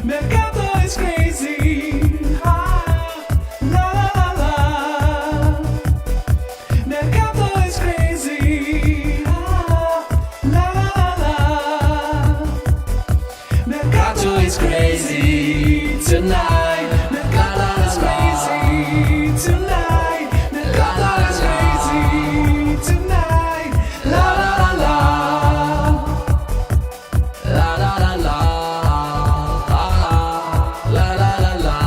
Mercato is crazy. Ah, la la la la. Mercato is crazy. Ah, la la la. Mercato is crazy tonight. Mercato is crazy tonight. Mercato is crazy tonight. La la la la. La la la la. La la la la.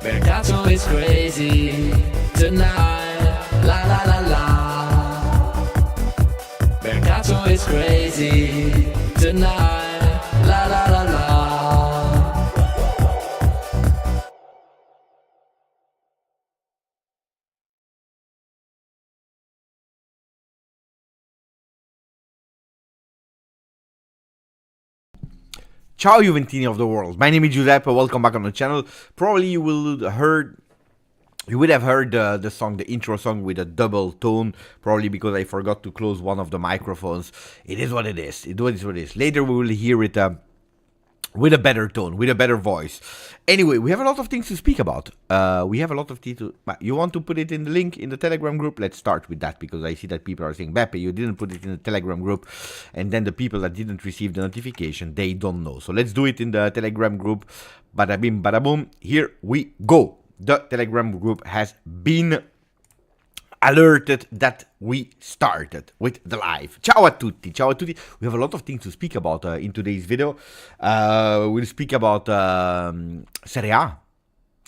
Mercato is crazy tonight. La la la la. Mercato is crazy tonight. La la la la. Ciao Juventini of the world. My name is Giuseppe. Welcome back on the channel. Probably you would have heard the song, the intro song with a double tone, probably because I forgot to close one of the microphones. It is what it is. It is what it is. Later we will hear it with a better tone, with a better voice. Anyway, we have a lot of things to speak about. We have a lot of things to... You want to put it in the link in the Telegram group? Let's start with that, because I see that people are saying, Beppe, you didn't put it in the Telegram group, and then the people that didn't receive the notification, they don't know. So let's do it in the Telegram group. Bada bim, bada boom. Here we go. The Telegram group has been alerted that we started with the live. Ciao a tutti, ciao a tutti. We have a lot of things to speak about in today's video. We'll speak about Serie A.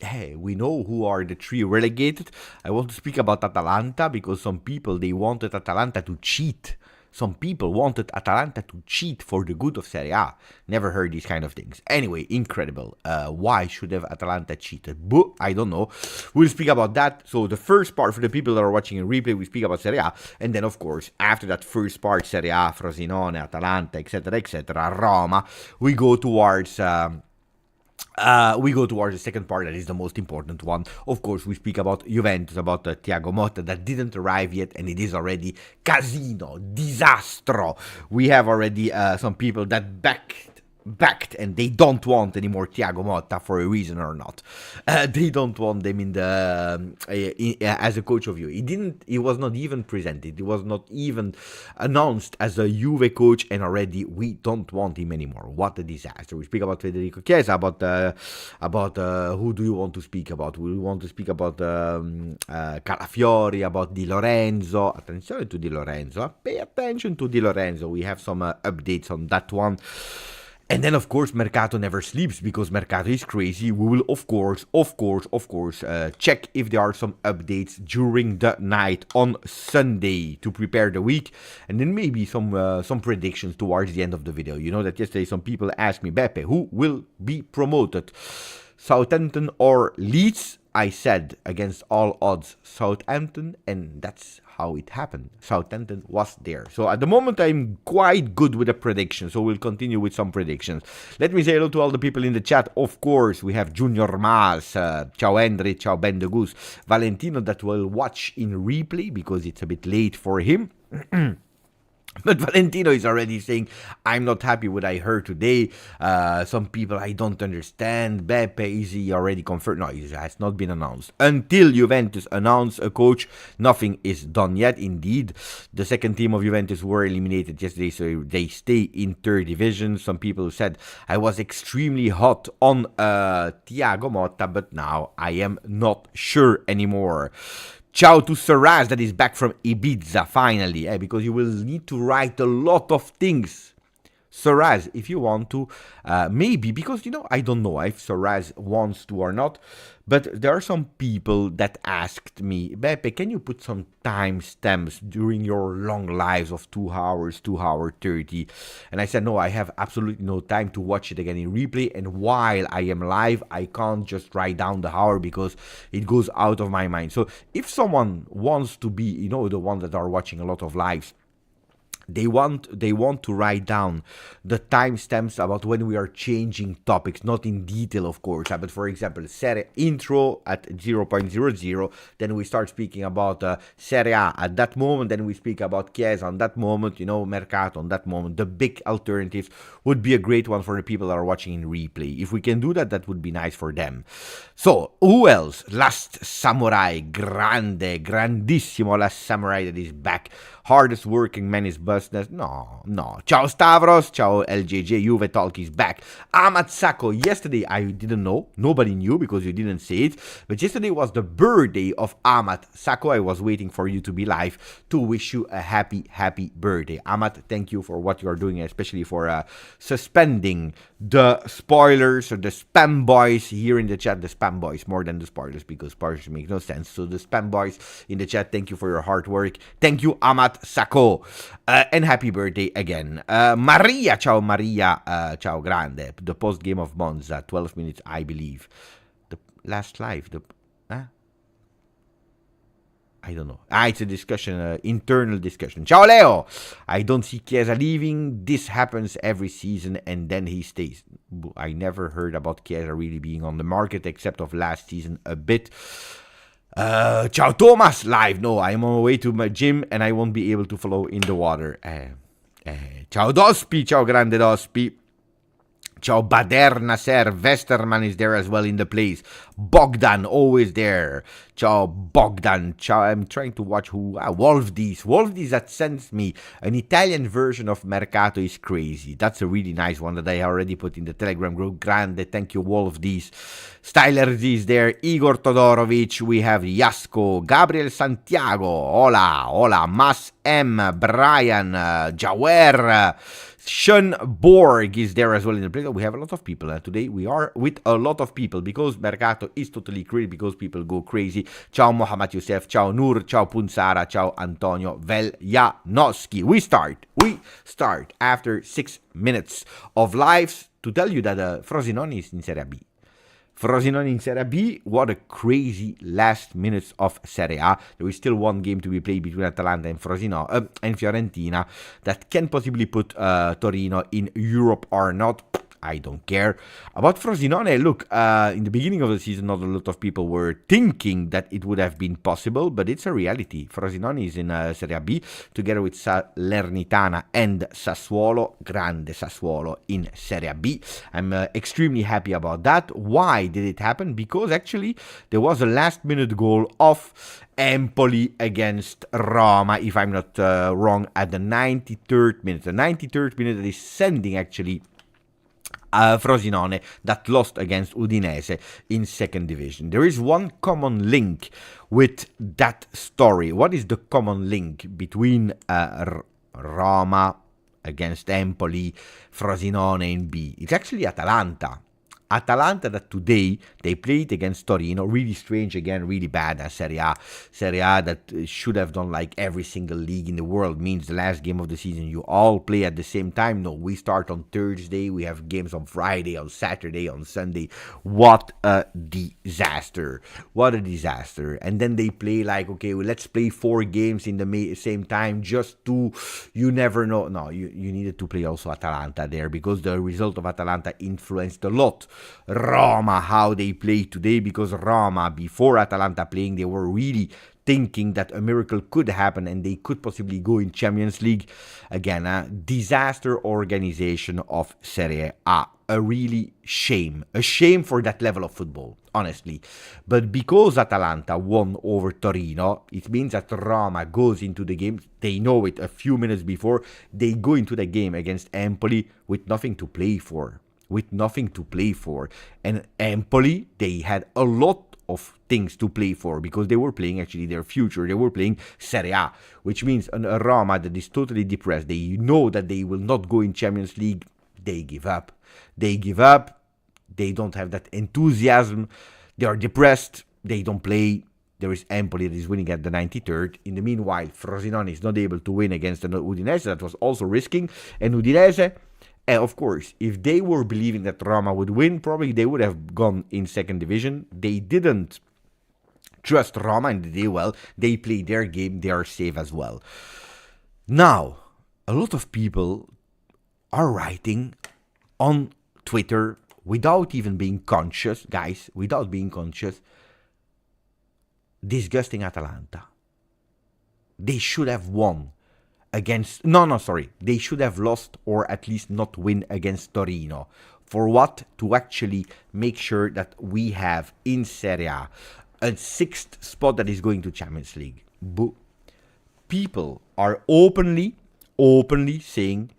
Hey, we know who are the three relegated. I want to speak about Atalanta, because some people, they wanted Atalanta to cheat. Some people wanted Atalanta to cheat for the good of Serie A. Never heard these kind of things. Anyway, incredible. Why should have Atalanta cheated? But I don't know. We'll speak about that. So the first part, for the people that are watching in replay, we speak about Serie A. And then, of course, after that first part, Serie A, Frosinone, Atalanta, etc., Roma, we go towards... the second part, that is the most important one. Of course, we speak about Juventus, about Thiago Motta, that didn't arrive yet, and it is already casino, disastro. We have already some people that backed, and they don't want anymore Thiago Motta for a reason or not. They don't want them in the as a coach of Juve. He was not even presented. He was not even announced as a Juve coach, and already we don't want him anymore. What a disaster. We speak about Federico, Chiesa, about who do you want to speak about? We want to speak about Calafiori, about Di Lorenzo. Attenzione to Di Lorenzo. Pay attention to Di Lorenzo. We have some updates on that one. And then, of course, Mercato never sleeps, because Mercato is crazy. We will, of course, check if there are some updates during the night on Sunday to prepare the week. And then maybe some predictions towards the end of the video. You know that yesterday some people asked me, Beppe, who will be promoted? Southampton or Leeds? I said, against all odds, Southampton, and that's how it happened. Southampton was there. So at the moment, I'm quite good with the predictions, so we'll continue with some predictions. Let me say hello to all the people in the chat. Of course, we have Junior Mas, ciao Henry, ciao Ben the Goose, Valentino that will watch in replay, because it's a bit late for him. But Valentino is already saying, I'm not happy with what I heard today. Some people, I don't understand. Beppe, is he already confirmed? No, it has not been announced. Until Juventus announce a coach, nothing is done yet. Indeed, the second team of Juventus were eliminated yesterday, so they stay in third division. Some people said I was extremely hot on Thiago Motta, but now I am not sure anymore. Ciao to Saraz, that is back from Ibiza, finally, because you will need to write a lot of things. Saraz, if you want to, maybe, because, I don't know if Saraz wants to or not, but there are some people that asked me, Beppe, can you put some timestamps during your long lives of 2 hours, 2 hours 30? And I said, no, I have absolutely no time to watch it again in replay, and while I am live, I can't just write down the hour, because it goes out of my mind. So if someone wants to be, the ones that are watching a lot of lives, They want to write down the timestamps about when we are changing topics, not in detail, of course. But for example, Serie intro at 0.00, then we start speaking about Serie A at that moment, then we speak about Chiesa on that moment, Mercato on that moment. The big alternatives would be a great one for the people that are watching in replay. If we can do that, that would be nice for them. So, who else? Last Samurai, grandissimo Last Samurai that is back. Hardest working man is business. No. Ciao Stavros, ciao LJJ, Juve Talk is back. Amat Sacco, yesterday I didn't know, nobody knew because you didn't say it, but yesterday was the birthday of Amat Sacco. I was waiting for you to be live to wish you a happy birthday. Amat, thank you for what you are doing, especially for suspending the spoilers or the spam boys here in the chat. The spam boys more than the spoilers, because spoilers make no sense. So the spam boys in the chat, thank you for your hard work. Thank you, Amat Sacco, and happy birthday again. Maria, ciao ciao grande. The post game of Monza, 12 minutes, I believe. The last live, I don't know. It's a discussion, internal discussion. Ciao Leo! I don't see Chiesa leaving. This happens every season and then he stays. I never heard about Chiesa really being on the market except of last season a bit. Ciao Thomas, live. No, I'm on my way to my gym and I won't be able to follow in the water. Ciao Dospi, ciao grande Dospi. Ciao Bader Nasser, Westerman is there as well in the place. Bogdan, always there. Ciao Bogdan, ciao, I'm trying to watch who, Wolfdies that sends me an Italian version of Mercato is crazy. That's a really nice one that I already put in the Telegram group. Grande, thank you Wolfdies. Styler Z is there, Igor Todorovic, we have Yasko, Gabriel Santiago, hola, Mas M, Brian, Jawer, Sean Borg is there as well in the place. We have a lot of people today. We are with a lot of people because Mercato is totally crazy, because people go crazy. Ciao Mohammad Youssef, ciao Nur, ciao Punsara, ciao Antonio Veljanowski. We start after 6 minutes of lives to tell you that Frosinone is in Serie B. Frosinone in Serie B, what a crazy last minutes of Serie A. There is still one game to be played between Atalanta and Fiorentina that can possibly put Torino in Europe or not. I don't care. About Frosinone, look, in the beginning of the season, not a lot of people were thinking that it would have been possible, but it's a reality. Frosinone is in Serie B together with Salernitana and Sassuolo, grande Sassuolo in Serie B. I'm extremely happy about that. Why did it happen? Because actually there was a last-minute goal of Empoli against Roma, if I'm not wrong, at the 93rd minute. The 93rd minute is sending actually Frosinone that lost against Udinese in second division. There is one common link with that story. What is the common link between Roma against Empoli, Frosinone in B? It's actually Atalanta. Atalanta that today they played against Torino, really strange again, really bad at Serie A. Serie A that should have done like every single league in the world, means the last game of the season you all play at the same time. No, we start on Thursday, we have games on Friday, on Saturday, on Sunday. What a disaster. What a disaster. And then they play like, okay, well, let's play 4 games in the same time just to, you never know. No, you needed to play also Atalanta there because the result of Atalanta influenced a lot Roma, how they play today, because Roma, before Atalanta playing, they were really thinking that a miracle could happen and they could possibly go in Champions League. Again, a disaster organization of Serie A. A really shame. A shame for that level of football, honestly. But because Atalanta won over Torino, it means that Roma goes into the game, they know it a few minutes before, they go into the game against Empoli with nothing to play for. And Empoli, they had a lot of things to play for because they were playing actually their future. They were playing Serie A, which means a Roma that is totally depressed. They know that they will not go in Champions League. They give up. They don't have that enthusiasm. They are depressed. They don't play. There is Empoli that is winning at the 93rd. In the meanwhile, Frosinone is not able to win against an Udinese that was also risking. And Udinese, of course, if they were believing that Roma would win, probably they would have gone in second division. They didn't trust Roma and they did well. They played their game. They are safe as well. Now, a lot of people are writing on Twitter without even being conscious, guys, without being conscious, disgusting Atalanta. They should have won against... They should have lost or at least not win against Torino. For what? To actually make sure that we have in Serie A a 6th spot that is going to Champions League. People are openly saying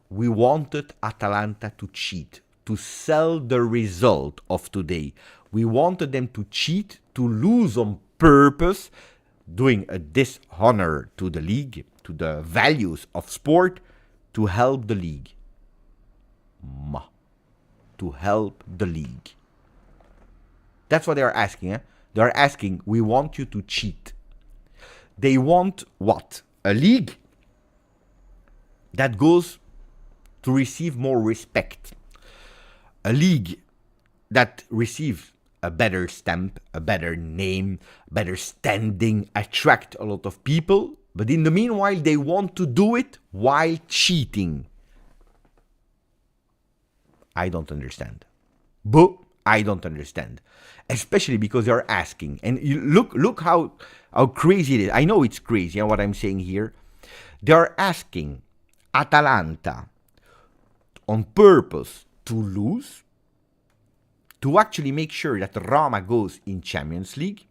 we wanted Atalanta to cheat, to sell the result of today. We wanted them to cheat, to lose on purpose, doing a dishonor to the league, to the values of sport, to help the league. To help the league. That's what they are asking. They are asking, we want you to cheat. They want what? A league that goes to receive more respect. A league that receives a better stamp, a better name, better standing, attract a lot of people. But in the meanwhile, they want to do it while cheating. I don't understand. I don't understand. Especially because they're asking. And you look how crazy it is. I know it's crazy what I'm saying here. They're asking Atalanta on purpose to lose, to actually make sure that Roma goes in Champions League,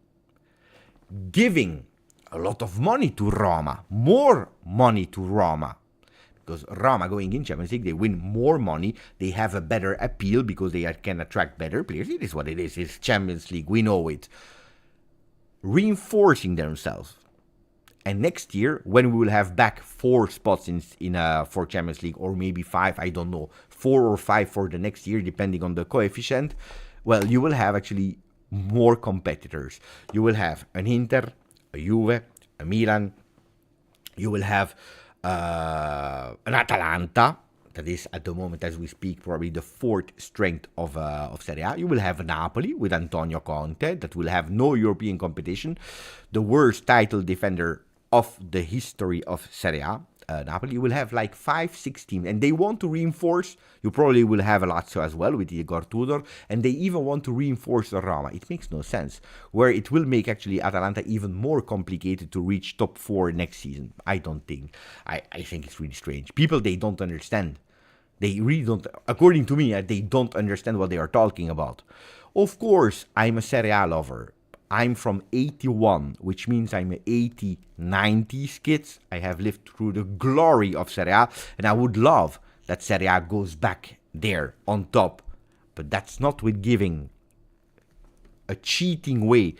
giving a lot of money to Roma, more money to Roma. Because Roma going in Champions League, they win more money, they have a better appeal because they can attract better players. It is what it is, it's Champions League, we know it. Reinforcing themselves. And next year, when we will have back 4 spots for Champions League, or maybe 5, I don't know, 4 or 5 for the next year, depending on the coefficient, well, you will have actually more competitors. You will have an Inter, a Juve, a Milan, you will have an Atalanta, that is at the moment as we speak probably the 4th strength of Serie A. You will have Napoli with Antonio Conte, that will have no European competition, the worst title defender of the history of Serie A. Napoli will have like 5-6 teams, and they want to reinforce. You probably will have a Lazio as well with Igor Tudor, and they even want to reinforce the Roma. It makes no sense, where it will make actually Atalanta even more complicated to reach top 4 next season. I don't think. I think it's really strange. People, they don't understand. They really don't, according to me, they don't understand what they are talking about. Of course, I'm a Serie A lover. I'm from 81, which means I'm an 80-90s kids. I have lived through the glory of Serie A, and I would love that Serie A goes back there on top. But that's not with giving a cheating way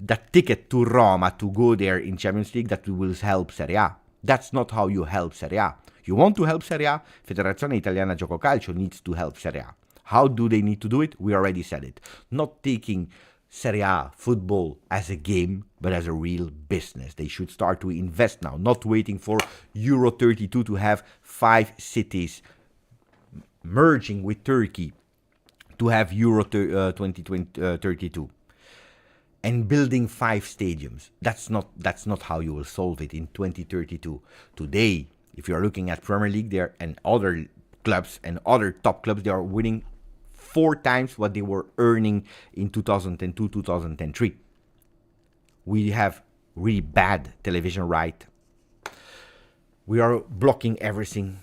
that ticket to Roma to go there in Champions League that will help Serie A. That's not how you help Serie A. You want to help Serie A? Federazione Italiana Gioco Calcio needs to help Serie A. How do they need to do it? We already said it. Not taking Serie A football as a game, but as a real business. They should start to invest now, not waiting for Euro 32 to have 5 cities merging with Turkey to have Euro 2032 and building 5 stadiums. That's not how you will solve it in 2032. Today, if you are looking at Premier League there and other clubs and other top clubs, they are winning 4 times what they were earning in 2002, 2003. We have really bad television right. We are blocking everything.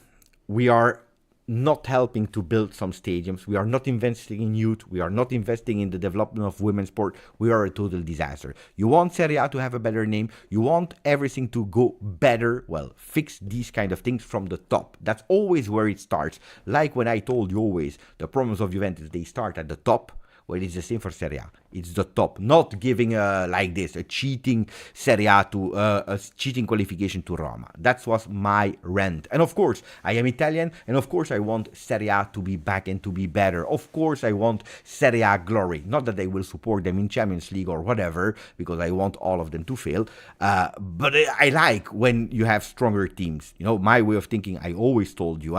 We are not helping to build some stadiums. We are not investing in youth. We are not investing in the development of women's sport. We are a total disaster. You want Serie A to have a better name. You want everything to go better. Well, fix these kind of things from the top. That's always where it starts. Like when I told you always, the problems of Juventus, they start at the top. Well, it's the same for Serie A. It's the top. Not giving like this, a cheating Serie A to a cheating qualification to Roma. That was my rant. And of course, I am Italian, and of course I want Serie A to be back and to be better. Of course I want Serie A glory. Not that I will support them in Champions League or whatever, because I want all of them to fail. But I like when you have stronger teams. You know, my way of thinking, I always told you,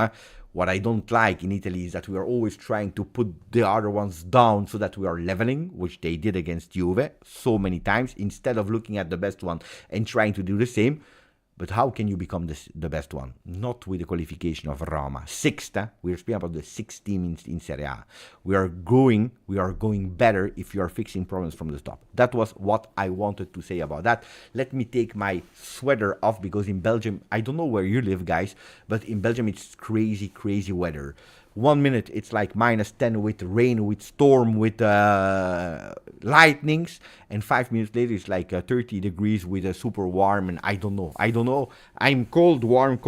what I don't like in Italy is that we are always trying to put the other ones down so that we are leveling, which they did against Juve so many times. Instead of looking at the best one and trying to do the same, But how can you become the best one? Not with the qualification of Roma. Sixth, we're speaking about the sixth team in Serie A. We are going better if you are fixing problems from the top. That was what I wanted to say about that. Let me take my sweater off, because in Belgium, I don't know where you live, guys, but in Belgium it's crazy, crazy weather. 1 minute it's like -10 with rain, with storm, with lightnings, and 5 minutes later it's like 30 degrees with a super warm, and I don't know. I'm cold, warm.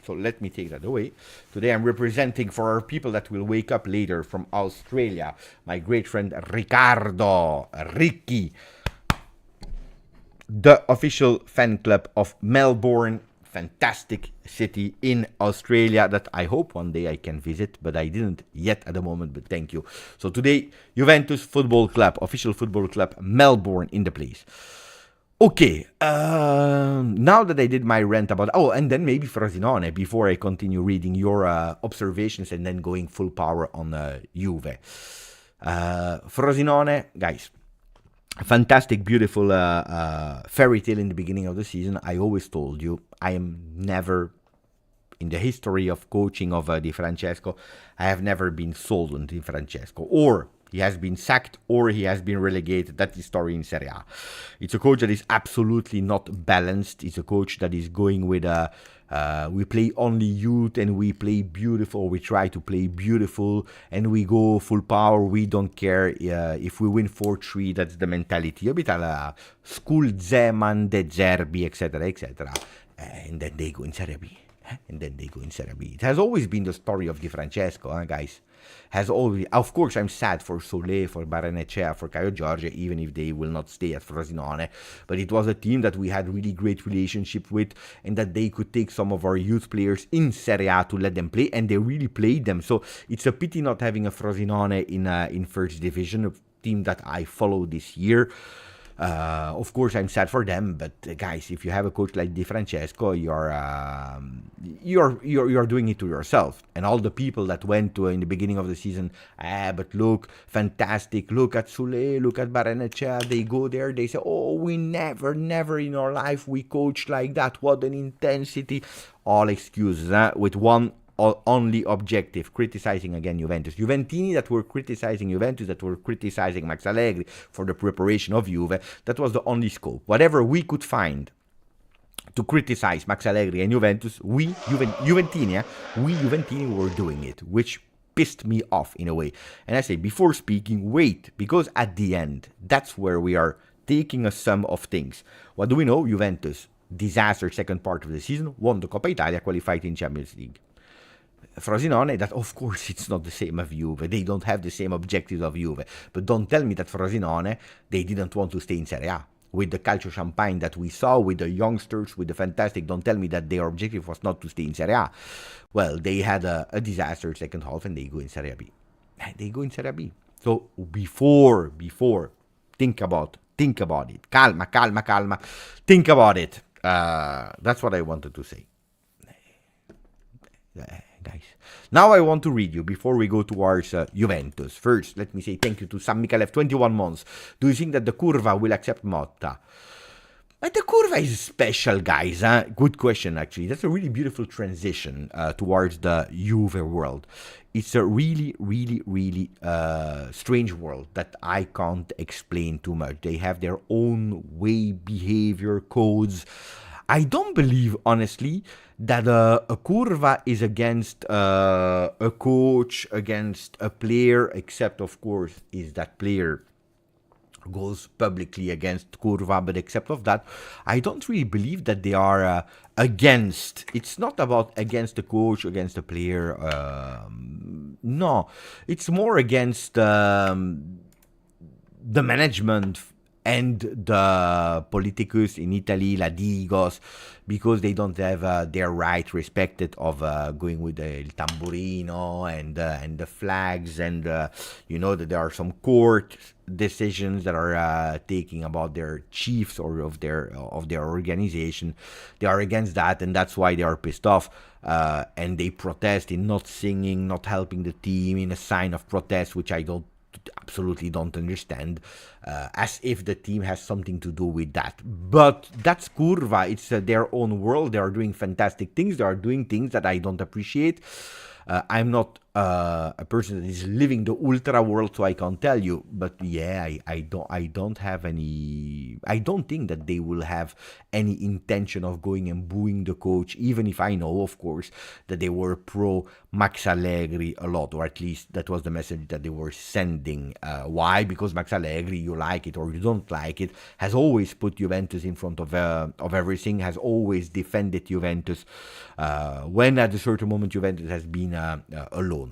So let me take that away. Today I'm representing for our people that will wake up later from Australia, my great friend Ricky, the official fan club of Melbourne. Fantastic city in Australia that I hope one day I can visit, but I didn't yet at the moment, but thank you. So today, Juventus Football Club, official football club, Melbourne in the place. Okay, now that I did my rant about... Oh, and then maybe Frosinone, before I continue reading your observations and then going full power on Juve. Frosinone, guys, fantastic, beautiful fairy tale in the beginning of the season. I always told you, I am never, in the history of coaching of Di Francesco, I have never been sold on Di Francesco. Or he has been sacked, or he has been relegated. That's the story in Serie A. It's a coach that is absolutely not balanced. It's a coach that is going with we play only youth, and we play beautiful. We try to play beautiful, and we go full power. We don't care if we win 4-3. That's the mentality. A bit alla school Zeman, De Zerbi, etc., etc. And then they go in Serie B. It has always been the story of Di Francesco, guys. Has always, of course, I'm sad for Solé, for Barrenechea, for Caio Giorgio, even if they will not stay at Frosinone. But it was a team that we had really great relationship with, and that they could take some of our youth players in Serie A to let them play, and they really played them. So it's a pity not having a Frosinone in first division, a team that I follow this year. Of course, I'm sad for them, but guys, if you have a coach like Di Francesco, you're doing it to yourself. And all the people that went to in the beginning of the season, but look, fantastic, look at Sule, look at Barrenechea, they go there, they say, oh, we never in our life we coached like that, what an intensity. All excuses, with one only objective, criticizing again Juventus. Juventini that were criticizing Juventus, that were criticizing Max Allegri for the preparation of Juve. That was the only scope. Whatever we could find to criticize Max Allegri and Juventus, we Juventini were doing it, which pissed me off in a way. And I say, before speaking, wait, because at the end, that's where we are taking a sum of things. What do we know? Juventus, disaster second part of the season, won the Coppa Italia, qualified in Champions League. Frosinone, that of course it's not the same as Juve. They don't have the same objectives of Juve. But don't tell me that Frosinone, they didn't want to stay in Serie A. With the calcio champagne that we saw, with the youngsters, with the fantastic, don't tell me that their objective was not to stay in Serie A. Well, they had a disaster second half, and they go in Serie B. So before, think about it. Calma. Think about it. That's what I wanted to say. Guys, now I want to read you before we go towards Juventus. First, let me say thank you to San Michelev, 21 months. Do you think that the Curva will accept Motta? But the Curva is special, guys. Good question, actually. That's a really beautiful transition towards the Juve world. It's a really strange world that I can't explain too much. They have their own way, behavior, codes. I don't believe, honestly, that a Curva is against a coach, against a player, except, of course, is that player goes publicly against Curva, but except of that, I don't really believe that they are against. It's not about against the coach, against the player. No, it's more against the management and the politicus in Italy, la Digos, because they don't have their right respected of going with the tamburino and the flags, and you know that there are some court decisions that are taking about their chiefs or of their organization. They are against that, and that's why they are pissed off, and they protest in not singing, not helping the team in a sign of protest, which I don't absolutely don't understand, as if the team has something to do with that. But that's Curva. It's their own world. They are doing fantastic things. They are doing things that I don't appreciate. I'm not a person that is living the ultra world, so I can't tell you. But yeah, I don't have any. I don't think that they will have any intention of going and booing the coach, even if I know, of course, that they were pro Max Allegri a lot, or at least that was the message that they were sending. Why? Because Max Allegri, you like it or you don't like it, has always put Juventus in front of everything, has always defended Juventus, when at a certain moment Juventus has been alone.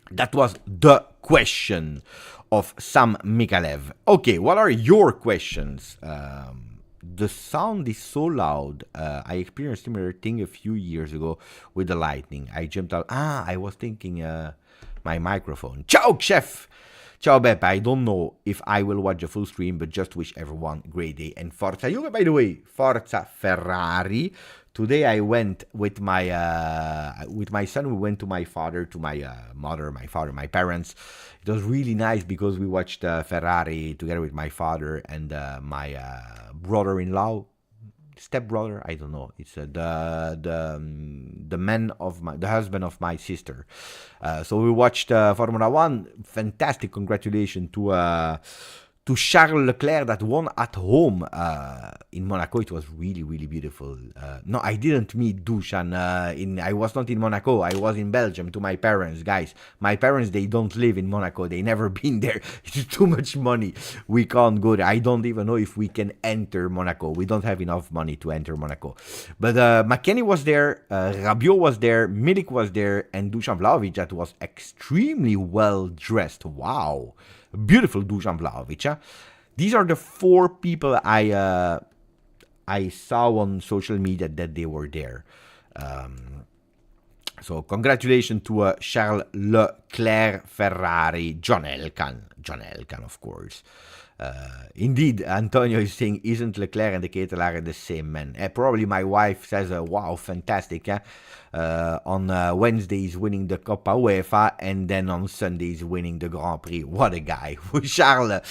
That was the question of Sam Mikalev. Okay, what are your questions? The sound is so loud. I experienced a similar thing a few years ago with the lightning. I jumped out. I was thinking my microphone. Ciao, chef! Ciao, Beppe. I don't know if I will watch a full stream, but just wish everyone a great day. And Forza Juve, by the way. Forza Ferrari. Today I went with my son. We went to my father, to my mother, my father, my parents. It was really nice because we watched Ferrari together with my father and my brother-in-law, stepbrother. I don't know. It's the husband of my sister. So we watched Formula One. Fantastic! Congratulations to Charles Leclerc that won at home in Monaco. It was really, really beautiful. No, I didn't meet Dusan. I was not in Monaco. I was in Belgium to my parents, guys. My parents, they don't live in Monaco. They never been there. It's too much money. We can't go there. I don't even know if we can enter Monaco. We don't have enough money to enter Monaco. But McKennie was there. Rabiot was there. Milik was there. And Dusan Vlahovic that was extremely well dressed. Wow. Beautiful Dusan Vlahovic. Huh? These are the 4 people I saw on social media that they were there. So congratulations to Charles Leclerc, Ferrari, John Elkann, of course. Indeed, Antonio is saying, isn't Leclerc and the Ketelaere the same man? Probably my wife says, wow, fantastic. On Wednesday he's winning the Coppa UEFA, and then on Sunday he's winning the Grand Prix. What a guy. Charles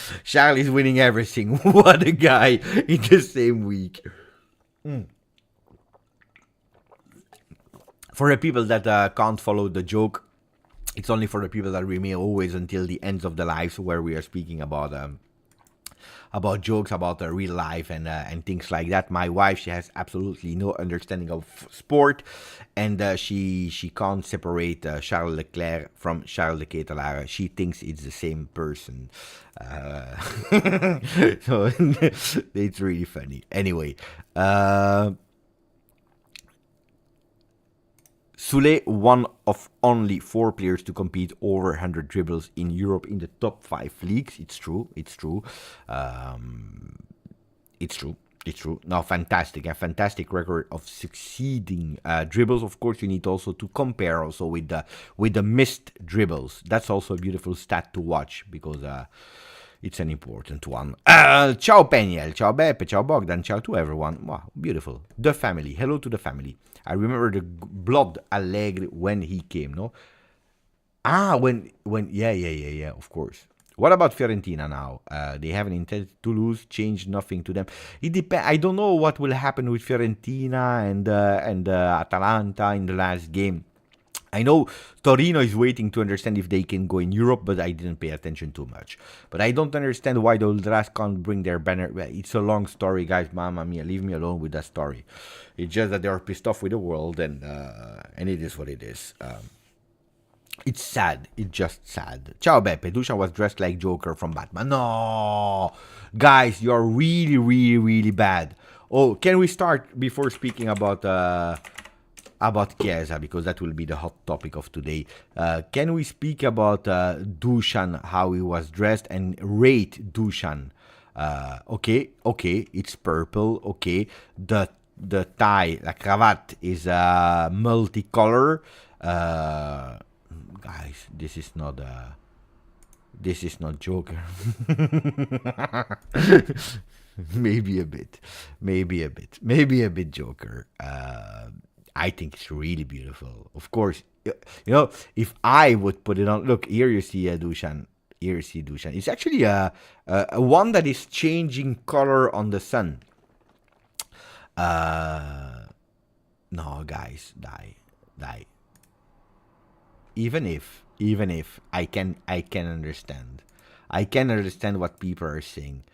is winning everything. What a guy in the same week. For the people that can't follow the joke, it's only for the people that remain always until the ends of the lives, where we are speaking about jokes, about real life and things like that. My wife, she has absolutely no understanding of sport, and she can't separate Charles Leclerc from Charles de Ketelaere. She thinks it's the same person. So it's really funny. Anyway, Soule, one of only 4 players to compete over 100 dribbles in Europe in the top 5 leagues. It's true. It's true. Now, fantastic. A fantastic record of succeeding dribbles. Of course, you need also to compare also with the missed dribbles. That's also a beautiful stat to watch because it's an important one. Ciao Peniel, ciao Beppe, ciao Bogdan, ciao to everyone. Wow, beautiful. The family. Hello to the family. I remember the blood Allegri when he came, no? When yeah, of course. What about Fiorentina now? They have an intent to lose, change nothing to them. It depends. I don't know what will happen with Fiorentina and Atalanta in the last game. I know Torino is waiting to understand if they can go in Europe, but I didn't pay attention too much. But I don't understand why the Ultras can't bring their banner. It's a long story, guys. Mamma mia, leave me alone with that story. It's just that they are pissed off with the world, and it is what it is. It's sad. It's just sad. Ciao, Beppe. Dusan was dressed like Joker from Batman. No! Guys, you're really, really, really bad. Oh, can we start before speaking about Chiesa, because that will be the hot topic of today. Can we speak about Dusan, how he was dressed, and rate Dusan? Okay, it's purple. Okay, the tie, the cravat is multicolor. Guys, this is not Joker. Maybe a bit Joker. I think it's really beautiful. Of course, if I would put it on, look here, you see Dusan. Here see Dusan. It's actually a one that is changing color on the sun. No, guys, die. Even if I can understand. I can understand what people are saying.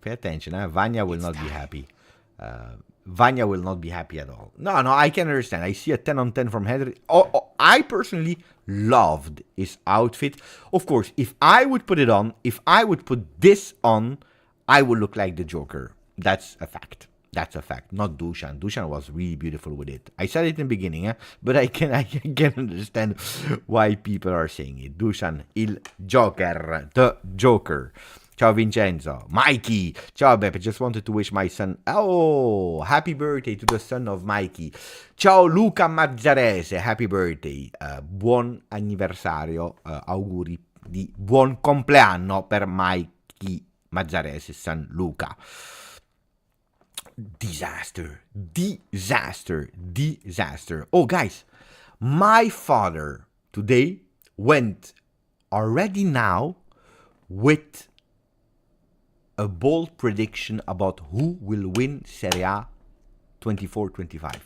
Pay attention, Vanya will not be happy. Vanya will not be happy at all. No, I can understand. I see a 10 on 10 from Henry. I personally loved his outfit. Of course, if I would put it on, if I would put this on, I would look like the Joker. That's a fact. Not Dusan. Dusan was really beautiful with it. I said it in the beginning, but I can understand why people are saying it. Dusan, il Joker, the Joker. Ciao Vincenzo, Mikey. Ciao Beppe, just wanted to wish my son, happy birthday to the son of Mikey. Ciao Luca Mazzarese, happy birthday. Buon anniversario, auguri di buon compleanno per Mikey Mazzarese, son Luca. Disaster. Oh, guys, my father today went already now with a bold prediction about who will win Serie A 24-25.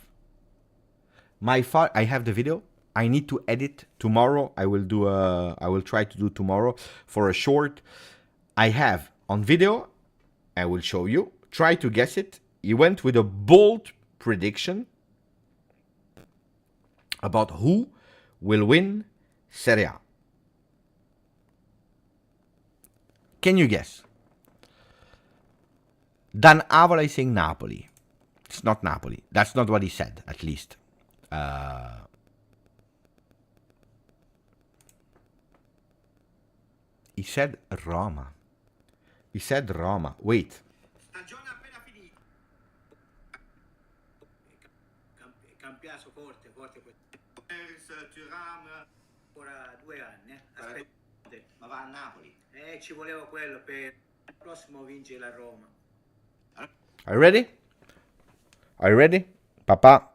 I have the video. I need to edit tomorrow. I will try to do tomorrow for a short. I have on video. I will show you. Try to guess it. He went with a bold prediction about who will win Serie A. Can you guess? Dan Avola is saying Napoli. It's not Napoli. That's not what he said, at least. He said Roma. Wait. Ora 2 anni. Aspetta. Ma va a Napoli. Ci voleva quello per il prossimo vince la Roma. Are you ready? Papa.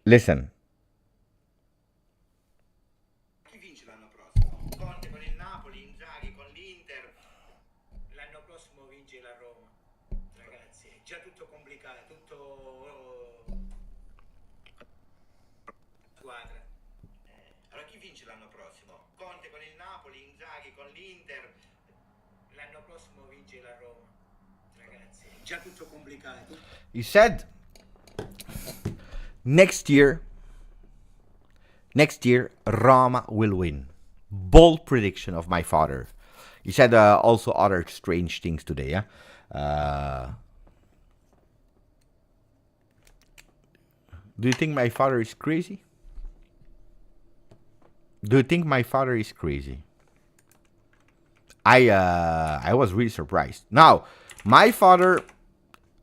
Listen. Chi vince l'anno prossimo? Conte con il Napoli, Inzaghi con l'Inter. L'anno prossimo vince la Roma. Ragazzi, è già tutto complicato, tutto squadra. Allora chi vince l'anno prossimo? Conte con il Napoli, Inzaghi con l'Inter. L'anno prossimo vince la Roma. Ragazzi, è già tutto complicato. He said next year Roma will win. Bold prediction of my father. He said also other strange things today. Do you think my father is crazy? I was really surprised. Now, my father,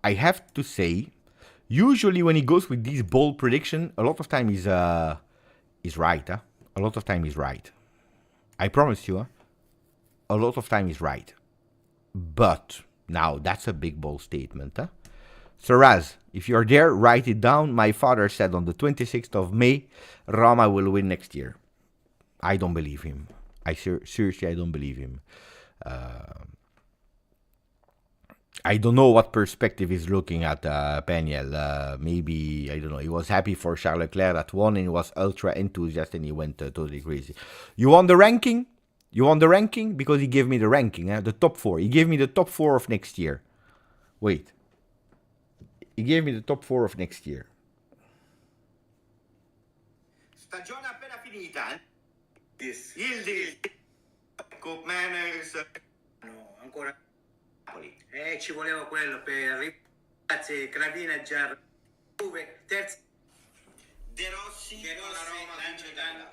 I have to say, usually when he goes with these bold prediction, a lot of time is right. A lot of time is right. I promise you, a lot of time is right. But now that's a big bold statement. Saraz, if you're there, write it down. My father said on the 26th of May, Roma will win next year. I don't believe him. Seriously, I don't believe him. I don't know what perspective he's looking at, Peniel. Maybe, I don't know, he was happy for Charles Leclerc at 1 and he was ultra enthusiastic and he went totally crazy. You want the ranking? Because he gave me the ranking, the top 4. He gave me the top 4 of next year. Wait. He gave me the top 4 of next year. Stagione appena finita. Il Cup Manners. No, ancora Napoli. Ci voleva quello per ragazzi, Cravina già Juve, terza De Rossi con la Roma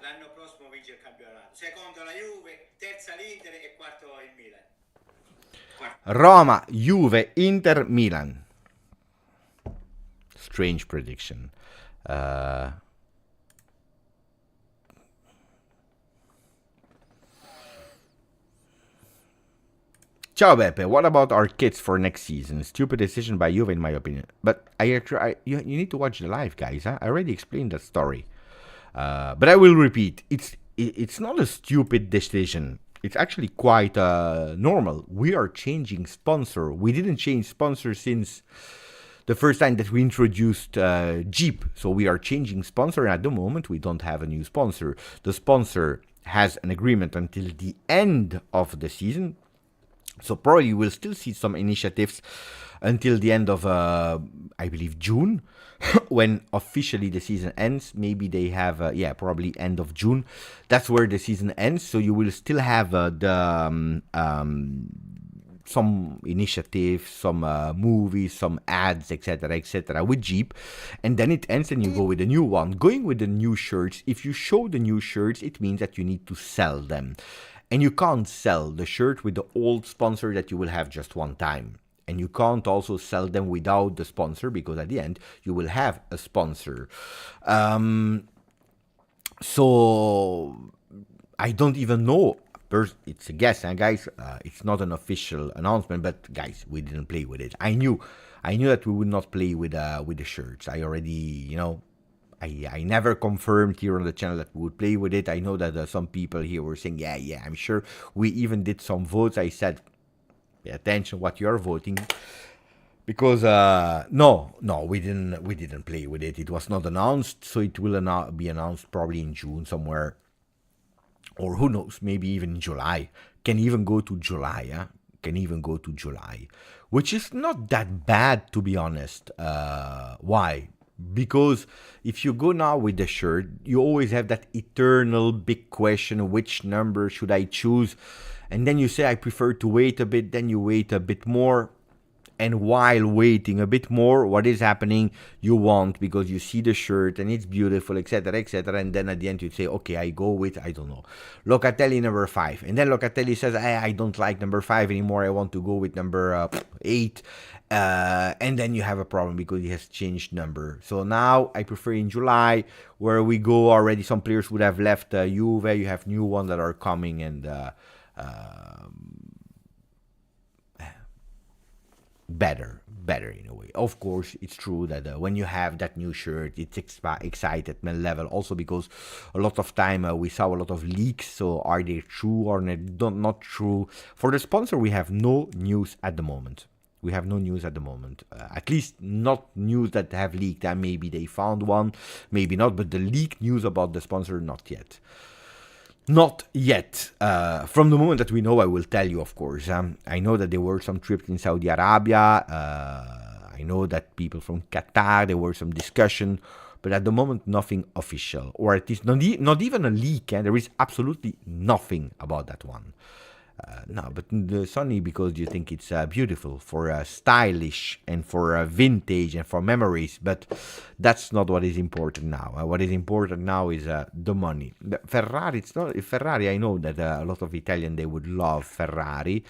l'anno prossimo vince il campionato. Secondo la Juve, terza l'Inter e quarto il Milan. Roma, Juve, Inter, Milan. Strange prediction. Ciao Beppe, what about our kits for next season? Stupid decision by Juve in my opinion. But you need to watch the live, guys. I already explained that story. But I will repeat. it's not a stupid decision. It's actually quite normal. We are changing sponsor. We didn't change sponsor since the first time that we introduced Jeep. So we are changing sponsor, and at the moment we don't have a new sponsor. The sponsor has an agreement until the end of the season. So probably we'll still see some initiatives until the end of, I believe, June, when officially the season ends. Maybe they have, probably end of June. That's where the season ends. So you will still have some initiatives, some movies, some ads, etc., with Jeep, and then it ends and you go with a new one. Going with the new shirts, if you show the new shirts, it means that you need to sell them. And you can't sell the shirt with the old sponsor that you will have just one time. And you can't also sell them without the sponsor, because at the end you will have a sponsor. So I don't even know. It's a guess, and guys, it's not an official announcement. But guys, we didn't play with it. I knew that we would not play with the shirts. I already, I never confirmed here on the channel that we would play with it. I know that some people here were saying, yeah, I'm sure. We even did some votes. I said, pay attention what you're voting, because no, we didn't play with it. It was not announced, so it will be announced probably in June somewhere, or who knows, maybe even in July. Can even go to July, which is not that bad, to be honest. Why? Because if you go now with the shirt, you always have that eternal big question, which number should I choose? And then you say, I prefer to wait a bit. Then you wait a bit more. And while waiting a bit more, what is happening? You want, because you see the shirt and it's beautiful, etc., and then at the end you say, okay, I go with, I don't know, Locatelli number 5. And then Locatelli says, I don't like number 5 anymore. I want to go with number 8. And then you have a problem because he has changed number. So now I prefer in July, where we go already. Some players would have left Juve. You have new ones that are coming, and better in a way. Of course, it's true that when you have that new shirt, it's excitement level. Also because a lot of time we saw a lot of leaks. So are they true or not true? For the sponsor, we have no news at the moment. At least not news that have leaked. And maybe they found one, maybe not. But the leaked news about the sponsor, not yet. From the moment that we know, I will tell you, of course. I know that there were some trips in Saudi Arabia. I know that people from Qatar, there were some discussion. But at the moment, nothing official. Or at least not even a leak. There is absolutely nothing about that one. No, but it's only because you think it's beautiful, for stylish and for vintage and for memories. But that's not what is important now. What is important now is the money. Ferrari, it's not Ferrari. I know that a lot of Italians, they would love Ferrari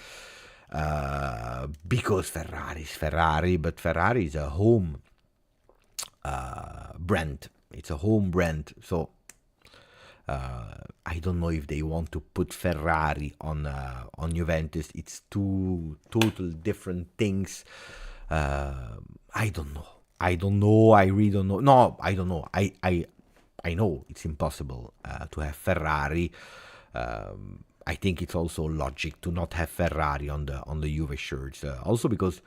because Ferrari is Ferrari, but Ferrari is a home brand. It's a home brand, so. I don't know if they want to put Ferrari on Juventus. It's two total different things. I don't know. I really don't know. No, I don't know. I know it's impossible to have Ferrari. I think it's also logic to not have Ferrari on the Juve shirts. Also because,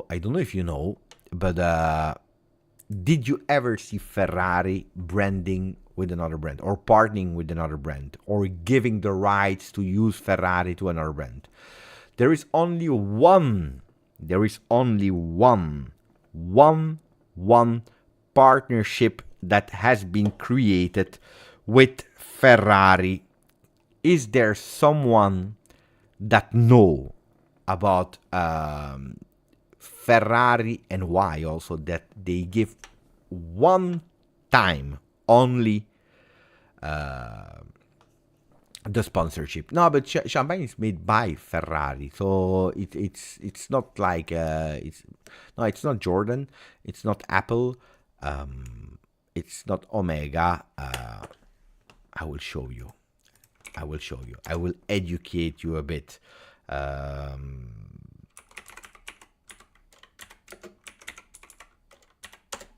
I don't know if you know, but did you ever see Ferrari branding with another brand, or partnering with another brand, or giving the rights to use Ferrari to another brand? There is only one partnership that has been created with Ferrari. Is there someone that know about Ferrari, and why also that they give one time only the sponsorship? No, but champagne is made by Ferrari, so it's not like it's not Jordan, it's not Apple, it's not Omega. I will show you. I will educate you a bit.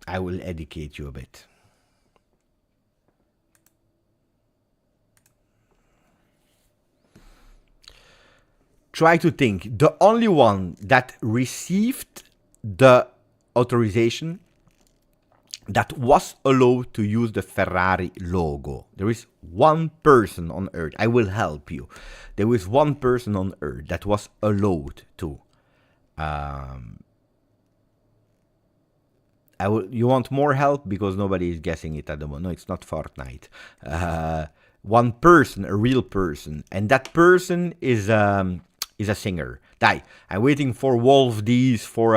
I will educate you a bit. try to think. The only one that received the authorization that was allowed to use the Ferrari logo. There is one person on earth. I will help you. There is one person on earth that was allowed to. You want more help because nobody is guessing it at the moment. No, it's not Fortnite. One person, a real person, and that person is a singer. Dai, I'm waiting for Wolf D's, for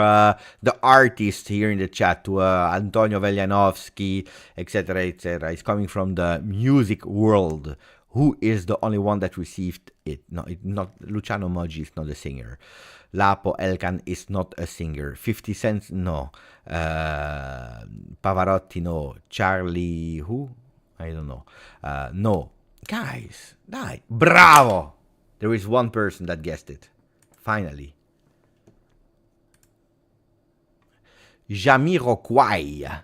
the artist here in the chat, to Antonio Velianovsky, etc., etc. It's coming from the music world. Who is the only one that received it? No, not Luciano Moggi is not a singer. Lapo Elkan is not a singer. 50 Cent, no. Pavarotti, no. Charlie, who? I don't know. No. Guys, dai. Bravo! There is one person that guessed it. Finally. Jamiroquai.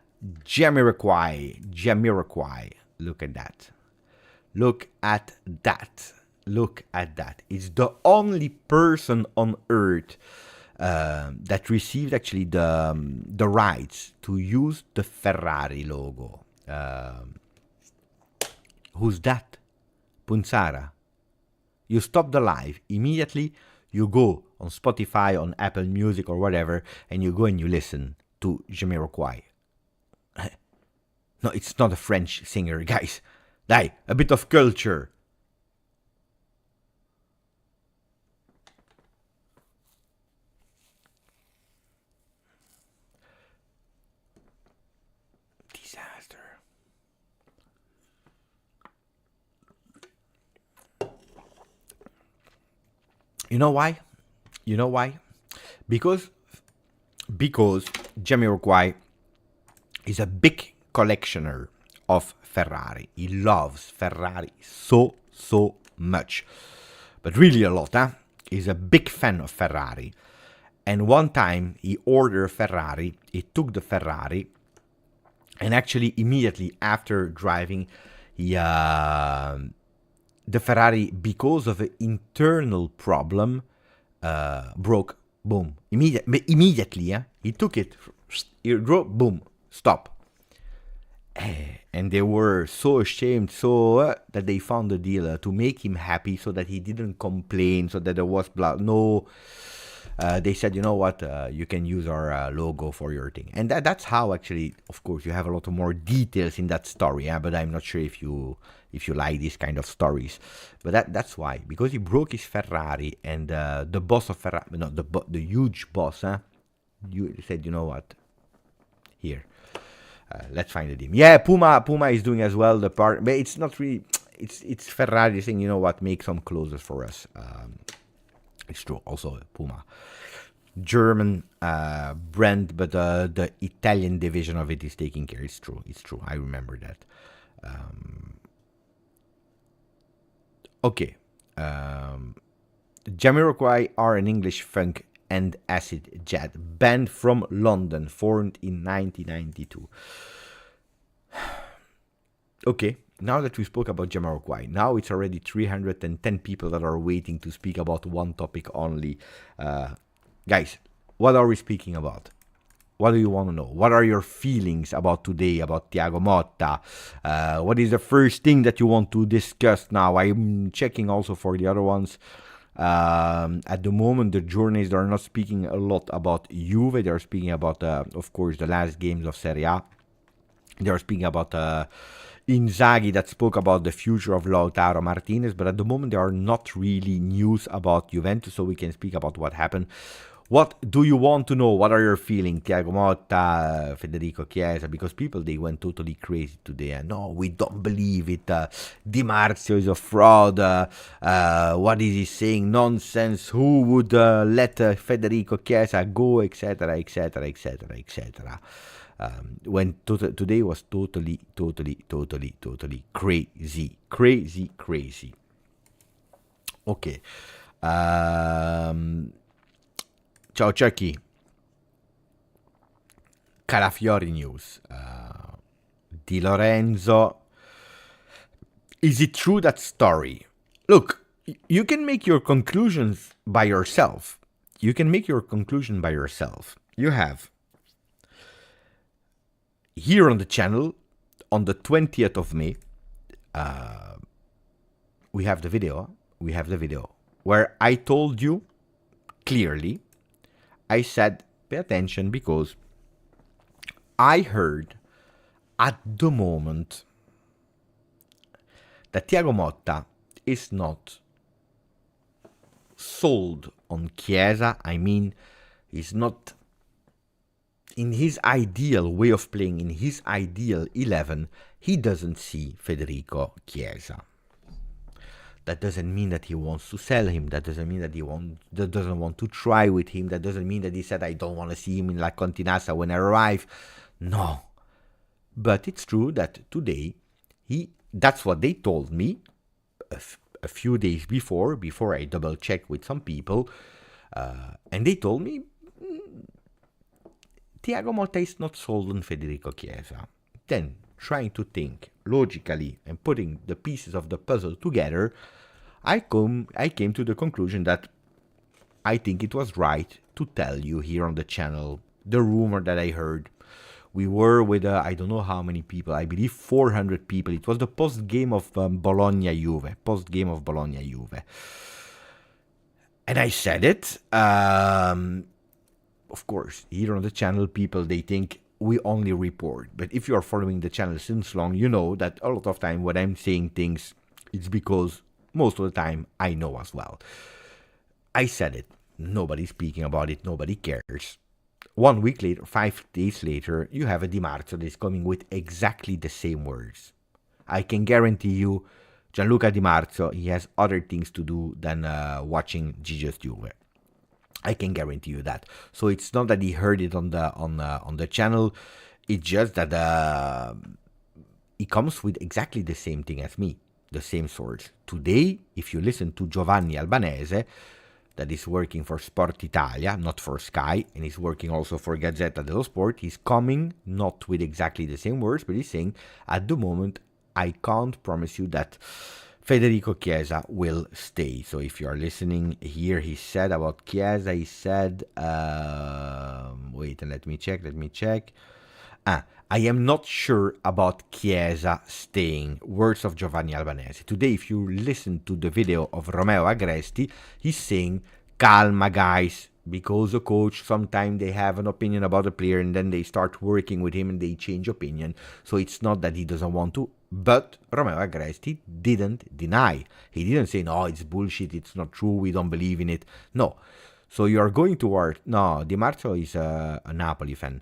Look at that. Look at that. Look at that. It's the only person on earth that received actually the rights to use the Ferrari logo. Who's that? Punzara. You stop the live immediately. You go on Spotify, on Apple Music or whatever, and you go and you listen to Jamiroquai. No, it's not a French singer, guys. Dai, a bit of culture. Disaster. You know why? You know why? Because Jamiroquai is a big collectioner of Ferrari. He loves Ferrari so much. But really a lot, huh? He's a big fan of Ferrari. And one time he ordered a Ferrari, he took the Ferrari, and actually immediately after driving, the Ferrari, because of an internal problem, broke. Boom. Immediately, he took it, he drove, boom, stop. And they were so ashamed, that they found a deal to make him happy, so that he didn't complain, so that there was no. They said, you know what, you can use our logo for your thing. And that's how actually, of course, you have a lot of more details in that story, but I'm not sure if you like these kind of stories. But that's why, because he broke his Ferrari, and the boss of Ferrari, no, the huge boss, you said, you know what, here, let's find the name. Yeah, Puma is doing as well the part, but it's not really, it's Ferrari saying, you know what, make some clothes for us. It's true, also Puma. German brand, but the Italian division of it is taking care. It's true, I remember that. Okay. Jamiroquai are an English funk and acid jazz band from London, formed in 1992. Okay. Now that we spoke about Jamiroquai, now it's already 310 people that are waiting to speak about one topic only. Guys, what are we speaking about? What do you want to know? What are your feelings about today, about Thiago Motta? What is the first thing that you want to discuss now? I'm checking also for the other ones. At the moment, the journalists are not speaking a lot about Juve. They're speaking about, of course, the last games of Serie A. They're speaking about Inzaghi that spoke about the future of Lautaro Martinez, but at the moment there are not really news about Juventus, so we can speak about what happened. What do you want to know? What are your feelings? Thiago Motta, Federico, Chiesa, because people, they went totally crazy today. No, we don't believe it. Di Marzio is a fraud. What is he saying? Nonsense. Who would let Federico Chiesa go, etc., etc., etc., etc. When today was totally crazy. Okay. Ciao Chucky. Calafiori news. Di Lorenzo. Is it true that story? Look, You can make your conclusions by yourself. You can make your conclusion by yourself. You have here on the channel on the 20th of May, we have the video. We have the video where I told you clearly, I said, pay attention because I heard at the moment that Thiago Motta is not sold on Chiesa. I mean, he's not in his ideal way of playing, in his ideal 11, he doesn't see Federico Chiesa. That doesn't mean that he wants to sell him. That doesn't mean that doesn't want to try with him. That doesn't mean that he said, I don't want to see him in La Continassa when I arrive. No. But it's true that today, that's what they told me a few days before I double checked with some people. And they told me, Thiago Motta is not sold on Federico Chiesa. Then, trying to think logically and putting the pieces of the puzzle together, I came to the conclusion that I think it was right to tell you here on the channel the rumor that I heard. We were with, I don't know how many people, I believe 400 people. It was the post-game of Bologna-Juve. And I said it. Of course, here on the channel, people, they think we only report. But if you are following the channel since long, you know that a lot of time when I'm saying things, it's because most of the time I know as well. I said it. Nobody's speaking about it. Nobody cares. 1 week later, 5 days later, you have a Di Marzio that is coming with exactly the same words. I can guarantee you, Gianluca Di Marzio, he has other things to do than watching GJustjuve. I can guarantee you that. So it's not that he heard it on the channel. It's just that he comes with exactly the same thing as me, the same source. Today, if you listen to Giovanni Albanese, that is working for Sport Italia, not for Sky, and he's working also for Gazzetta dello Sport, he's coming not with exactly the same words, but he's saying, at the moment, I can't promise you that Federico Chiesa will stay. So if you are listening here, he said about Chiesa, he said, wait, let me check. I am not sure about Chiesa staying. Words of Giovanni Albanese. Today, if you listen to the video of Romeo Agresti, he's saying, calma guys, because the coach, sometimes they have an opinion about a player and then they start working with him and they change opinion. So it's not that he doesn't want to, but Romeo Agresti didn't deny. He didn't say, no, it's bullshit, it's not true, we don't believe in it. No. So you are going toward, no, Di Marzio is a Napoli fan.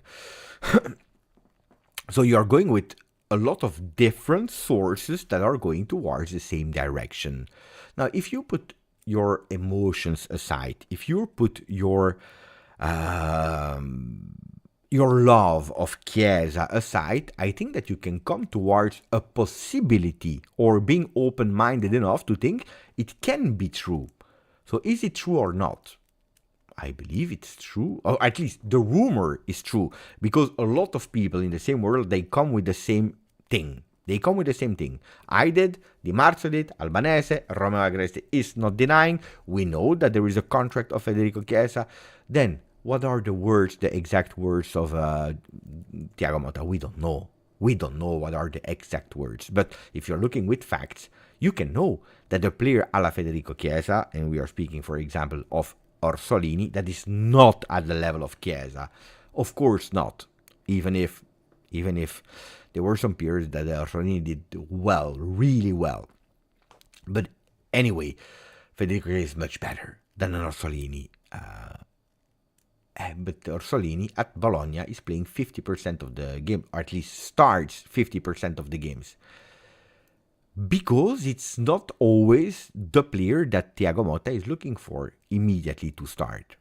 So you are going with a lot of different sources that are going towards the same direction. Now, if you put your emotions aside, if you put your love of Chiesa aside, I think that you can come towards a possibility or being open-minded enough to think it can be true. So is it true or not? I believe it's true, or at least the rumor is true, because a lot of people in the same world, they come with the same thing. I did, Di Marzio did, Albanese, Romeo Agresti is not denying. We know that there is a contract of Federico Chiesa. Then, what are the words, the exact words of Thiago Motta? We don't know. We don't know what are the exact words. But if you're looking with facts, you can know that the player a la Federico Chiesa, and we are speaking, for example, of Orsolini, that is not at the level of Chiesa. Of course not. Even if there were some periods that Orsolini did well, really well. But anyway, Federico is much better than an Orsolini. But Orsolini at Bologna is playing 50% of the game, or at least starts 50% of the games. Because it's not always the player that Thiago Motta is looking for immediately to start.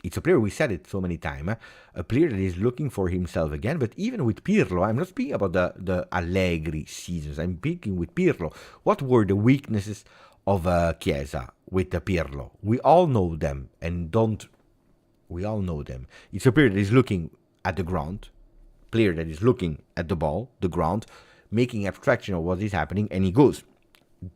It's a player, we said it so many times, a player that is looking for himself again. But even with Pirlo, I'm not speaking about the Allegri seasons, I'm speaking with Pirlo. What were the weaknesses of Chiesa with the Pirlo? We all know them, we all know them. It's a player that is looking at the ground, player that is looking at the ball, the ground, making abstraction of what is happening, and he goes.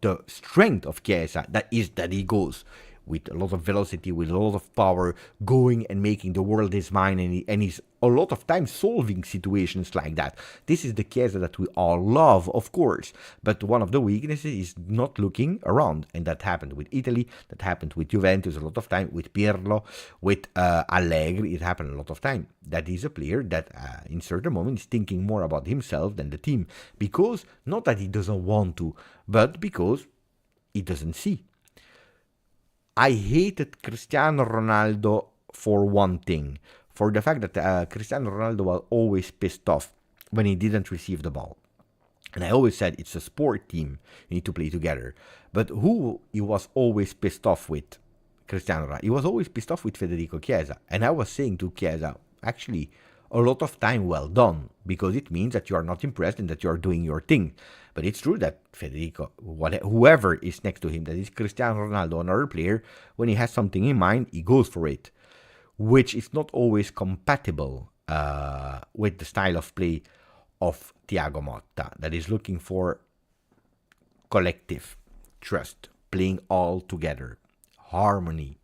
the strength of Chiesa, that is that he goes with a lot of velocity, with a lot of power, going and making the world his mine, and he's a lot of times solving situations like that. This is the Chiesa that we all love, of course, but one of the weaknesses is not looking around, and that happened with Italy, that happened with Juventus a lot of time, with Pirlo, with Allegri, it happened a lot of time. That is a player that in certain moments is thinking more about himself than the team, because not that he doesn't want to, but because he doesn't see. I hated Cristiano Ronaldo for one thing, for the fact that Cristiano Ronaldo was always pissed off when he didn't receive the ball. And I always said it's a sport team, you need to play together. But who he was always pissed off with, Cristiano Ronaldo? He was always pissed off with Federico Chiesa. And I was saying to Chiesa, actually, a lot of time well done, because it means that you are not impressed and that you are doing your thing. But it's true that Federico, whoever is next to him, that is Cristiano Ronaldo, another player, when he has something in mind, he goes for it, which is not always compatible with the style of play of Thiago Motta, that is looking for collective trust, playing all together, harmony,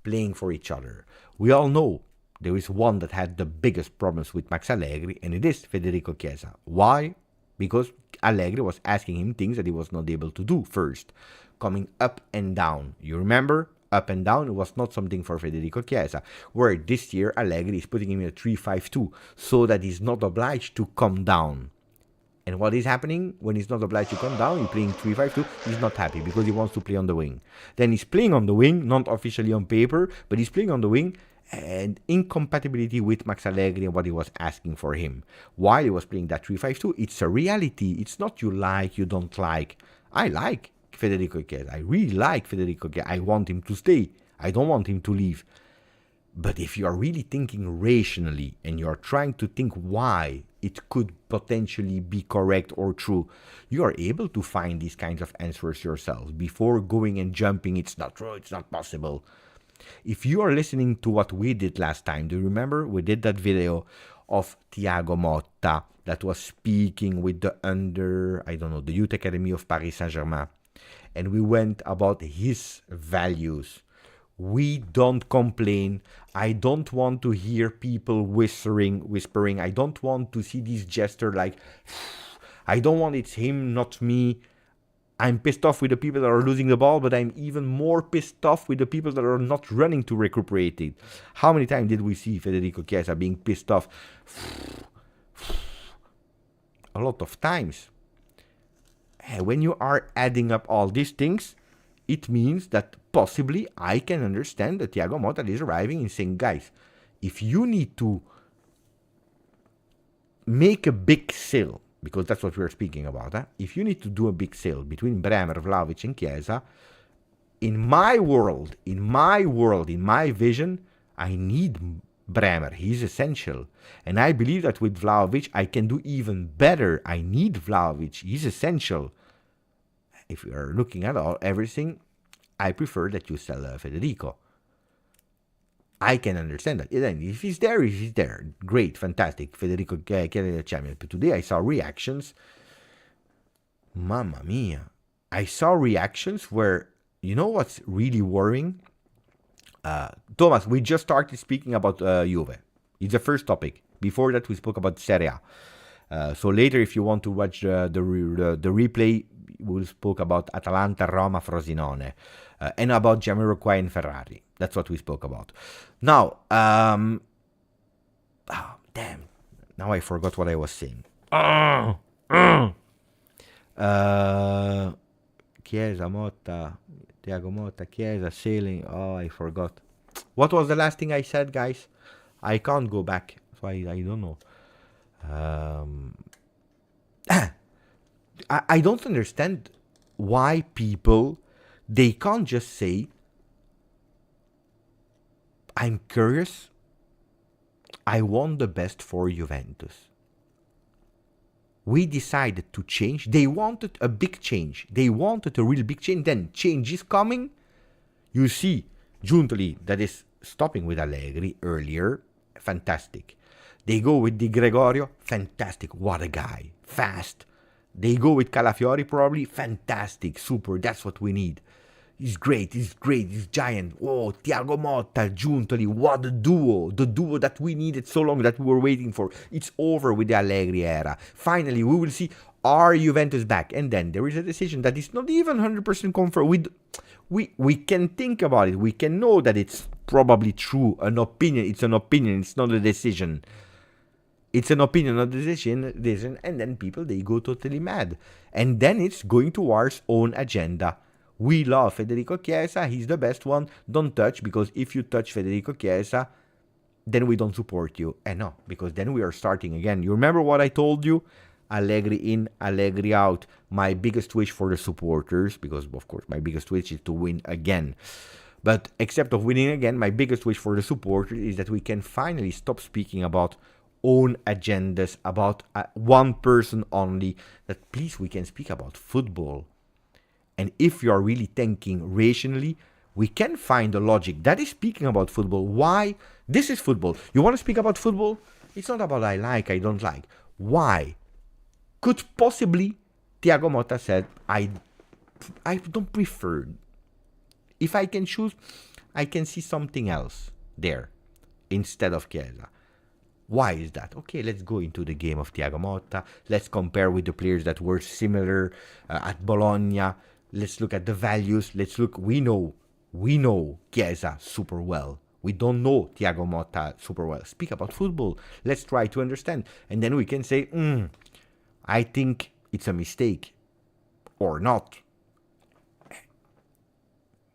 playing for each other. We all know there is one that had the biggest problems with Max Allegri, and it is Federico Chiesa. Why? Because Allegri was asking him things that he was not able to do first, coming up and down. You remember? Up and down was not something for Federico Chiesa, where this year Allegri is putting him in a 3-5-2 so that he's not obliged to come down. And what is happening when he's not obliged to come down? He's playing 3-5-2. He's not happy because he wants to play on the wing. Then he's playing on the wing, not officially on paper, but he's playing on the wing, and incompatibility with Max Allegri and what he was asking for him. While he was playing that 3-5-2, it's a reality. It's not you like, you don't like. I like Federico Chiesa. I really like Federico Chiesa. I want him to stay. I don't want him to leave. But if you are really thinking rationally and you are trying to think why it could potentially be correct or true, you are able to find these kinds of answers yourself before going and jumping, it's not true, it's not possible. If you are listening to what we did last time, do you remember? We did that video of Thiago Motta that was speaking with the Youth Academy of Paris Saint-Germain. And we went about his values. We don't complain. I don't want to hear people whispering. I don't want to see this gesture like, I don't want it's him, not me. I'm pissed off with the people that are losing the ball, but I'm even more pissed off with the people that are not running to recuperate it. How many times did we see Federico Chiesa being pissed off? A lot of times. And when you are adding up all these things, it means that possibly I can understand that Thiago Motta is arriving and saying, guys, if you need to make a big sale, because that's what we're speaking about. If you need to do a big sale between Bremer, Vlahovic, and Chiesa, in my world, in my vision, I need Bremer. He's essential. And I believe that with Vlahovic, I can do even better. I need Vlahovic. He's essential. If you are looking at everything, I prefer that you sell Federico. I can understand that. If he's there. Great, fantastic. Federico Chiesa champion. But today I saw reactions. Mamma mia. I saw reactions where, you know what's really worrying? Thomas, we just started speaking about Juve. It's the first topic. Before that, we spoke about Serie A. So later, if you want to watch the replay, we'll spoke about Atalanta, Roma, Frosinone. And about Jamiroquai and Ferrari. That's what we spoke about. Now, damn. Now I forgot what I was saying. Chiesa, Motta, Thiago Motta, Chiesa, sailing. Oh, I forgot. What was the last thing I said, guys? I can't go back, so I don't know. I don't understand why people, they can't just say, I'm curious, I want the best for Juventus. We decided to change. They wanted a big change. They wanted a real big change. Then change is coming. You see, Giuntoli, that is stopping with Allegri earlier, fantastic. They go with Di Gregorio, fantastic. What a guy. Fast. They go with Calafiori probably. Fantastic, super, that's what we need. He's great, he's giant. Oh, Thiago Motta, Giuntoli, what a duo. The duo that we needed so long, that we were waiting for. It's over with the Allegri era. Finally, we will see our Juventus back. And then there is a decision that is not even 100% confirmed. We can think about it. We can know that it's probably true. An opinion. It's an opinion. It's not a decision. It's an opinion, not a decision. And then people, they go totally mad. And then it's going towards own agenda. We love Federico Chiesa. He's the best one. Don't touch, because if you touch Federico Chiesa, then we don't support you. And no, because then we are starting again. You remember what I told you? Allegri in, Allegri out. My biggest wish for the supporters, because of course my biggest wish is to win again. But except of winning again, my biggest wish for the supporters is that we can finally stop speaking about own agendas, about one person only. That please, we can speak about football. And if you are really thinking rationally, we can find a logic that is speaking about football. Why? This is football. You want to speak about football? It's not about I like, I don't like. Why? Could possibly Thiago Motta said, I don't prefer. If I can choose, I can see something else there instead of Chiesa. Why is that? Okay, let's go into the game of Thiago Motta. Let's compare with the players that were similar at Bologna. Let's look at the values. Let's look. We know Chiesa super well. We don't know Thiago Motta super well. Speak about football. Let's try to understand. And then we can say, I think it's a mistake. Or not.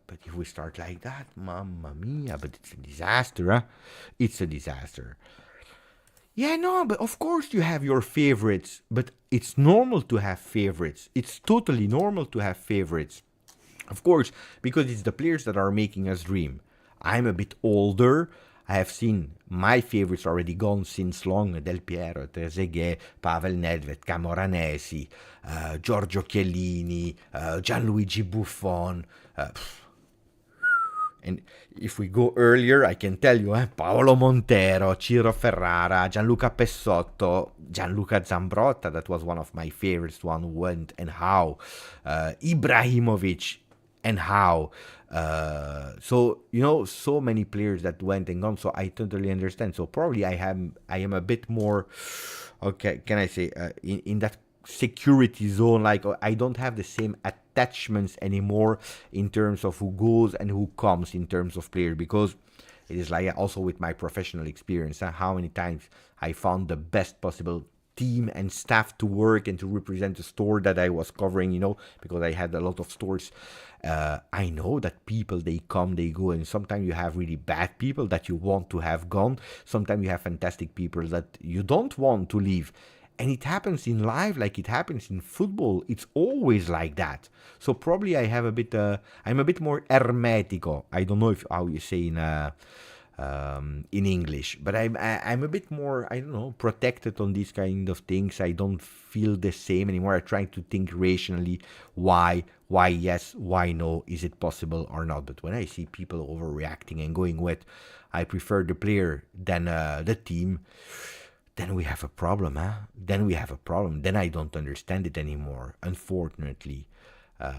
But if we start like that, mamma mia, but it's a disaster, huh? It's a disaster. Yeah, no, but of course you have your favorites, but it's normal to have favorites. It's totally normal to have favorites. Of course, because it's the players that are making us dream. I'm a bit older. I have seen my favorites already gone since long. Del Piero, Trezeguet, Pavel Nedved, Camoranesi, Giorgio Chiellini, Gianluigi Buffon. And if we go earlier, I can tell you, Paolo Montero, Ciro Ferrara, Gianluca Pessotto, Gianluca Zambrotta, that was one of my favorites, one who went and how. Ibrahimovic and how. So, so many players that went and gone, so I totally understand. So probably I am a bit more, okay, can I say, in that security zone, like I don't have the same attachments anymore in terms of who goes and who comes in terms of player, because it is like also with my professional experience, how many times I found the best possible team and staff to work and to represent the store that I was covering, because I had a lot of stores. I know that people, they come, they go, and sometimes you have really bad people that you want to have gone. Sometimes you have fantastic people that you don't want to leave. And it happens in life like it happens in football. It's always like that. So probably I have I'm a bit more hermetico. I don't know how you say in English, but I'm a bit more, I don't know, protected on these kind of things. I don't feel the same anymore. I try to think rationally. Why yes, why no, is it possible or not? But when I see people overreacting and going with, I prefer the player than the team, then we have a problem, Then we have a problem. Then I don't understand it anymore, unfortunately. I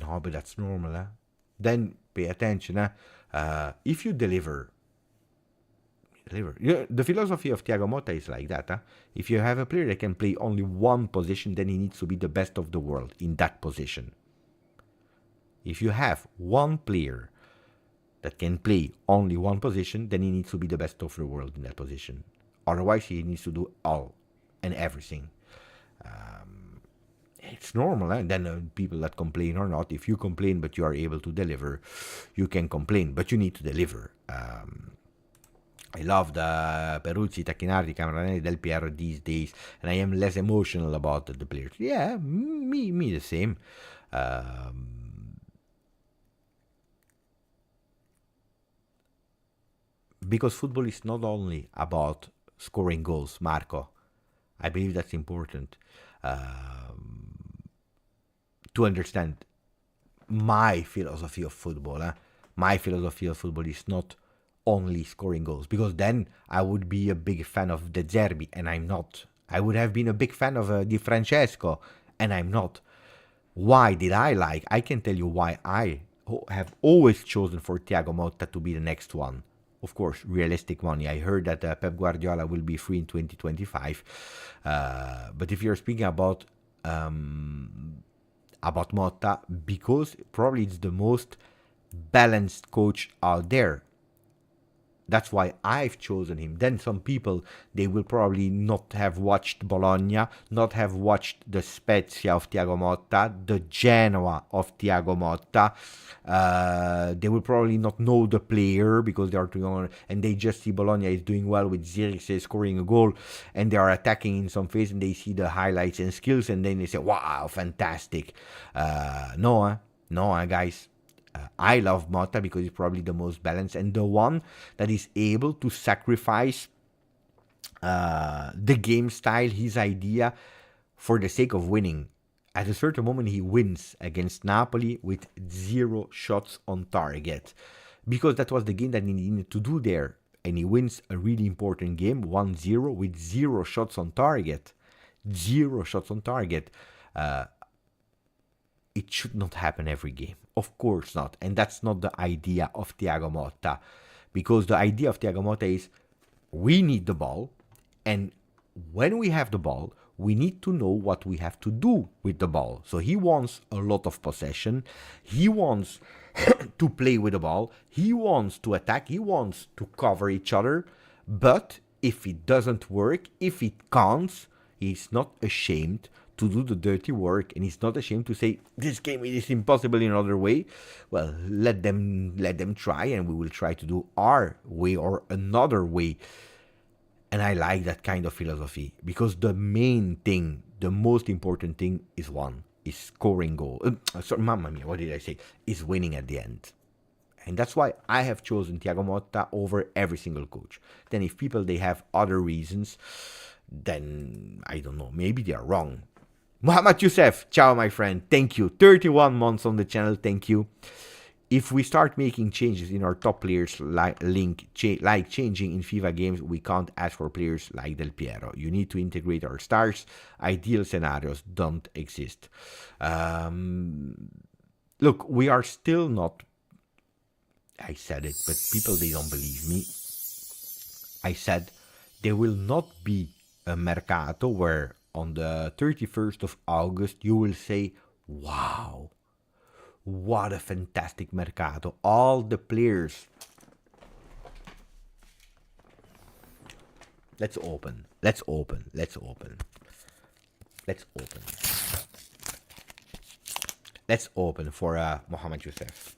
know, but that's normal, Then pay attention, if you deliver. The philosophy of Thiago Motta is like that, If you have a player that can play only one position, then he needs to be the best of the world in that position. If you have one player that can play only one position, then he needs to be the best of the world in that position. Otherwise, he needs to do all and everything. It's normal, and then people that complain or not, if you complain but you are able to deliver, you can complain, but you need to deliver. I love the Peruzzi, Tacchinardi, Camoranesi, Del Piero these days, and I am less emotional about the players. Yeah, me the same. Because football is not only about scoring goals, Marco. I believe that's important to understand my philosophy of football. My philosophy of football is not only scoring goals, because then I would be a big fan of De Zerbi, and I'm not. I would have been a big fan of Di Francesco, and I'm not. Why did I like? I can tell you why I have always chosen for Thiago Motta to be the next one. Of course, realistic money. I heard that Pep Guardiola will be free in 2025. But if you're speaking about Motta, because probably it's the most balanced coach out there. That's why I've chosen him. Then some people, they will probably not have watched Bologna, not have watched the Spezia of Thiago Motta, the Genoa of Thiago Motta. They will probably not know the player because they are too young, and they just see Bologna is doing well with Zirkzee scoring a goal, and they are attacking in some phase, and they see the highlights and skills, and then they say, wow, fantastic. No, guys. I love Motta because he's probably the most balanced and the one that is able to sacrifice the game style, his idea, for the sake of winning. At a certain moment, he wins against Napoli with 0 shots on target, because that was the game that he needed to do there. And he wins a really important game, 1-0, with 0 shots on target. 0 shots on target. It should not happen every game. Of course not. And that's not the idea of Thiago Motta. Because the idea of Thiago Motta is we need the ball. And when we have the ball, we need to know what we have to do with the ball. So he wants a lot of possession. He wants to play with the ball. He wants to attack. He wants to cover each other. But if it doesn't work, if it can't, he's not ashamed to do the dirty work, and he's not ashamed to say this game is impossible in another way. Well, let them try, and we will try to do our way or another way. And I like that kind of philosophy, because the main thing, the most important thing is scoring goal. Sorry, mamma mia, what did I say? Is winning at the end. And that's why I have chosen Thiago Motta over every single coach. Then if people, they have other reasons, then I don't know, maybe they are wrong. Mohamed Youssef, ciao my friend, thank you. 31 months on the channel, thank you. If we start making changes in our top players like changing in FIFA games, we can't ask for players like Del Piero. You need to integrate our stars. Ideal scenarios don't exist. Look, we are still not... I said it, but people, they don't believe me. I said there will not be a Mercato where on the 31st of August, you will say, wow, what a fantastic Mercato. All the players. Let's open for Mohamed Youssef.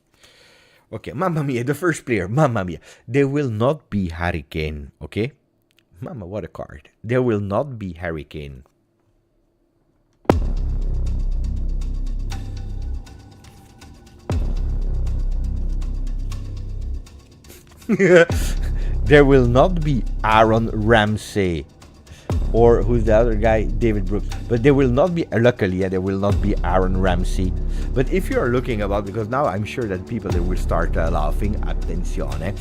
Okay, mamma mia, the first player, mamma mia. There will not be Harry Kane, okay? Mama, what a card. There will not be Harry Kane. There will not be Aaron Ramsey, or who's the other guy, David Brooks. But there will not be, luckily, there will not be Aaron Ramsey. But if you are looking about, because now I'm sure that people, they will start laughing, attenzione.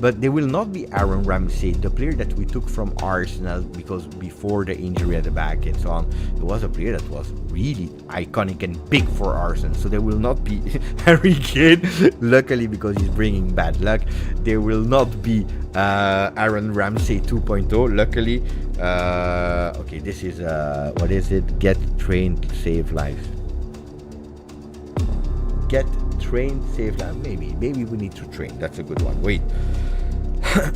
But there will not be Aaron Ramsey, the player that we took from Arsenal, because before the injury at the back and so on, it was a player that was really iconic and big for Arsenal. So there will not be Harry Kane, luckily, because he's bringing bad luck. There will not be Aaron Ramsey 2.0, luckily. Okay, this is what is it? Get trained, save lives. Get trained, save lives. Maybe we need to train. That's a good one. Wait.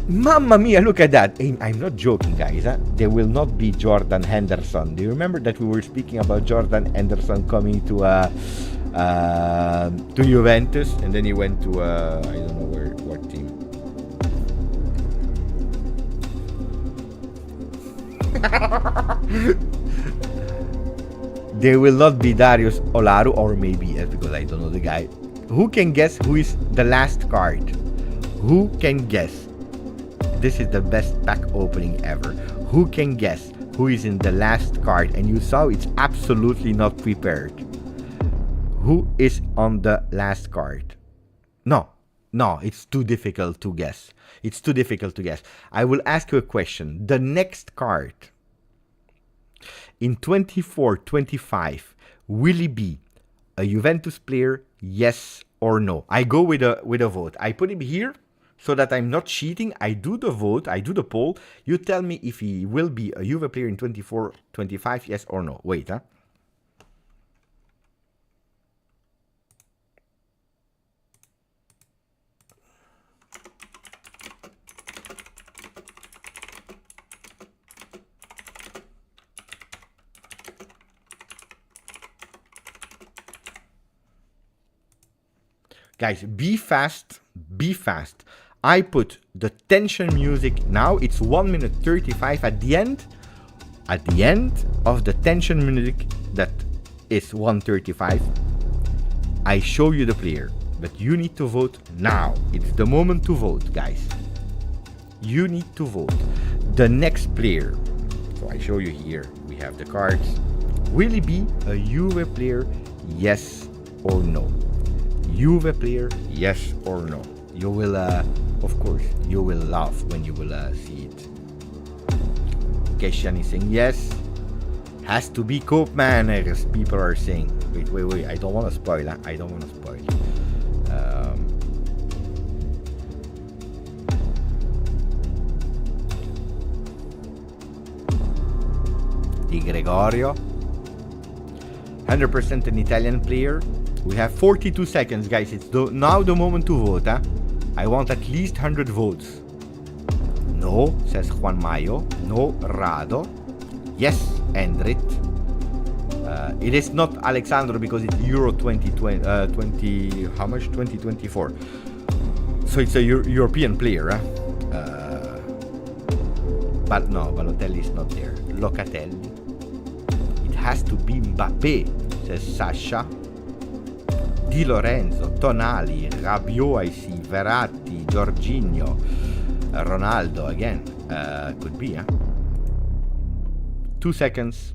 Mamma mia, look at that. I'm not joking, guys. There will not be Jordan Henderson. Do you remember that we were speaking about Jordan Henderson coming to Juventus, and then he went to I don't know what team. There will not be Darius Olaru, or maybe yes, because I don't know the guy. Who can guess who is the last card? Who can guess? This is the best pack opening ever. Who can guess who is in the last card? And you saw it's absolutely not prepared. Who is on the last card? No, No, it's too difficult to guess. It's too difficult to guess. I will ask you a question. The next card in 24-25, will he be a Juventus player, yes or no? I go with a vote. I put him here so that I'm not cheating. I do the vote, I do the poll. You tell me if he will be a Juve player in 24-25, yes or no. Wait, huh? Guys, be fast, be fast. I put the tension music now. It's 1 minute 35 at the end of the tension music that is 1:35. I show you the player, but you need to vote now. It's the moment to vote, guys. You need to vote. The next player. So I show you here. We have the cards. Will he be a Juve player? Yes or no? Juve player, yes or no? You will, of course, you will laugh when you will see it. Keshan is saying yes. Has to be Cope Manners, people are saying. Wait, I don't want to spoil, huh? I don't want to spoil. Di Gregorio. 100% an Italian player. We have 42 seconds, guys. It's now the moment to vote. Huh? I want at least 100 votes. No, says Juan Mayo. No, Rado. Yes, Endrit. It is not Alexandro because it's Euro 2020. How much? 2024. So it's a European player. Huh? But no, Balotelli is not there. Locatelli. It has to be Mbappé, says Sasha. Di Lorenzo, Tonali, Rabiot, I see, Verratti, Jorginho, Ronaldo again. Could be, huh? 2 seconds.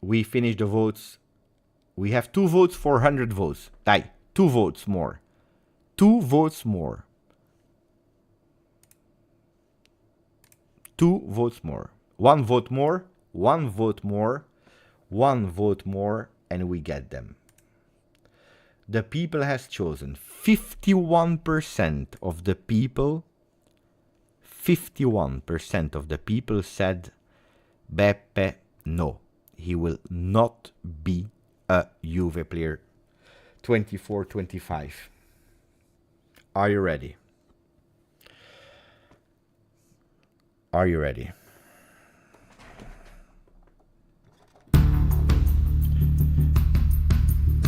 We finish the votes. We have 2 votes for 100 votes. Dai, 2 votes more. 2 votes more. 2 votes more. 1 vote more. 1 vote more. 1 vote more. And we get them. The people has chosen. 51% of the people. 51% of the people said Beppe, no. He will not be a Juve player. 24-25. Are you ready? Are you ready?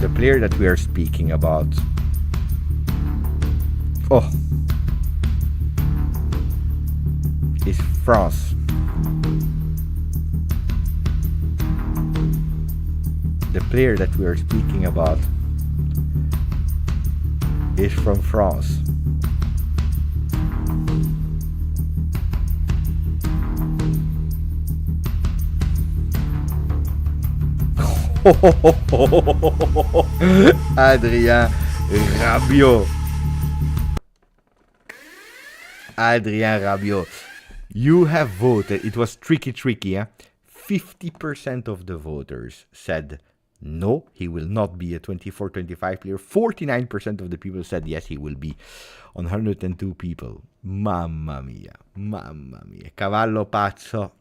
The player that we are speaking about. Oh. Is France. The player that we are speaking about is from France. Adrien Rabiot. Adrien Rabiot. You have voted. It was tricky, eh? 50% of the voters said no, he will not be a 24-25 player. 49% of the people said yes, he will be. On 102 people. Mamma mia. Mamma mia. Cavallo pazzo.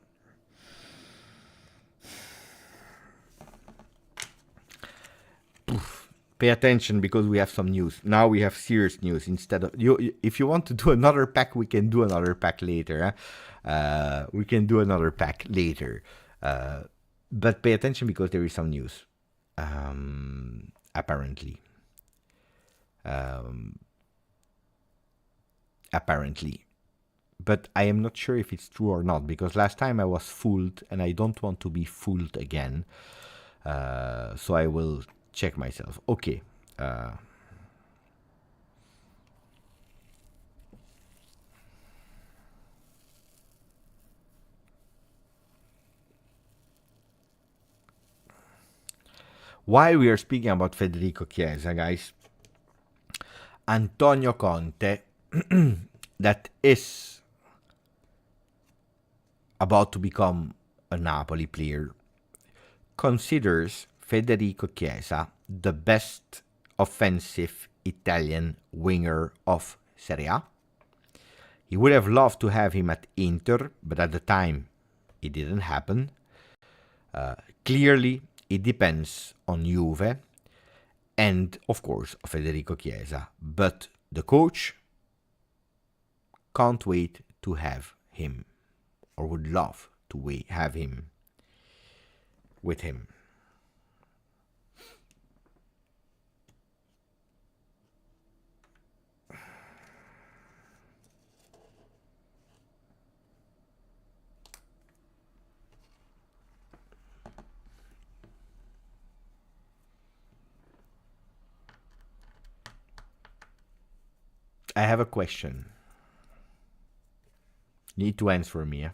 Pay attention because we have some news. Now we have serious news. Instead of if you want to do another pack, we can do another pack later. We can do another pack later. But pay attention because there is some news. Apparently. But I am not sure if it's true or not because last time I was fooled and I don't want to be fooled again. So I will check myself. Okay. Why we are speaking about Federico Chiesa, guys? Antonio Conte, that is about to become a Napoli player, considers Federico Chiesa the best offensive Italian winger of Serie A. He would have loved to have him at Inter, but at the time it didn't happen. Clearly, it depends on Juve and, of course, Federico Chiesa. But the coach can't wait to have him, or would love to have him with him. I have a question. You need to answer me.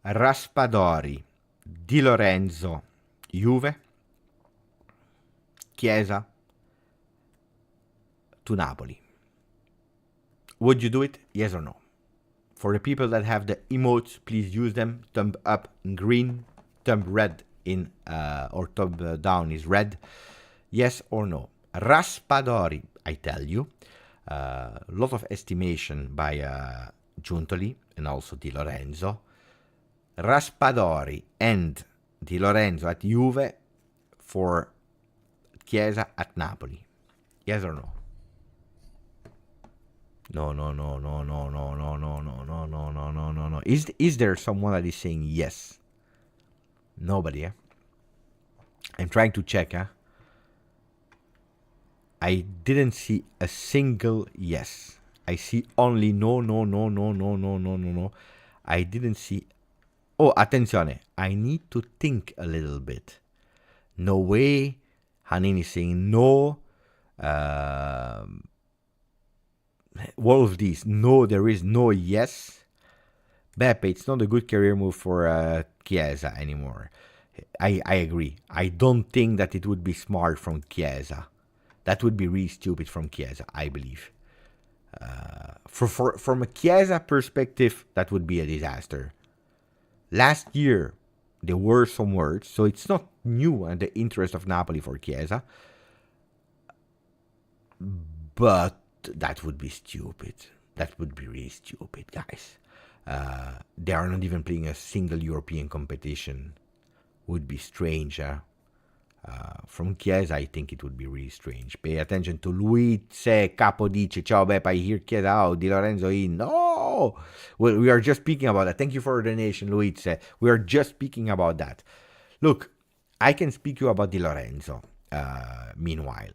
Raspadori, Di Lorenzo, Juve, Chiesa to Napoli. Would you do it? Yes or no? For the people that have the emotes, please use them. Thumb up in green, thumb red in or thumb down is red. Yes or no? Raspadori, I tell you, a lot of estimation by Giuntoli and also Di Lorenzo. Raspadori and Di Lorenzo at Juve for Chiesa at Napoli. Yes or no? No. Is there someone that is saying yes? Nobody, I'm trying to check, I didn't see a single yes. I see only no. I didn't see. Oh, attenzione. I need to think a little bit. No way. Hanin is saying no. All of these. No, there is no yes. Beppe, it's not a good career move for Chiesa anymore. I agree. I don't think that it would be smart from Chiesa. That would be really stupid from Chiesa, I believe. From a Chiesa perspective, that would be a disaster. Last year, there were some words, so it's not new in the interest of Napoli for Chiesa. But that would be stupid. That would be really stupid, guys. They are not even playing a single European competition. Would be strange, from Chiesa, I think it would be really strange. Pay attention to Luis Capo dice, ciao Beppe, I hear Chiesa out, Di Lorenzo in. No! Well, we are just speaking about that. Thank you for the donation, Luis. We are just speaking about that. Look, I can speak to you about Di Lorenzo. Meanwhile,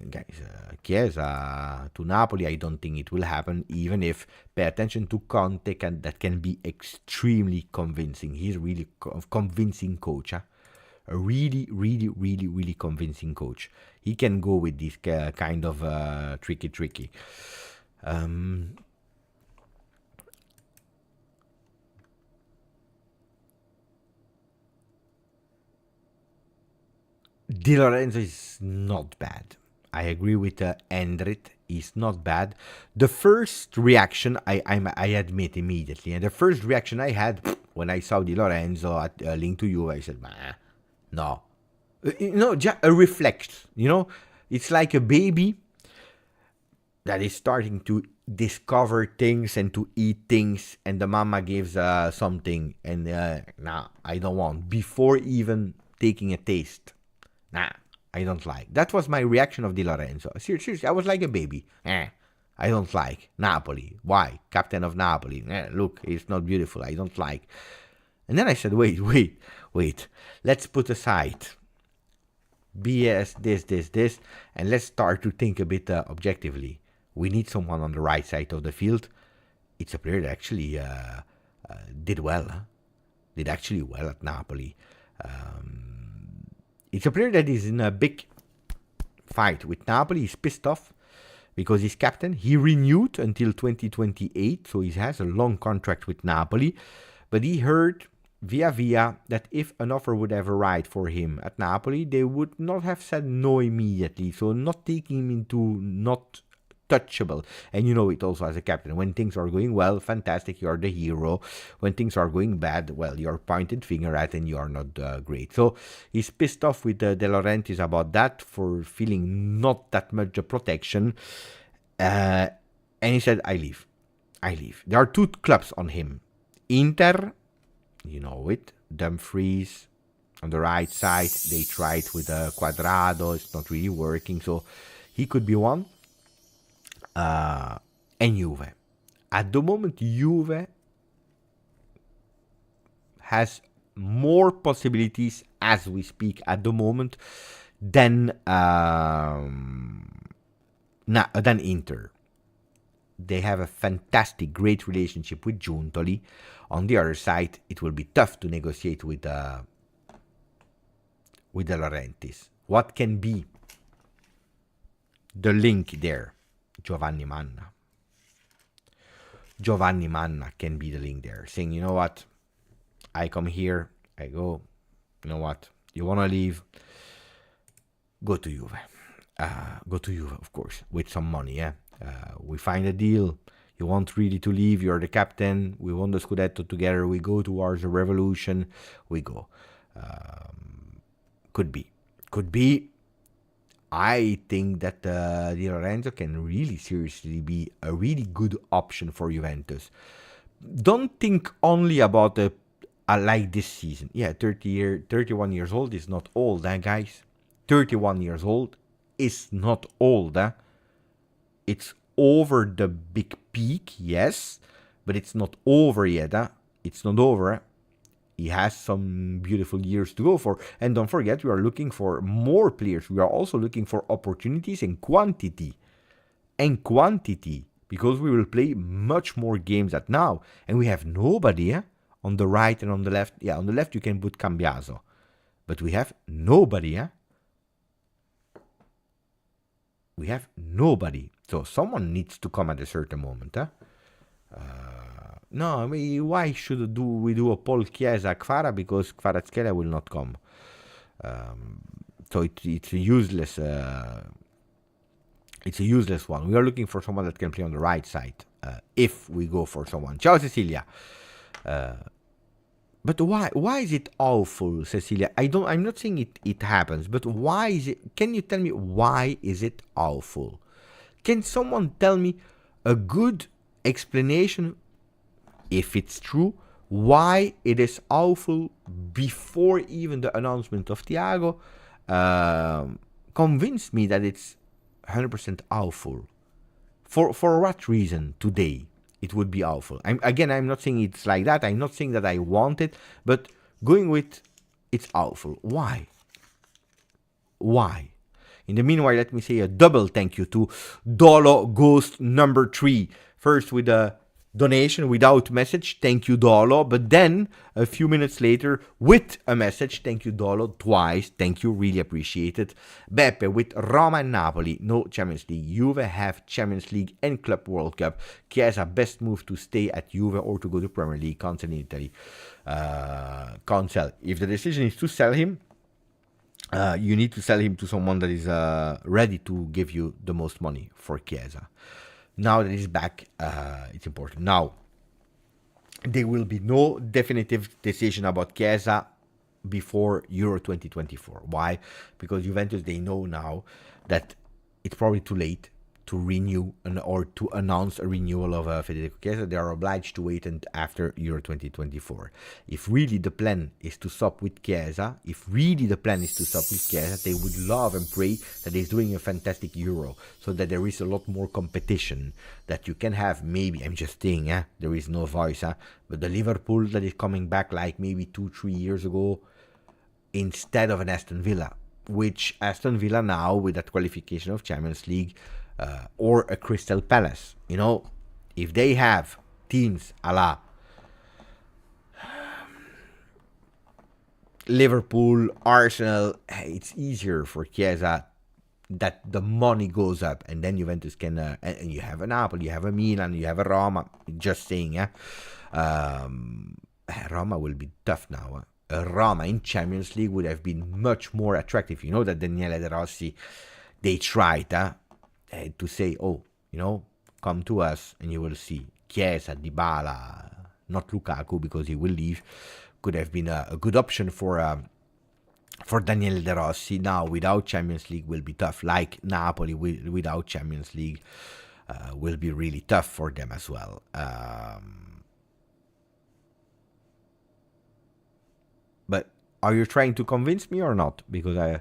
guys, Chiesa to Napoli, I don't think it will happen, even if pay attention to Conte, that can be extremely convincing. He's really convincing coach. A really convincing coach. He can go with this kind of tricky. Di Lorenzo is not bad. I agree with Endrit. He's not bad. The first reaction, I admit immediately, and the first reaction I had when I saw Di Lorenzo at Link to You, I said, no. Just a reflex, It's like a baby that is starting to discover things and to eat things, and the mama gives something, and I don't want. Before even taking a taste. I don't like. That was my reaction of Di Lorenzo. Seriously, I was like a baby. I don't like. Napoli. Why? Captain of Napoli. Look, it's not beautiful. I don't like. And then I said, wait. Let's put aside BS, this, and let's start to think a bit objectively. We need someone on the right side of the field. It's a player that actually did well. Did actually well at Napoli. It's a player that is in a big fight with Napoli. He's pissed off because he's captain. He renewed until 2028, so he has a long contract with Napoli. But he heard via that if an offer would ever arrive for him at Napoli, they would not have said no immediately. So not taking him into not touchable. And you know it also as a captain. When things are going well, fantastic, you're the hero. When things are going bad, well, you're pointed finger at and you are not great. So he's pissed off with De Laurentiis about that, for feeling not that much a protection. And he said, I leave. There are two clubs on him. Inter, you know it, Dumfries on the right side. They tried with Quadrado. It's not really working. So he could be one. And Juve. At the moment, Juve has more possibilities as we speak at the moment than Inter. They have a fantastic, great relationship with Giuntoli. On the other side, it will be tough to negotiate with De Laurentiis. What can be the link there? Giovanni Manna. Giovanni Manna can be the link there, saying, you know what, I come here, I go, you know what, you want to leave, go to Juve. Go to Juve, of course, with some money, yeah. We find a deal. You want really to leave, you're the captain, we won the Scudetto together, we go towards a revolution, we go. Could be. I think that Di Lorenzo can really seriously be a really good option for Juventus. Don't think only about like this season. Yeah, 31 years old is not old, guys. 31 years old is not old. It's over the big peak, yes, but it's not over yet. It's not over. He has some beautiful years to go for. And don't forget, we are looking for more players. We are also looking for opportunities and quantity. Because we will play much more games than now. And we have nobody on the right and on the left. Yeah, on the left you can put Cambiaso. But we have nobody. We have nobody. So someone needs to come at a certain moment. No, I mean, why should we do a Paul Chiesa Kvara? Because Kvaratskhelia will not come. So it's a useless. It's a useless one. We are looking for someone that can play on the right side. If we go for someone. Ciao, Cecilia. But why is it awful, Cecilia? I'm not saying it happens, but why is it? Can you tell me why is it awful? Can someone tell me a good explanation, if it's true, why it is awful before even the announcement of Thiago convinced me that it's 100% awful? For what reason today it would be awful? I'm not saying it's like that. I'm not saying that I want it, but going with it's awful. Why? In the meanwhile, let me say a double thank you to Dolo Ghost number 3. First with a donation without message, thank you Dolo, but then a few minutes later with a message, thank you Dolo, twice, thank you, really appreciate it. Beppe with Roma and Napoli, no Champions League. Juve have Champions League and Club World Cup. Chiesa best move to stay at Juve or to go to Premier League. Can't sell in Italy. Can't sell. If the decision is to sell him, you need to sell him to someone that is ready to give you the most money for Chiesa. Now that he's back, it's important. Now, there will be no definitive decision about Chiesa before Euro 2024. Why? Because Juventus, they know now that it's probably too late to renew or to announce a renewal of Federico Chiesa. They are obliged to wait until after Euro 2024. If really the plan is to stop with Chiesa, they would love and pray that he's doing a fantastic Euro, so that there is a lot more competition, that you can have maybe, I'm just saying, there is no voice, but the Liverpool that is coming back like maybe 2-3 years ago, instead of an Aston Villa, which Aston Villa now, with that qualification of Champions League, or a Crystal Palace, if they have teams a la Liverpool, Arsenal, it's easier for Chiesa that the money goes up, and then Juventus can, and you have a Napoli, you have a Milan, you have a Roma, just saying, Roma will be tough now. Roma in Champions League would have been much more attractive. You know that Daniele De Rossi, they tried to say, oh, come to us and you will see. Chiesa, Dybala, not Lukaku because he will leave, could have been a good option for Daniele De Rossi. Now without Champions League will be tough. Like Napoli without Champions League will be really tough for them as well. But are you trying to convince me or not? Because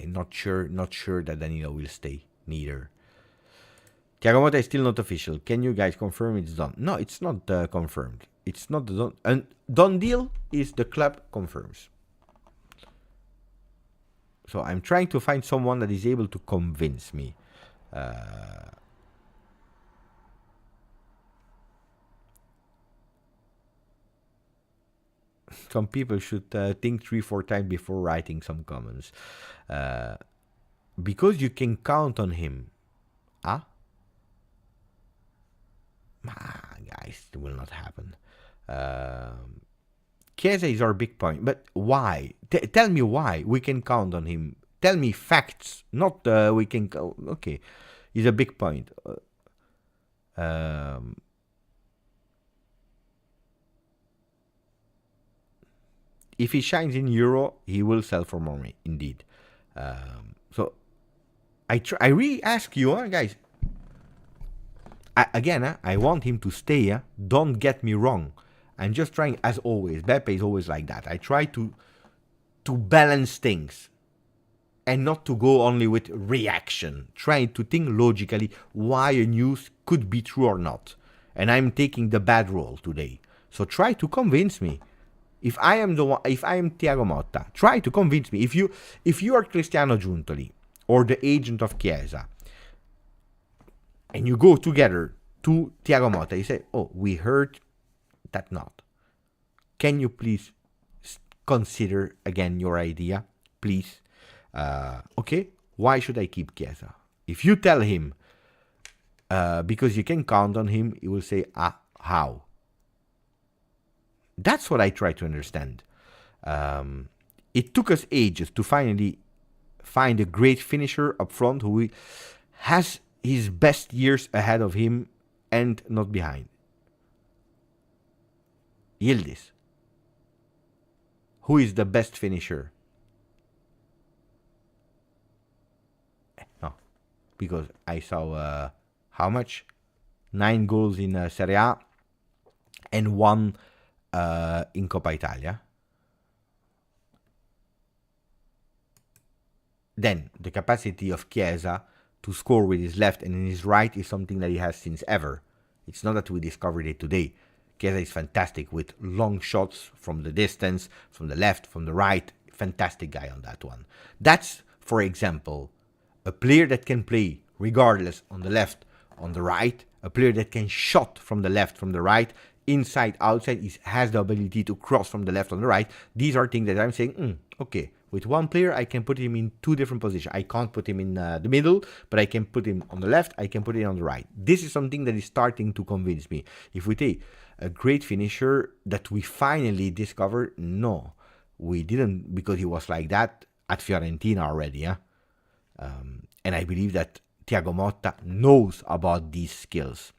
not sure that Danilo will stay neither. Thiago Motta is still not official. Can you guys confirm it's done? No, it's not confirmed. It's not done. And done deal is the club confirms. So I'm trying to find someone that is able to convince me. Some people should think 3-4 times before writing some comments. Because you can count on him. Guys, it will not happen. Chiesa is our big point. But why? Tell me why we can count on him. Tell me facts. Not we can... Okay. He's a big point. If he shines in Euro, he will sell for more money, indeed. So, I really ask you, guys. I want him to stay. Don't get me wrong. I'm just trying, as always. Beppe is always like that. I try to balance things. And not to go only with reaction. Trying to think logically why a news could be true or not. And I'm taking the bad role today. So try to convince me. If I am Thiago Motta, try to convince me. If you are Cristiano Giuntoli or the agent of Chiesa, and you go together to Thiago Motta, you say, "Oh, we heard that not. Can you please consider again your idea, please? Okay, why should I keep Chiesa?" If you tell him because you can count on him, he will say, how? That's what I try to understand. It took us ages to finally find a great finisher up front who has his best years ahead of him and not behind. Yildiz. Who is the best finisher? No, because I saw how much? 9 goals in Serie A and 1 in Coppa Italia. Then the capacity of Chiesa to score with his left and in his right is something that he has since ever. It's not that we discovered it today. Chiesa is fantastic with long shots from the distance, from the left, from the right. Fantastic guy on that one. That's, for example, a player that can play regardless on the left, on the right. A player that can shot from the left, from the right, inside, outside. He has the ability to cross from the left on the right. These are things that I'm saying, okay. With one player, I can put him in 2 different positions. I can't put him in the middle, but I can put him on the left. I can put him on the right. This is something that is starting to convince me. If we take a great finisher that we finally discovered, no, we didn't, because he was like that at Fiorentina already. And I believe that Thiago Motta knows about these skills.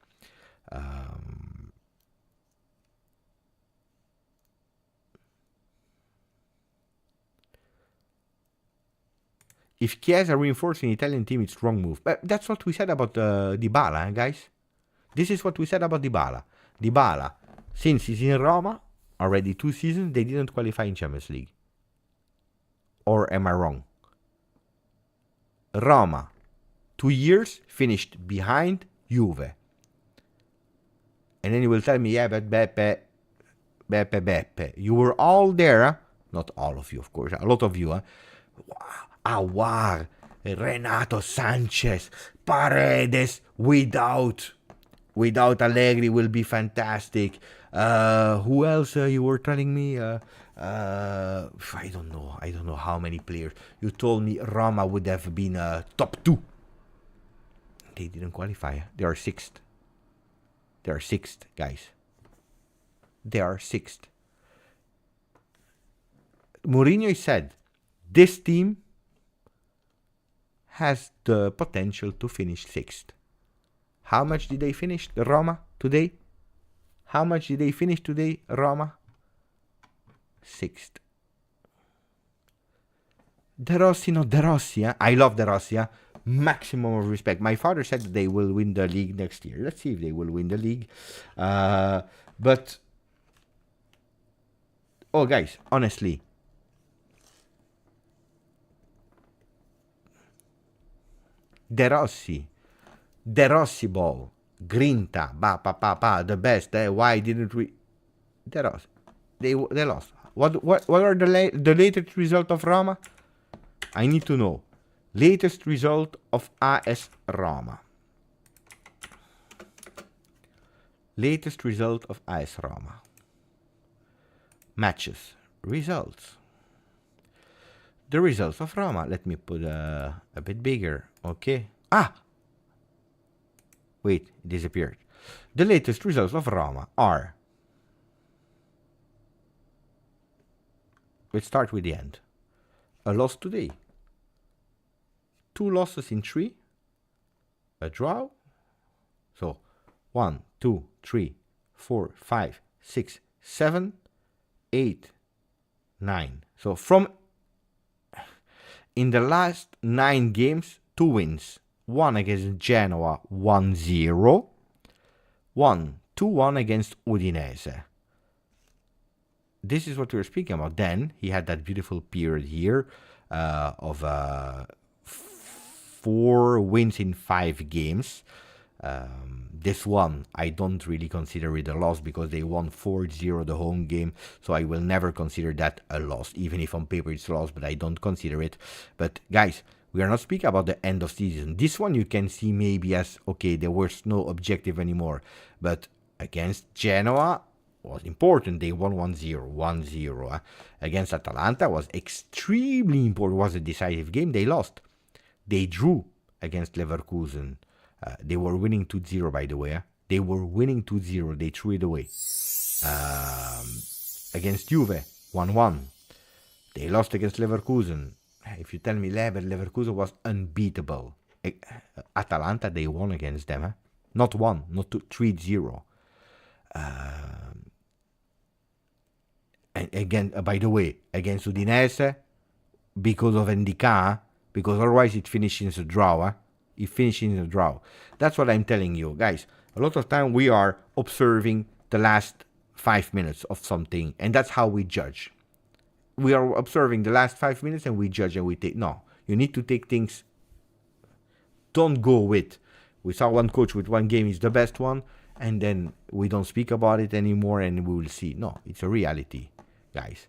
If Chiesa reinforcing the Italian team, it's wrong move. But that's what we said about Dybala, guys. This is what we said about Dybala. Dybala, since he's in Roma, already 2 seasons, they didn't qualify in Champions League. Or am I wrong? Roma, 2 years, finished behind Juve. And then you will tell me, yeah, but Beppe, you were all there. Not all of you, of course. A lot of you. Aouar, Renato Sanchez, Paredes, without Allegri will be fantastic. Who else you were telling me? I don't know how many players. You told me Roma would have been top 2. They didn't qualify. They are sixth. They are sixth, guys. They are sixth. Mourinho said, this team has the potential to finish sixth. How much did they finish, the Roma, today? How much did they finish today, Roma? Sixth. De Rossi, not De Rossi. I love De Rossi. Maximum of respect. My father said that they will win the league next year. Let's see if they will win the league. But, oh, guys, honestly, De Rossi ball, Grinta, the best. Why didn't we? De Rossi, they lost. What are the latest result of Roma? I need to know. Latest result of AS Roma. Latest result of AS Roma. Matches, results. The results of Roma. Let me put a bit bigger. Okay. Wait, it disappeared. The latest results of Roma are... Let's start with the end. A loss today. 2 losses in 3. A draw. So, 1, 2, 3, 4, 5, 6, 7, 8, 9. So, from... In the last 9 games, 2 wins. 1 against Genoa, 1-0. 2-1 against Udinese. This is what we were speaking about. Then he had that beautiful period here of 4 wins in 5 games. This one, I don't really consider it a loss because they won 4-0 the home game. So I will never consider that a loss, even if on paper it's a loss, but I don't consider it. But guys, we are not speaking about the end of season. This one you can see maybe as, okay, there was no objective anymore. But against Genoa was important. They won 1-0. Against Atalanta was extremely important. It was a decisive game. They lost. They drew against Leverkusen. They were winning 2-0, by the way. They were winning 2-0. They threw it away. Against Juve, 1-1. They lost against Leverkusen. If you tell me Leverkusen was unbeatable. Atalanta, they won against them. Not 1, not 2, 3-0. And again, by the way, against Udinese, because of Ndika, because otherwise it finishes a draw. It finishes in a draw. That's what I'm telling you, guys. A lot of time we are observing the last 5 minutes of something, and that's how we judge. We are observing the last 5 minutes and we judge and we take. No, you need to take things. Don't go with. We saw one coach with 1 game is the best one, and then we don't speak about it anymore and we will see. No, it's a reality, guys.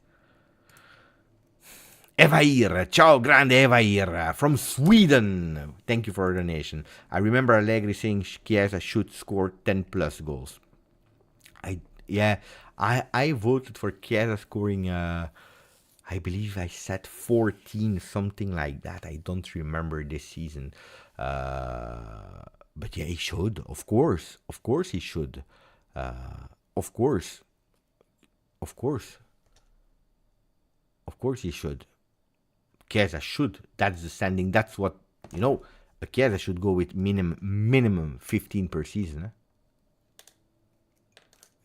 Evair, ciao grande Evair, from Sweden. Thank you for the donation. I remember Allegri saying Chiesa should score 10 plus goals. I voted for Chiesa scoring, I believe I said 14, something like that. I don't remember this season. But yeah, he should, of course. Of course he should. Of course he should. Chiesa should. That's the standing. That's what, a Chiesa should go with minimum 15 per season.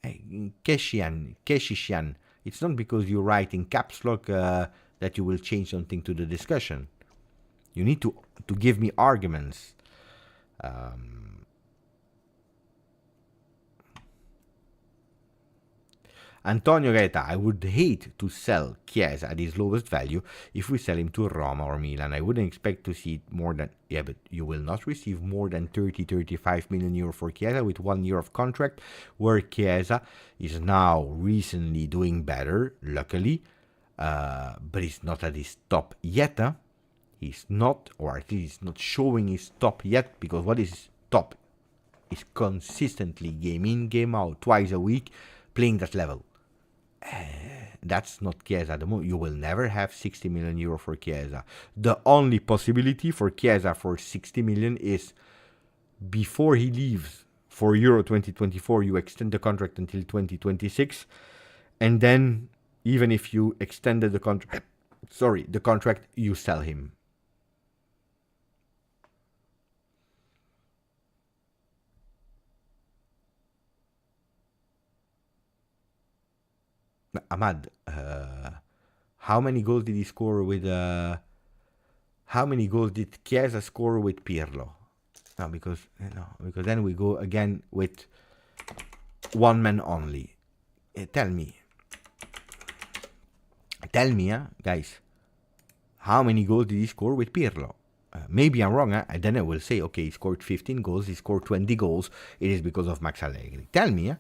Hey, Keshishian. It's not because you write in caps lock that you will change something to the discussion. You need to give me arguments. Antonio Gaeta, I would hate to sell Chiesa at his lowest value if we sell him to Roma or Milan. I wouldn't expect to see more than... Yeah, but you will not receive more than 30-35 million euro for Chiesa with 1 year of contract, where Chiesa is now recently doing better, luckily, but he's not at his top yet. He's not, or at least he's not showing his top yet, because what is his top? Is consistently game in, game out, twice a week, playing that level. That's not Chiesa at the moment. You will never have 60 million euro for Chiesa. The only possibility for Chiesa for 60 million is before he leaves for Euro 2024, you extend the contract until 2026, and then even if you extended the contract, you sell him. Ahmad, how many goals did he score with? How many goals did Chiesa score with Pirlo? No, because then we go again with one man only. Tell me, guys, how many goals did he score with Pirlo? Maybe I'm wrong, and then I will say, okay, he scored 15 goals, he scored 20 goals. It is because of Max Allegri. Tell me,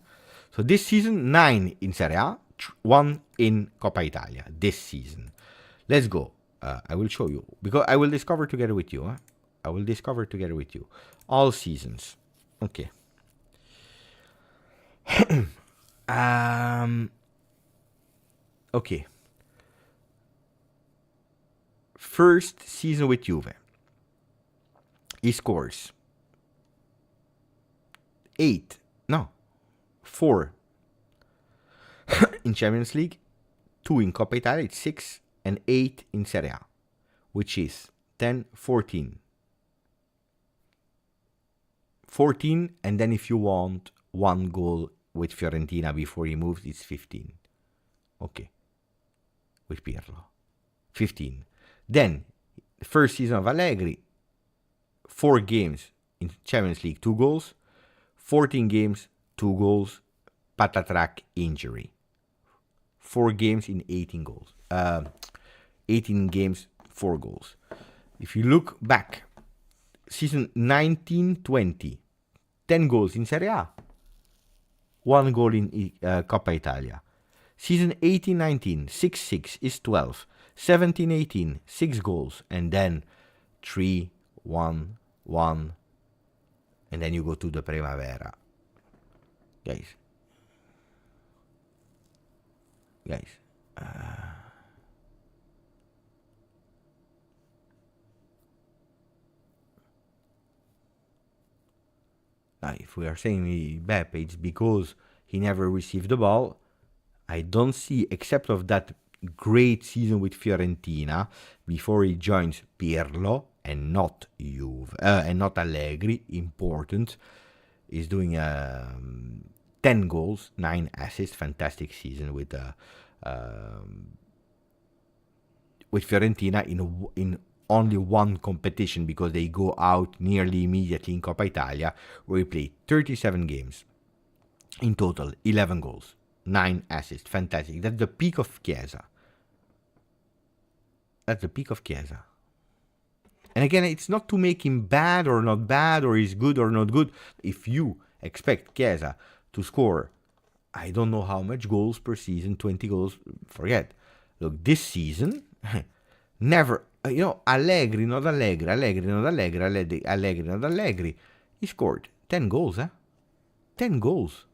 So this season, 9 in Serie A, 1 in Coppa Italia. This season. Let's go. I will show you, because I will discover together with you. I will discover together with you. All seasons. Okay. Okay. First season with Juve. He scores 4 in Champions League, 2 in Coppa Italia, it's 6, and 8 in Serie A, which is 10, 14. 14, and then if you want 1 goal with Fiorentina before he moves, it's 15. Okay. With Pirlo. 15. Then, the first season of Allegri, 4 games in Champions League, 2 goals. 14 games, 2 goals. Patatrack injury. 4 games in 18 goals. 18 games, 4 goals. If you look back, season 19-20, 10 goals in Serie A, 1 goal in Coppa Italia. Season 18-19, 6-6 is 12. 17-18, 6 goals, and then 3, 1, 1, and then you go to the Primavera. Guys. Now, if we are saying Beppe, it's because he never received the ball. I don't see, except of that great season with Fiorentina before he joins Pirlo and not Juve and not Allegri. Important. He's doing 10 goals, 9 assists. Fantastic season with Fiorentina in only one competition, because they go out nearly immediately in Coppa Italia, where he played 37 games. In total, 11 goals, 9 assists. Fantastic. That's the peak of Chiesa. And again, it's not to make him bad or not bad, or he's good or not good. If you expect Chiesa to score, I don't know how much goals per season, 20 goals, forget. Look, this season, never, Allegri, not Allegri, Allegri, not Allegri. He scored 10 goals, 10 goals.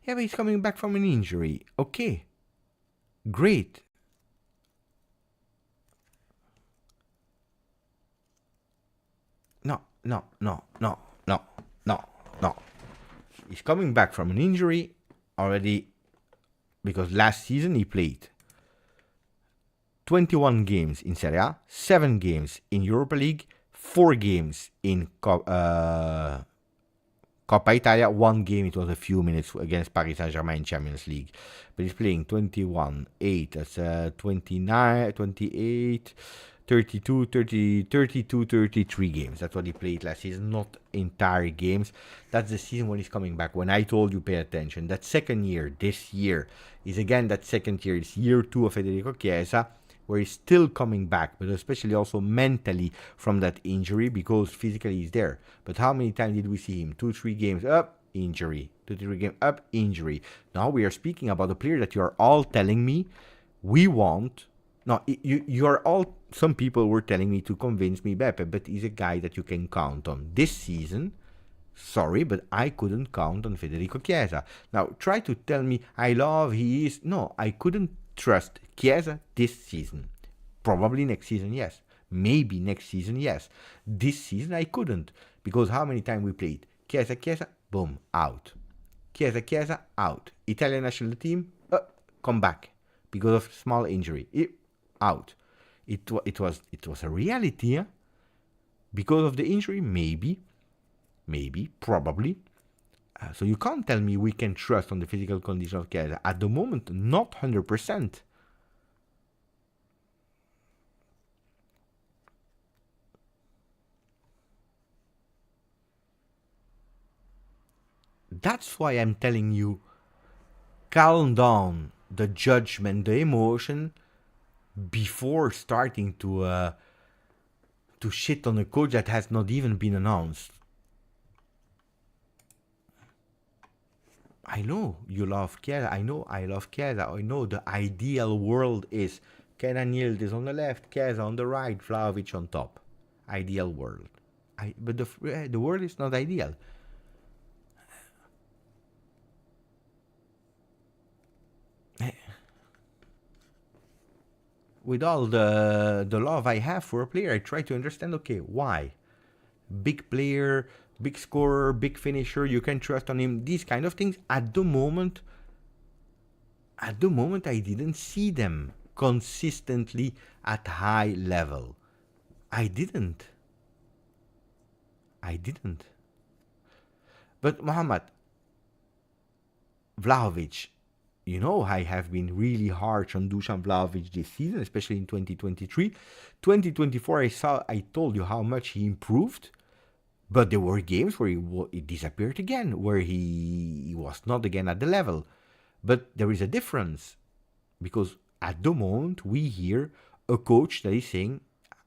Yeah, but he's coming back from an injury. Okay. Great. No. He's coming back from an injury already, because last season he played 21 games in Serie A, 7 games in Europa League, 4 games in Coppa Italia, 1 game, it was a few minutes against Paris Saint-Germain in Champions League. But he's playing 21, 8, that's 29, 28, 32, 30, 32, 33 games. That's what he played last season, not entire games. That's the season when he's coming back. When I told you pay attention, that second year, this year, is again that second year. It's year 2 of Federico Chiesa, where he's still coming back, but especially also mentally from that injury, because physically he's there. But how many times did we see him? 2-3 games up, injury. 2-3 games up, injury. Now we are speaking about a player that you are all telling me we want. No, you are all, some people were telling me to convince me, Beppe, but he's a guy that you can count on. This season, Sorry, but I couldn't count on Federico Chiesa. Now, try to tell me I love he is. No, I couldn't trust Chiesa this season. Probably next season, yes. Maybe next season, yes. This season, I couldn't. Because how many times we played? Chiesa, boom, out. Chiesa, out. Italian national team, come back. Because of small injury. Out. It was a reality, huh? Because of the injury, maybe, probably. So you can't tell me we can trust on the physical condition of Chiesa. At the moment, not 100%. That's why I'm telling you, calm down the judgment, the emotion, before starting to shit on a coach that has not even been announced. I know you love Chiesa. I know I love Chiesa. I know the ideal world is Kenan Yildiz on the left, Chiesa on the right, Vlahovic on top. Ideal world. But the world is not ideal. With all the love I have for a player, I try to understand, okay, why? Big player, big scorer, big finisher, you can trust on him, these kind of things. At the moment, I didn't see them consistently at high level. I didn't. But Mohamed, Vlahovic, you know, I have been really harsh on Dusan Vlahovic this season, especially in 2023. 2024, I told you how much he improved, but there were games where he disappeared again, where he was not again at the level. But there is a difference, because at the moment we hear a coach that is saying,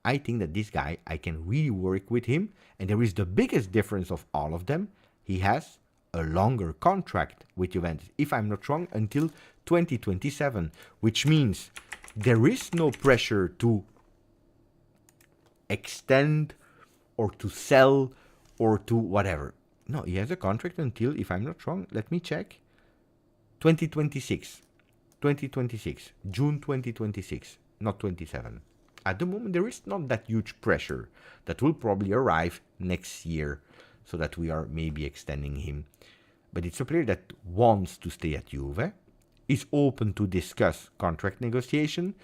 I think that this guy, I can really work with him, and there is the biggest difference of all of them. He has a longer contract with Juventus, if I'm not wrong, until 2027, which means there is no pressure to extend or to sell or to whatever. No, he has a contract until, if I'm not wrong, let me check, 2026, June 2026, not 27. At the moment, there is not that huge pressure. That will probably arrive next year, so that we are maybe extending him. But it's a player that wants to stay at Juve, is open to discuss contract negotiation,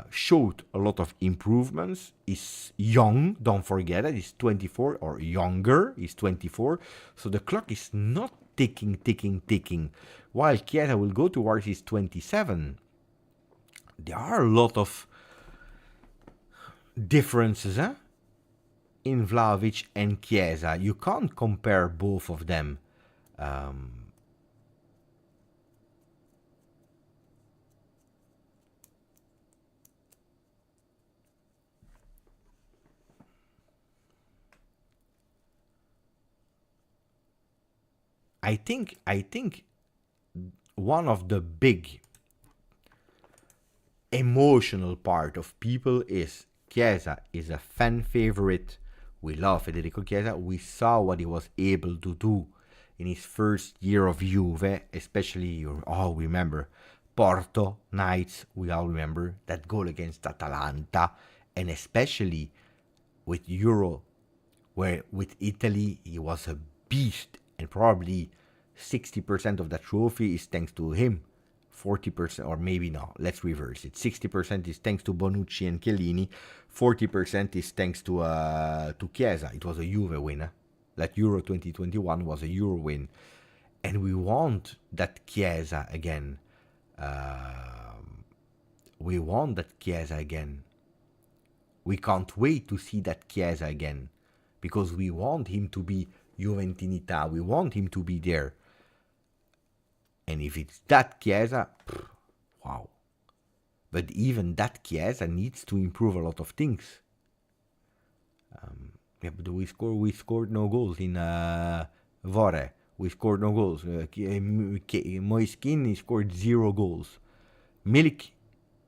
showed a lot of improvements, is young, don't forget that, he's 24 or younger, he's 24, so the clock is not ticking, while Chiesa will go towards his 27. There are a lot of differences, in Vlahovic and Chiesa. You can't compare both of them. I think one of the big emotional part of people is Chiesa is a fan favorite. We love Federico Chiesa. We saw what he was able to do in his first year of Juve, especially, you all remember Porto nights. We all remember that goal against Atalanta, and especially with Euro, where with Italy he was a beast, and probably 60% of that trophy is thanks to him. 40%, or maybe no, let's reverse it. 60% is thanks to Bonucci and Chiellini. 40% is thanks to Chiesa. It was a Juve win. That Euro 2021 was a Euro win. And we want that Chiesa again. We can't wait to see that Chiesa again. Because we want him to be Juventinità. We want him to be there. And if it's that Chiesa, wow. But even that Chiesa needs to improve a lot of things. But we scored no goals in Vore. We scored no goals. Moiskin scored 0 goals. Milik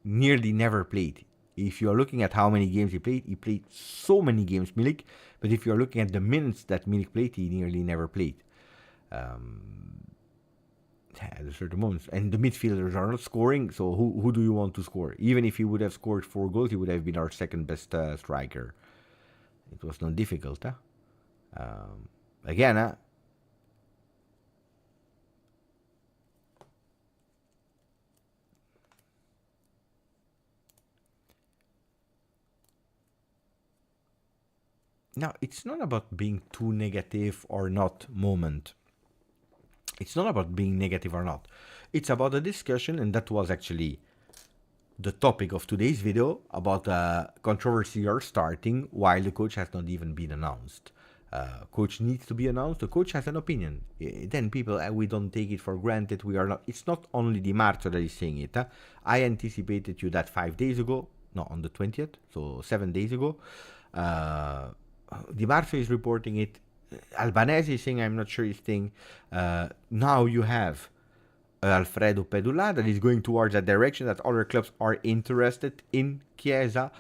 nearly never played. If you're looking at how many games he played so many games, Milik. But if you're looking at the minutes that Milik played, he nearly never played. At a certain moment. And the midfielders are not scoring, so who do you want to score? Even if he would have scored 4 goals, he would have been our second best striker. It was not difficult, huh? Again, huh? Now, it's not about being too negative or not moment. It's not about being negative or not. It's about a discussion, and that was actually the topic of today's video, about a controversy are starting while the coach has not even been announced. Coach needs to be announced. The coach has an opinion. Then people, we don't take it for granted. We are not. It's not only Di Marzio that is saying it. I anticipated you that 5 days ago, no, on the 20th, so 7 days ago. Di Marzio is reporting it. Albanese is saying, I'm not sure his thing. Now you have Alfredo Pedula that is going towards that direction, that other clubs are interested in Chiesa,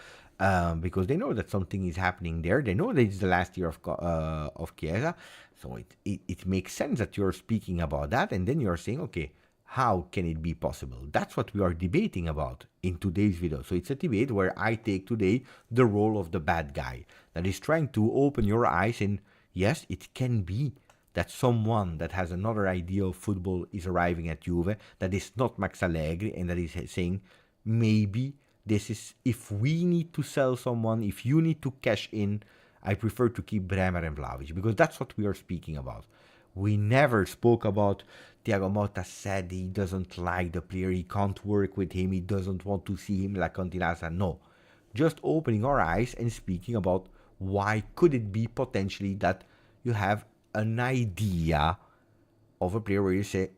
because they know that something is happening there. They know that it's the last year of Chiesa. So it makes sense that you're speaking about that, and then you're saying, okay, how can it be possible? That's what we are debating about in today's video. So it's a debate where I take today the role of the bad guy that is trying to open your eyes in, yes, it can be that someone that has another idea of football is arriving at Juve, that is not Max Allegri, and that is saying, maybe this is, if we need to sell someone, if you need to cash in, I prefer to keep Bremer and Vlahovic, because that's what we are speaking about. We never spoke about Thiago Motta said he doesn't like the player, he can't work with him, he doesn't want to see him like Continasa. No, just opening our eyes and speaking about why could it be potentially that you have an idea of a player where you say,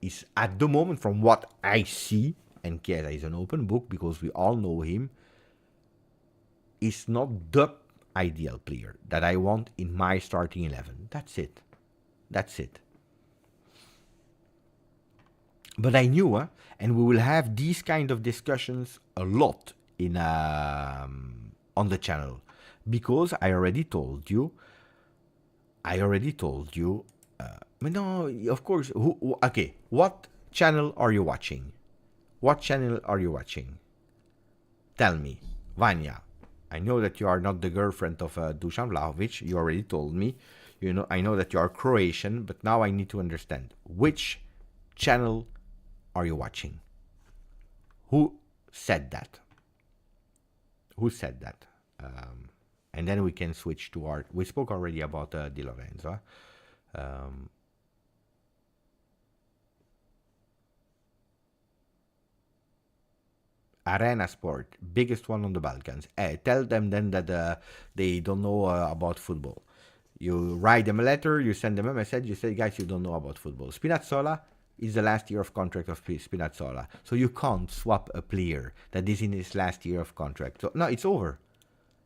is at the moment, from what I see, and Chiesa is an open book because we all know him, is not the ideal player that I want in my starting 11. That's it. That's it. But I knew, and we will have these kind of discussions a lot in on the channel, because I already told you. No, of course. Okay, what channel are you watching? What channel are you watching? Tell me, Vanya. I know that you are not the girlfriend of Dusan Vlahovic. You already told me. You know, I know that you are Croatian, but now I need to understand which channel are you watching? Who said that? Who said that? And then we can switch to our. We spoke already about Di Lorenzo. Arena Sport, biggest one on the Balkans. Tell them then that they don't know about football. You write them a letter, you send them a message, you say, guys, you don't know about football. Spinazzola is the last year of contract of Spinazzola. So you can't swap a player that is in his last year of contract. So, no, it's over.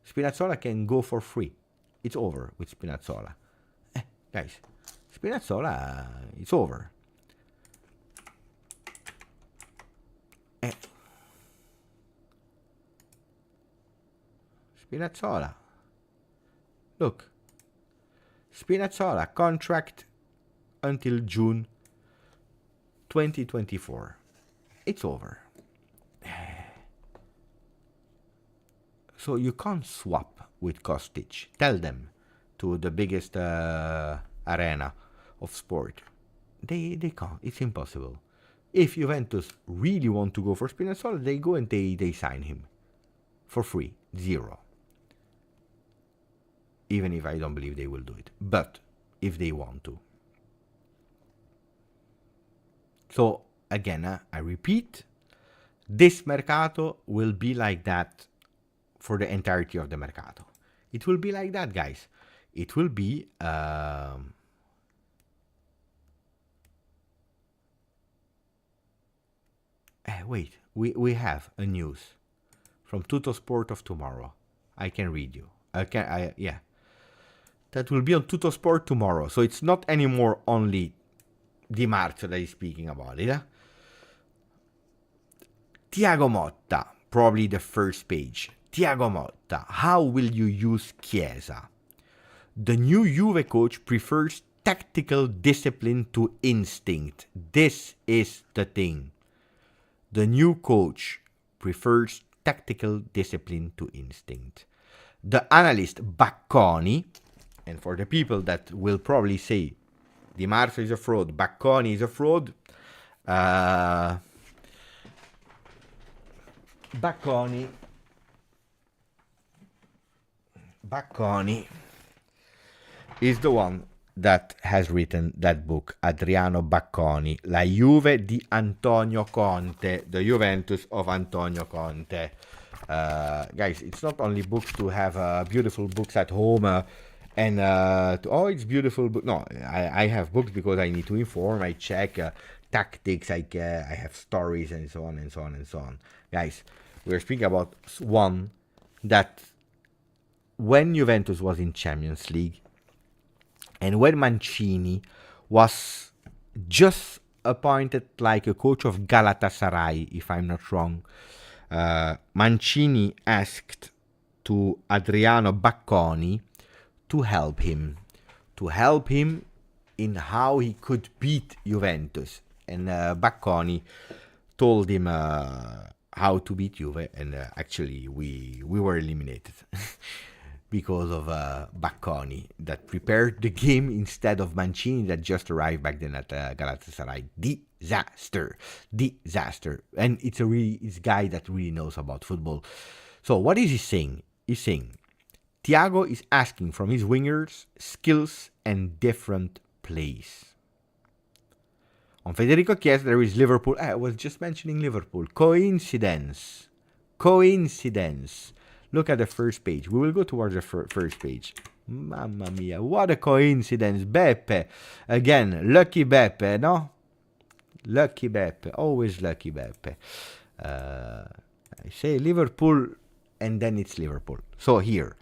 Spinazzola can go for free. It's over with Spinazzola. Guys, Spinazzola, it's over. Spinazzola. Look. Spinazzola, contract until June 2024. It's over. So you can't swap with Kostic. Tell them, to the biggest arena of sport. They can't. It's impossible. If Juventus really want to go for Spinazzola, they go and they sign him. For free. 0. Even if I don't believe they will do it. But if they want to. So, again, I repeat, this Mercato will be like that for the entirety of the Mercato. It will be like that, guys. It will be... wait, we have a news from Tuttosport of tomorrow. I can read you. Yeah. That will be on Tuttosport tomorrow. So it's not anymore only Di Marzio that is speaking about it. Thiago Motta. probably the first page. Thiago Motta, how will you use Chiesa? The new Juve coach prefers tactical discipline to instinct. This is the thing. The new coach prefers tactical discipline to instinct. The analyst Bacconi, and for the people that will probably say Di Marzo is a fraud, Bacconi is a fraud, Bacconi is the one that has written that book, Adriano Bacconi, La Juve di Antonio Conte, the Juventus of Antonio Conte. Guys, it's not only books to have beautiful books at home it's beautiful book. No, I have books because I need to inform, I check tactics, I have stories and so on and so on and so on. Guys, we're speaking about one that when Juventus was in Champions League and when Mancini was just appointed like a coach of Galatasaray, if I'm not wrong, Mancini asked to Adriano Bacconi to help him in how he could beat Juventus. And Bacconi told him how to beat Juve, and actually we were eliminated because of Bacconi that prepared the game instead of Mancini that just arrived back then at Galatasaray. Disaster. And it's a guy that really knows about football. So what is he saying? He's saying Thiago is asking from his wingers skills and different plays. On Federico Chiesa, there is Liverpool. I was just mentioning Liverpool. Coincidence. Look at the first page. We will go towards the first page. Mamma mia, what a coincidence. Beppe. Again, lucky Beppe, no? Lucky Beppe. Always lucky Beppe. I say Liverpool, and then it's Liverpool. So here.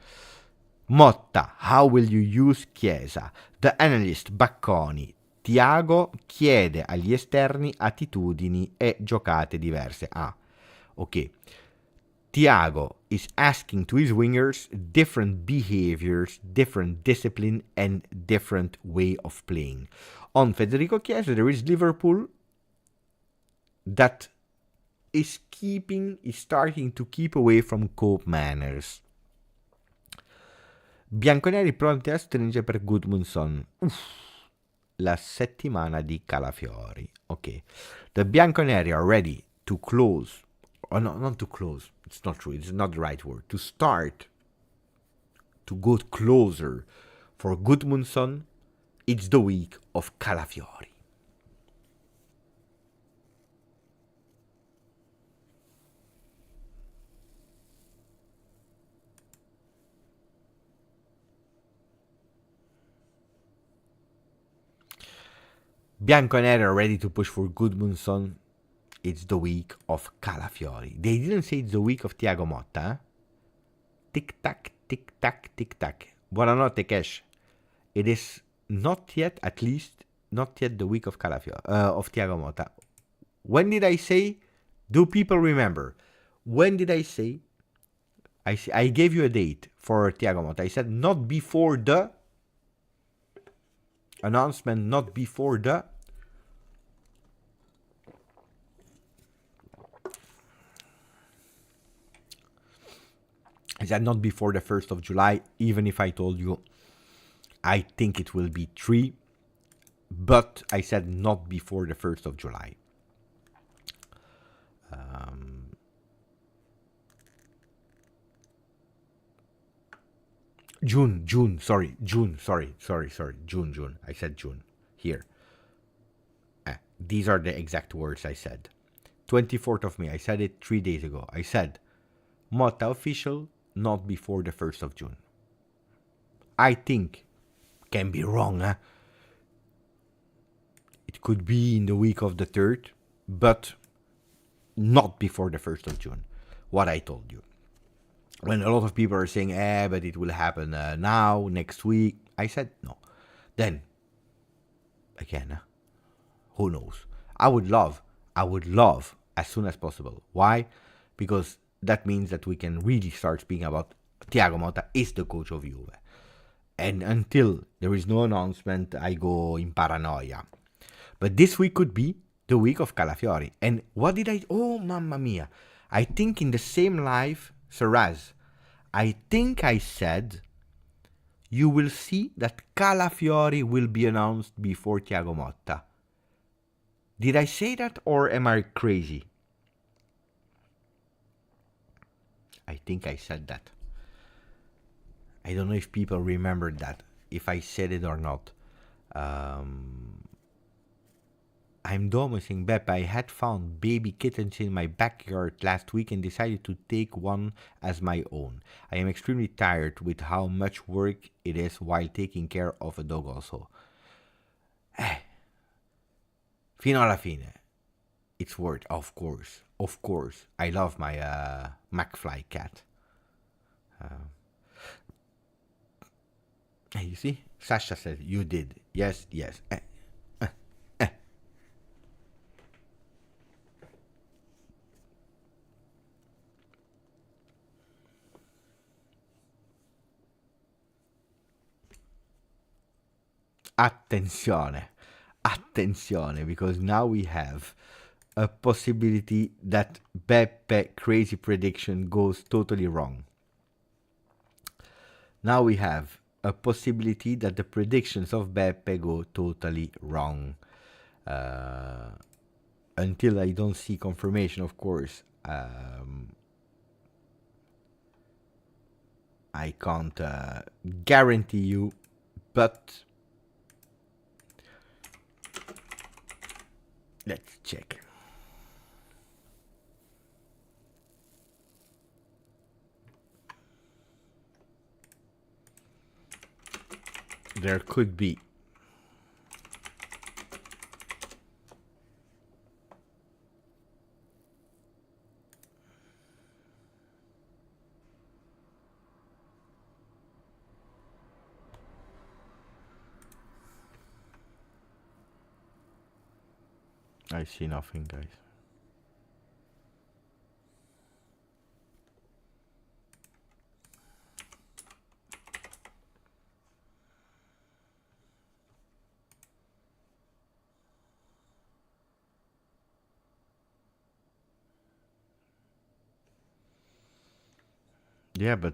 Motta, how will you use Chiesa? The analyst Bacconi. Thiago chiede agli esterni attitudini e giocate diverse. Ok. Thiago is asking to his wingers different behaviors, different discipline, and different way of playing. On Federico Chiesa, there is Liverpool that is starting to keep away from cope manners. Bianconeri pronti a stringere per Gudmundsson. La settimana di Calafiori. Ok. The Bianconeri are ready to close. Or no, not to close. It's not true. It's not the right word. To start. To go closer. For Gudmundsson, it's the week of Calafiori. Bianconeri are ready to push for Gudmundsson. It's the week of Calafiori. They didn't say it's the week of Thiago Motta. Tic-tac, tic-tac, tic-tac. Buonanotte, Cash. It is not yet, at least, not yet the week of Calafiori, of Thiago Motta. When did I say? Do people remember? When did I say? I gave you a date for Thiago Motta. I said not before the announcement, not before the I said not before the 1st of July, even if I told you I think it will be 3, but I said not before the 1st of July. June. I said June. Here. These are the exact words I said. 24th of May. I said it 3 days ago. I said, Motta official, not before the 1st of June. I think, can be wrong, huh? It could be in the week of the 3rd, but not before the 1st of June. What I told you. When a lot of people are saying, but it will happen now, next week. I said, no. Then, again, who knows? I would love, as soon as possible. Why? Because that means that we can really start speaking about Thiago Motta is the coach of Juve. And until there is no announcement, I go in paranoia. But this week could be the week of Calafiori. And what did I... Oh, mamma mia. I think in the same live, Saraz, I think I said you will see that Calafiori will be announced before Thiago Motta. Did I say that or am I crazy? I think I said that. I don't know if people remembered that, if I said it or not. I'm domicing Beppe. I had found baby kittens in my backyard last week and decided to take one as my own. I am extremely tired with how much work it is while taking care of a dog also. Fino alla fine. It's worth, of course. Of course. I love my McFly cat. You see? Sasha said, you did. Yes, yes. Attenzione, because now we have a possibility that Beppe crazy prediction goes totally wrong. Now we have a possibility that the predictions of Beppe go totally wrong. Until I don't see confirmation, of course, I can't guarantee you, but let's check. There could be. I see nothing, guys. Yeah, but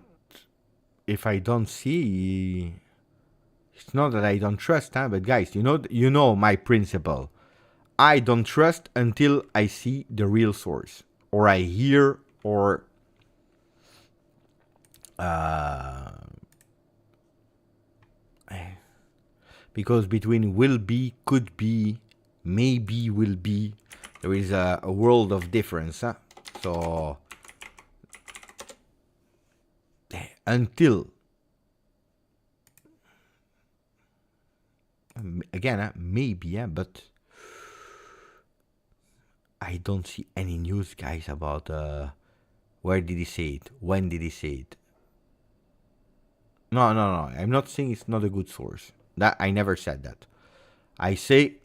if I don't see, it's not that I don't trust, huh? But guys, you know my principle. I don't trust until I see the real source, or I hear, or because between will be, could be, maybe will be, there is a world of difference, huh? So until again, maybe, but I don't see any news, guys, about where did he say it, when did he say it. No, I'm not saying it's not a good source. That I never said that. I say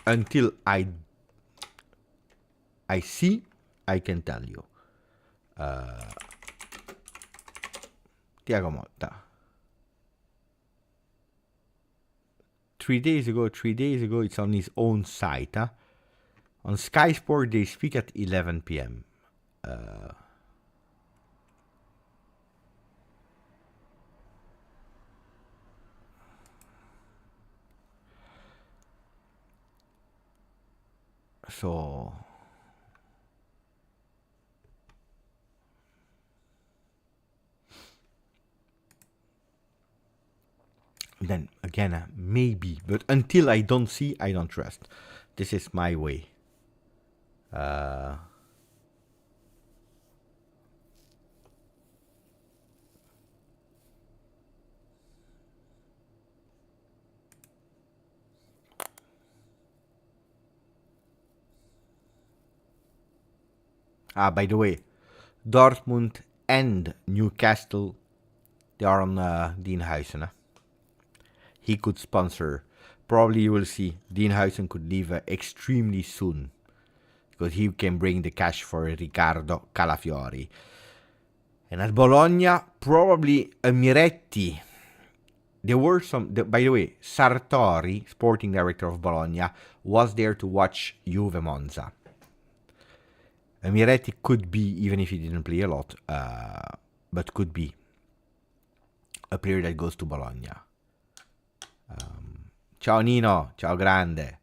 until I see, I can tell you. Thiago Motta. 3 days ago, it's on his own site. Huh? On Sky Sport, they speak at 11 p.m. So then again, maybe, but until I don't see, I don't trust. This is my way. By the way, Dortmund and Newcastle, they are on Dean Huijsen. He could sponsor. Probably you will see Dean Huijsen could leave extremely soon. because he can bring the cash for Riccardo Calafiori. And at Bologna, probably a Miretti. There were some, by the way, Sartori, sporting director of Bologna, was there to watch Juve Monza. Miretti could be, even if he didn't play a lot, but could be a player that goes to Bologna. Ciao Nino, ciao grande.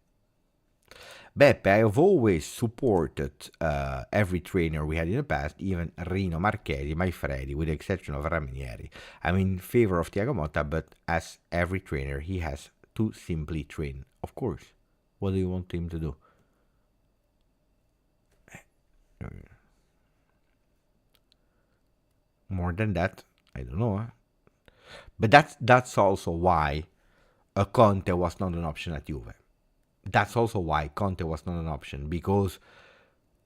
Beppe, I have always supported every trainer we had in the past, even Rino Marchetti, my Freddy, with the exception of Ranieri. I'm in favor of Thiago Motta, but as every trainer, he has to simply train. Of course. What do you want him to do? More than that, I don't know. But that's also why a Conte was not an option at Juve. That's also why Conte was not an option, because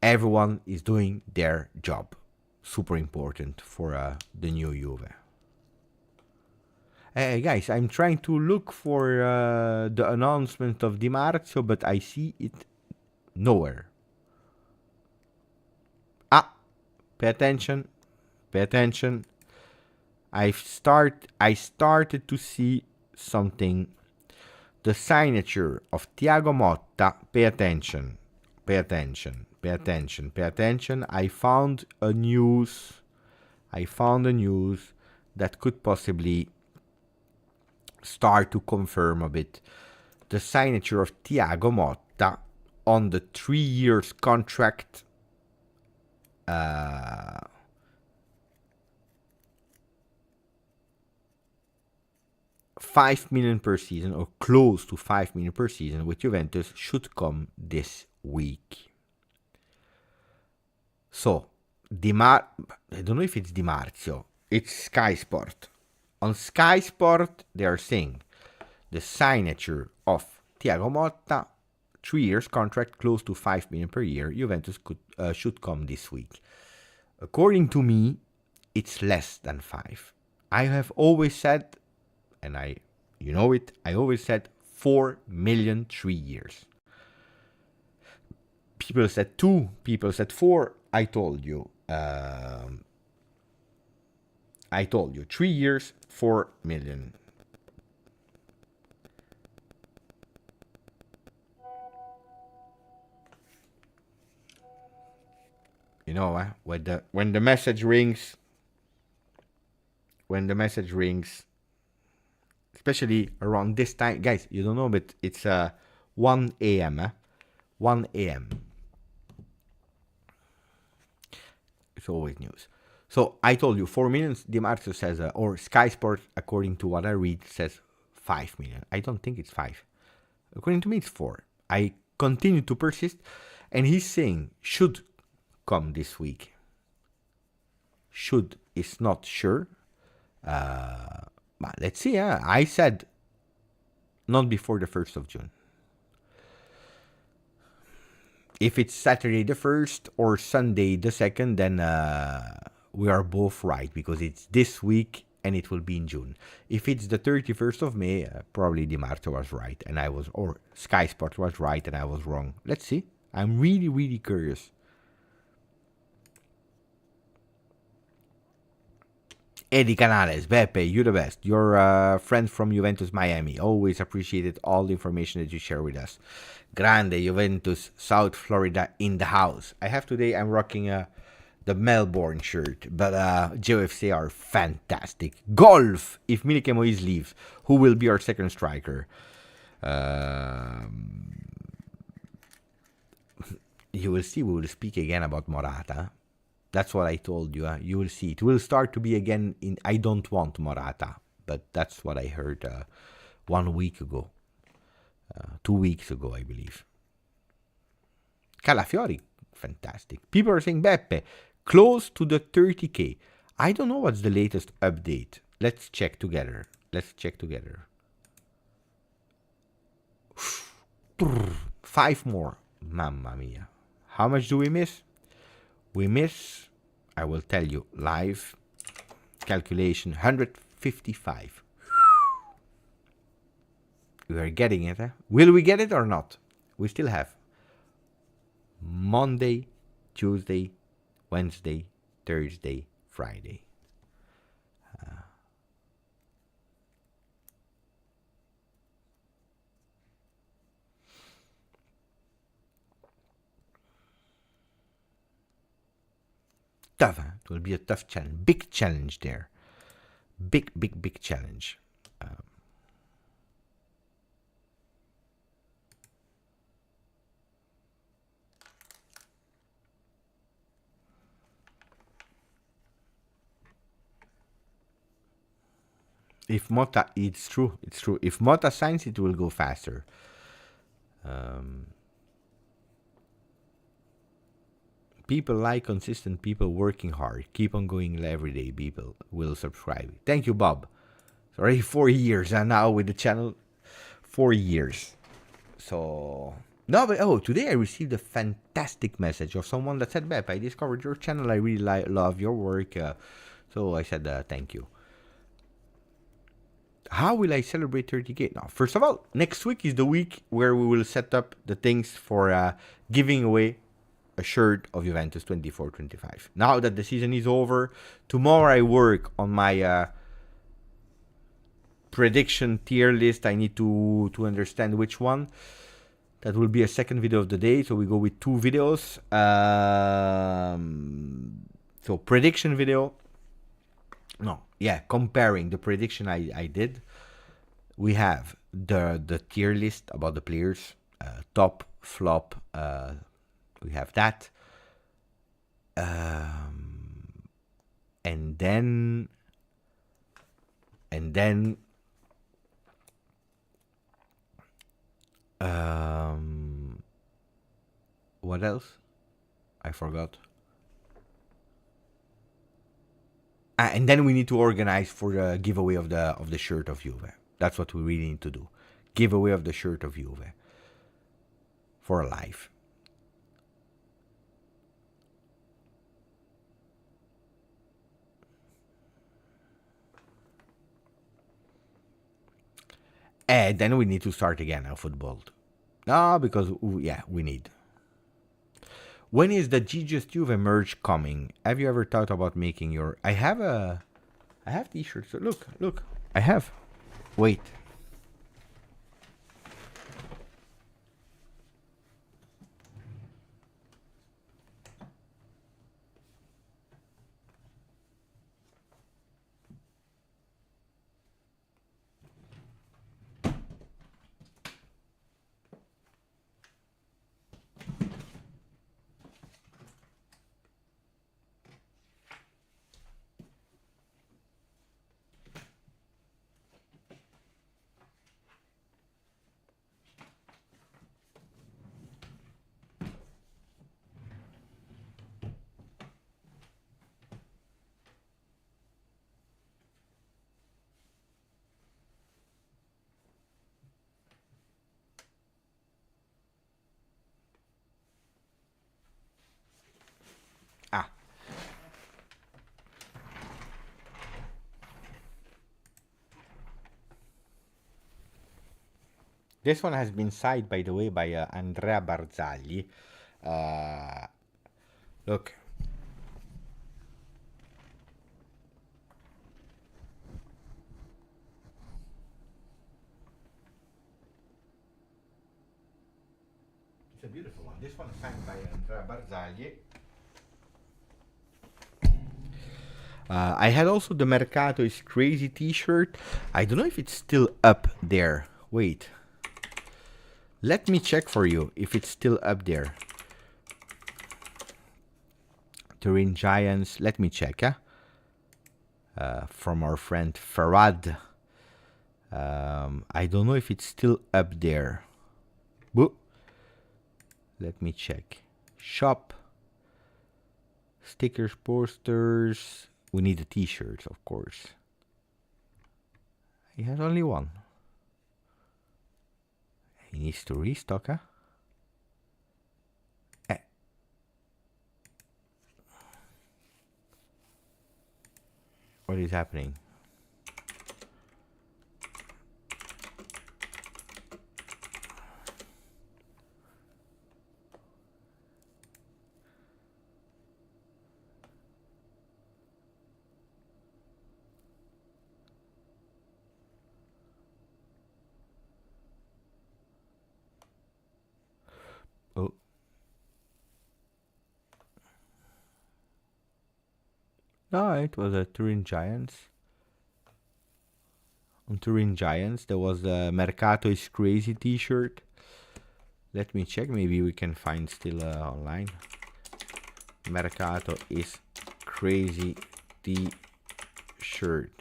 everyone is doing their job. Super important for the new Juve. Hey guys, I'm trying to look for the announcement of Di Marzio, but I see it nowhere. Pay attention. Pay attention. I started to see something. The signature of Thiago Motta. Pay attention. Pay attention. Pay attention. Pay attention. I found a news that could possibly start to confirm a bit the signature of Thiago Motta on the 3 years contract. 5 million per season, or close to 5 million per season with Juventus, should come this week. So, I don't know if it's Di Marzio, it's Sky Sport. On Sky Sport, they are saying the signature of Thiago Motta, 3 years contract, close to 5 million per year, Juventus should come this week. According to me, it's less than 5. I have always said, and I always said 4 million 3 years. People said 2, people said 4. I told you 3 years, 4 million. You know, when the message rings, especially around this time, guys, you don't know, but it's 1 a.m. 1 a.m. It's always news. So I told you 4 million. Di Marzio says, or Sky Sport, according to what I read, says 5 million. I don't think it's 5. According to me, it's 4. I continue to persist, and he's saying should come this week. Should is not sure. But let's see. I said not before the 1st of June. If it's Saturday the 1st or Sunday the 2nd, then we are both right, because it's this week and it will be in June. If it's the 31st of May, probably Di Marzio was right and I was, or Sky Sport was right and I was wrong. Let's see. I'm really, really curious. Eddie Canales, Beppe, you're the best. You're a friend from Juventus Miami. Always appreciated all the information that you share with us. Grande Juventus South Florida in the house. I'm rocking the Melbourne shirt, but JFC are fantastic. Golf, if Milik Moise leaves, who will be our second striker? You will see, we will speak again about Morata. That's what I told you. You will see. It will start to be again in I don't want Morata. But that's what I heard 1 week ago. 2 weeks ago, I believe. Calafiori, fantastic. People are saying, Beppe, close to the 30K. I don't know what's the latest update. Let's check together. 5 more. Mamma mia. How much do we miss? We miss, I will tell you, live calculation, 155. We are getting it. Will we get it or not? We still have Monday, Tuesday, Wednesday, Thursday, Friday. Tough, huh? It will be a tough challenge. Big challenge there. Big challenge. If Motta, it's true. If Motta signs, it will go faster. People like consistent people working hard. Keep on going every day. People will subscribe. Thank you, Bob. It's already 4 years and now with the channel. 4 years. So no, but today I received a fantastic message of someone that said, "Bep, I discovered your channel. I really love your work." So I said, "Thank you." How will I celebrate 30K? Now, first of all, next week is the week where we will set up the things for giving away a shirt of Juventus 24-25. Now that the season is over, tomorrow I work on my prediction tier list. I need to understand which one. That will be a second video of the day, so we go with 2 videos. So prediction video. No, yeah, comparing the prediction I did. We have the tier list about the players, top, flop. We have that, and then what else? I forgot. And then we need to organize for the giveaway of the shirt of Juve. That's what we really need to do. Giveaway of the shirt of Juve for a live. And then we need to start again our football. No, because yeah, we need. When is the GJustjuve merch coming? Have you ever thought about making your? I have t-shirts. Look. I have. Wait. This one has been signed, by the way, by Andrea Barzagli. Look. It's a beautiful one. This one is signed by Andrea Barzagli. I had also the Mercato is Crazy t-shirt. I don't know if it's still up there. Wait. Let me check for you if it's still up there. Turin Giants. Let me check. From our friend Farad. I don't know if it's still up there. Whoop. Let me check. Shop. Stickers, posters. We need the t-shirts, of course. He has only one. He needs to restock, huh? What is happening? No, it was a Turin Giants. On Turin Giants, there was a Mercato is Crazy t-shirt. Let me check, maybe we can find still online. Mercato is Crazy t-shirt.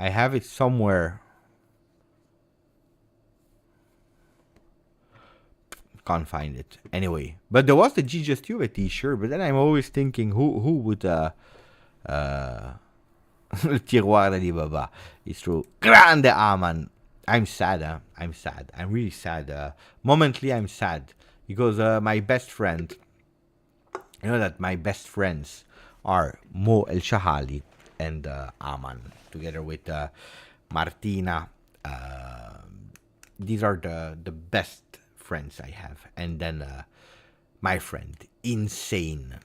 I have it somewhere. Can't find it. Anyway, but there was the GJustjuve t-shirt, but then I'm always thinking who would Tiroir di Baba. It's true. Grande Aman. I'm sad, I'm sad. I'm really sad. Momently I'm sad. Because my best friend, you know that my best friends are Mo El Shahali and Aman, together with Martina. These are the best friends I have. And then my friend, Insane.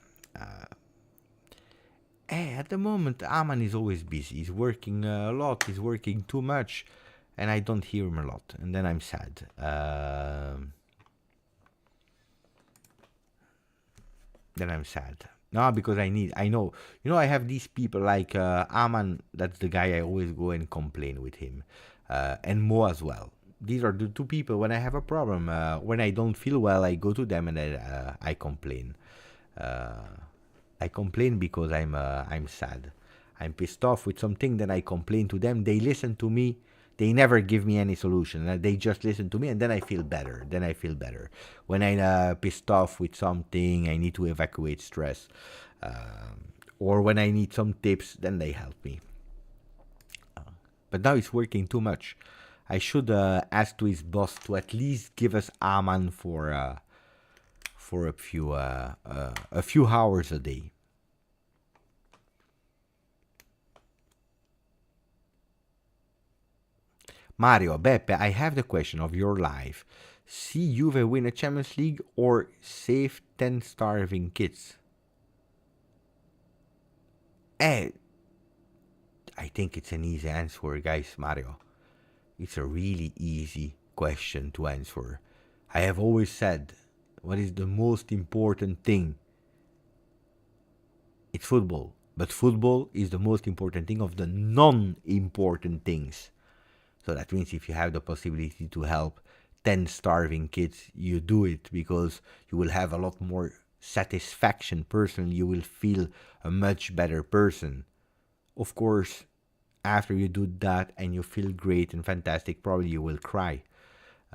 At the moment, Aman is always busy. He's working a lot. He's working too much. And I don't hear him a lot. And then I'm sad. Then I'm sad. No, because I know. You know, I have these people like Aman. That's the guy I always go and complain with him. And Mo as well. These are the two people when I have a problem. When I don't feel well, I go to them and I complain. I complain because I'm sad. I'm pissed off with something, then I complain to them. They listen to me. They never give me any solution. They just listen to me, and then I feel better. When I'm pissed off with something, I need to evacuate stress. Or when I need some tips, then they help me. But now it's working too much. I should ask to his boss to at least give us Aman for a few hours a day. Mario, Beppe, I have the question of your life. See Juve win a Champions League or save 10 starving kids? I think it's an easy answer, guys, Mario. It's a really easy question to answer. I have always said, what is the most important thing? It's football. But football is the most important thing of the non-important things. So that means if you have the possibility to help 10 starving kids, you do it because you will have a lot more satisfaction personally. You will feel a much better person. Of course, after you do that and you feel great and fantastic, probably you will cry.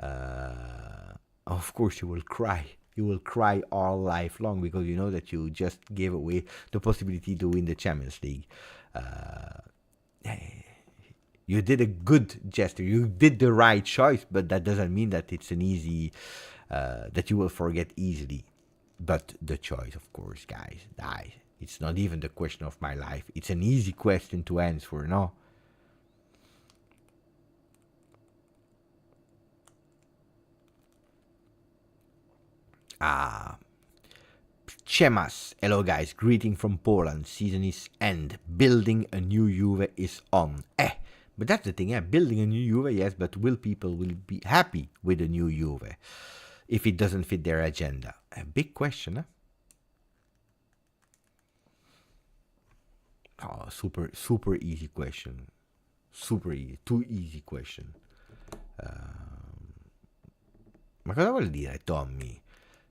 Of course you will cry. You will cry all life long because you know that you just gave away the possibility to win the Champions League. You did a good gesture. You did the right choice, but that doesn't mean that it's an easy, that you will forget easily. But the choice, of course, guys, it's not even the question of my life. It's an easy question to answer, no? Chemas, hello guys, greeting from Poland. Season is end. Building a new Juve is on. But that's the thing, building a new Juve, yes, but will people be happy with a new Juve if it doesn't fit their agenda? A big question, huh? Oh, super easy question. Super easy, too easy question. Ma cosa vuol dire Tommy?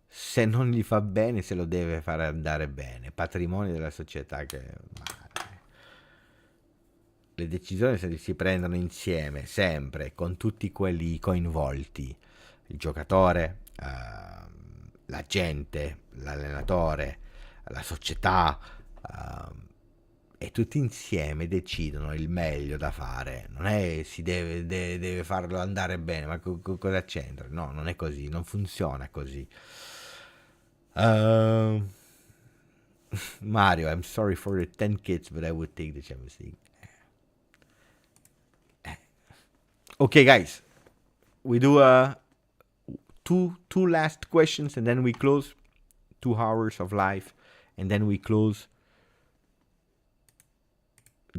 Se non gli fa bene, se lo deve fare andare bene. Patrimonio della società che... Le decisioni si prendono insieme, sempre, con tutti quelli coinvolti. Il giocatore, la gente, l'allenatore, la società, e tutti insieme decidono il meglio da fare. Non è si deve farlo andare bene, ma cosa c'entra? No, non è così, non funziona così. Mario, I'm sorry for the 10 kids, but I would take the Champions League. Okay, guys, we do two last questions and then we close. 2 hours of live, and then we close.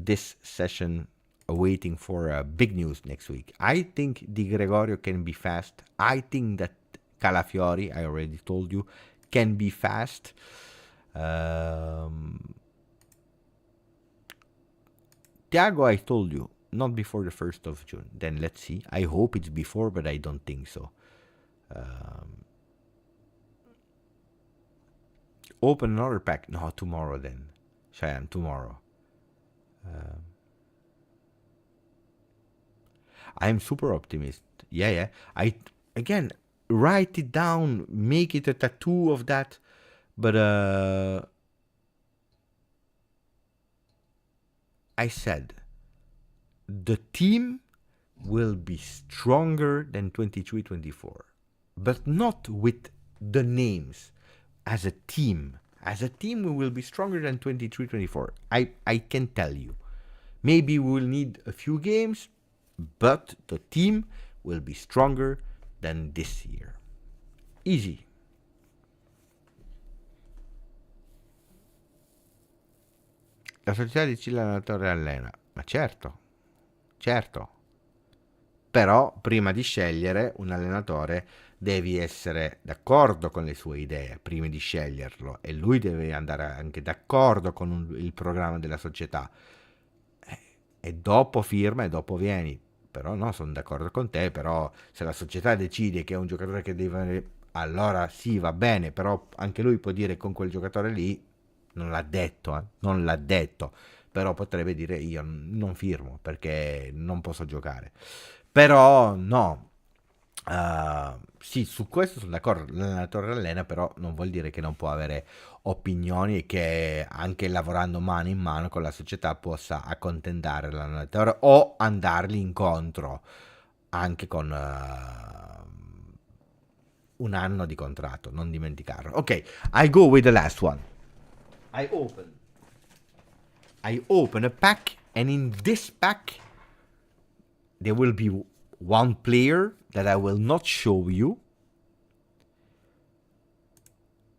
this session waiting for big news next week. I think Di Gregorio can be fast. I think that Calafiori, I already told you, can be fast. Thiago, I told you, not before the 1st of June. Then let's see. I hope it's before, but I don't think so. Open another pack. No, tomorrow then. Cheyenne, tomorrow. I'm super optimist. Yeah. Again, write it down. Make it a tattoo of that. But I said the team will be stronger than 23-24, but not with the names. As a team, we will be stronger than 23-24. I can tell you. Maybe we will need a few games, but the team will be stronger than this year. Easy. La società decide l'allenatore allena. Ma certo. Però prima di scegliere un allenatore devi essere d'accordo con le sue idee prima di sceglierlo, e lui deve andare anche d'accordo con il programma della società, e dopo firma e dopo vieni. Però no, sono d'accordo con te, però se la società decide che è un giocatore che deve, allora sì, va bene, però anche lui può dire con quel giocatore lì, non l'ha detto, però potrebbe dire io non firmo perché non posso giocare. Però no, sì, su questo sono d'accordo, l'allenatore allena, però non vuol dire che non può avere opinioni e che anche lavorando mano in mano con la società possa accontentare l'allenatore o andargli incontro anche con un anno di contratto, non dimenticarlo. Ok, I go with the last one. I open a pack, and in this pack there will be one player that I will not show you.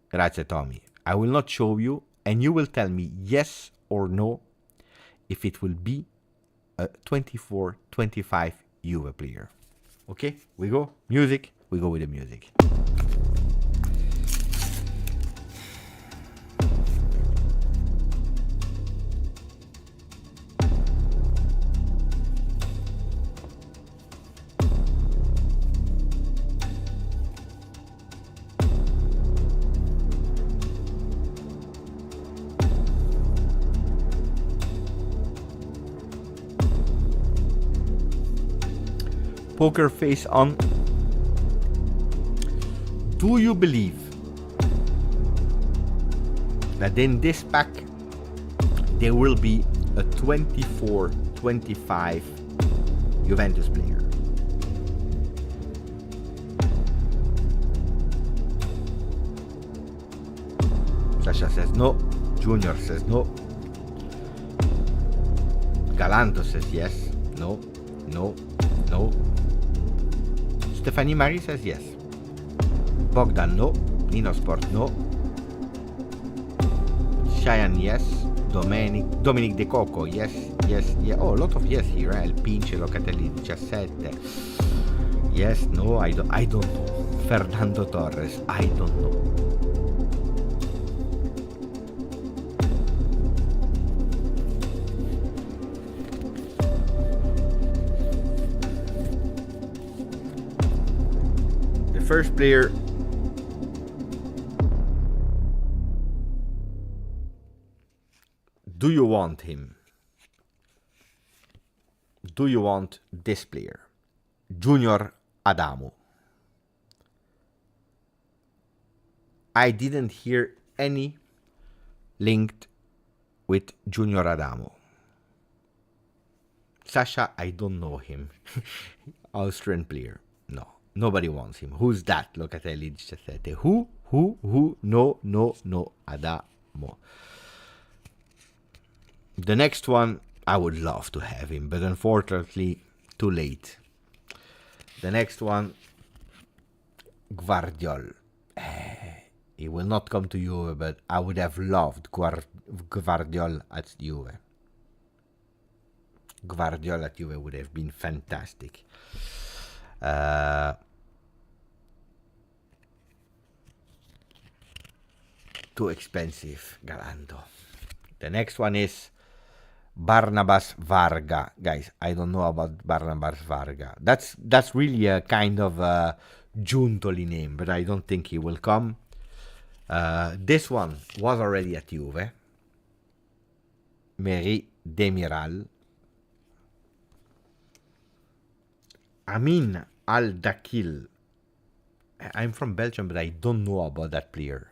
Grazie, Tommy. I will not show you, and you will tell me yes or no if it will be a 24-25 Juve player. Okay, we go. Music. We go with the music. Poker face on. Do you believe that in this pack there will be a 24-25 Juventus player? Sasha says no. Junior says no. Galanto says yes. No. Stephanie Marie says yes. Bogdan no. Nino Sport no. Cheyenne yes. Dominic De Coco yes. Oh, a lot of yes here. El Pinche Locatelli 17. Yes, no, I don't know. Fernando Torres, I don't know. First player, do you want him? Do you want this player? Junior Adamo. I didn't hear any linked with Junior Adamo. Sasha, I don't know him. Austrian player. No. Nobody wants him. Who's that? Locatelli 17. Who? No. Adamo. The next one, I would love to have him, but unfortunately, too late. The next one, Guardiol. He will not come to Juve, but I would have loved Guardiol at Juve. Guardiola at Juve would have been fantastic. Too expensive, Galando. The next one is Barnabas Varga. Guys, I don't know about Barnabas Varga. That's really a kind of a Giuntoli name, but I don't think he will come. This one was already at Juve. Meri Demiral. Amin Al-Dakil. I'm from Belgium, but I don't know about that player.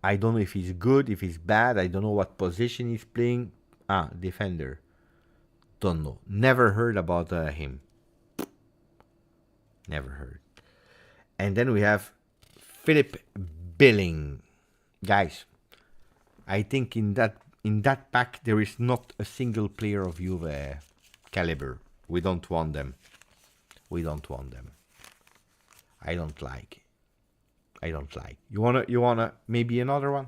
I don't know if he's good, if he's bad. I don't know what position he's playing. Defender. Don't know. Never heard about him. Never heard. And then we have Philip Billing. Guys, I think in that pack there is not a single player of Juve caliber. We don't want them. We don't want them. I don't like. You wanna maybe another one?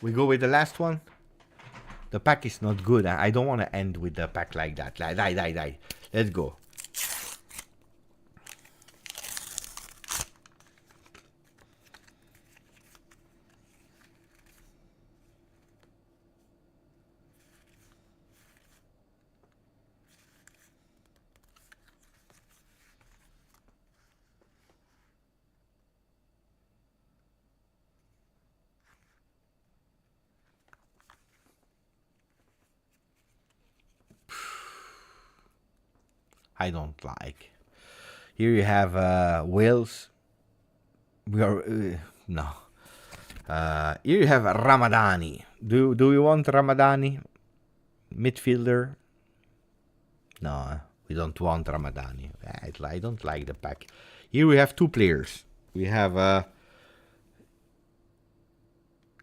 We go with the last one. The pack is not good. I don't want to end with the pack like that. Die. Let's go. I don't like. Here you have Wales. We are no. Here you have Ramadani. Do we want Ramadani? Midfielder? No, we don't want Ramadani. I don't like the pack. Here we have two players. We have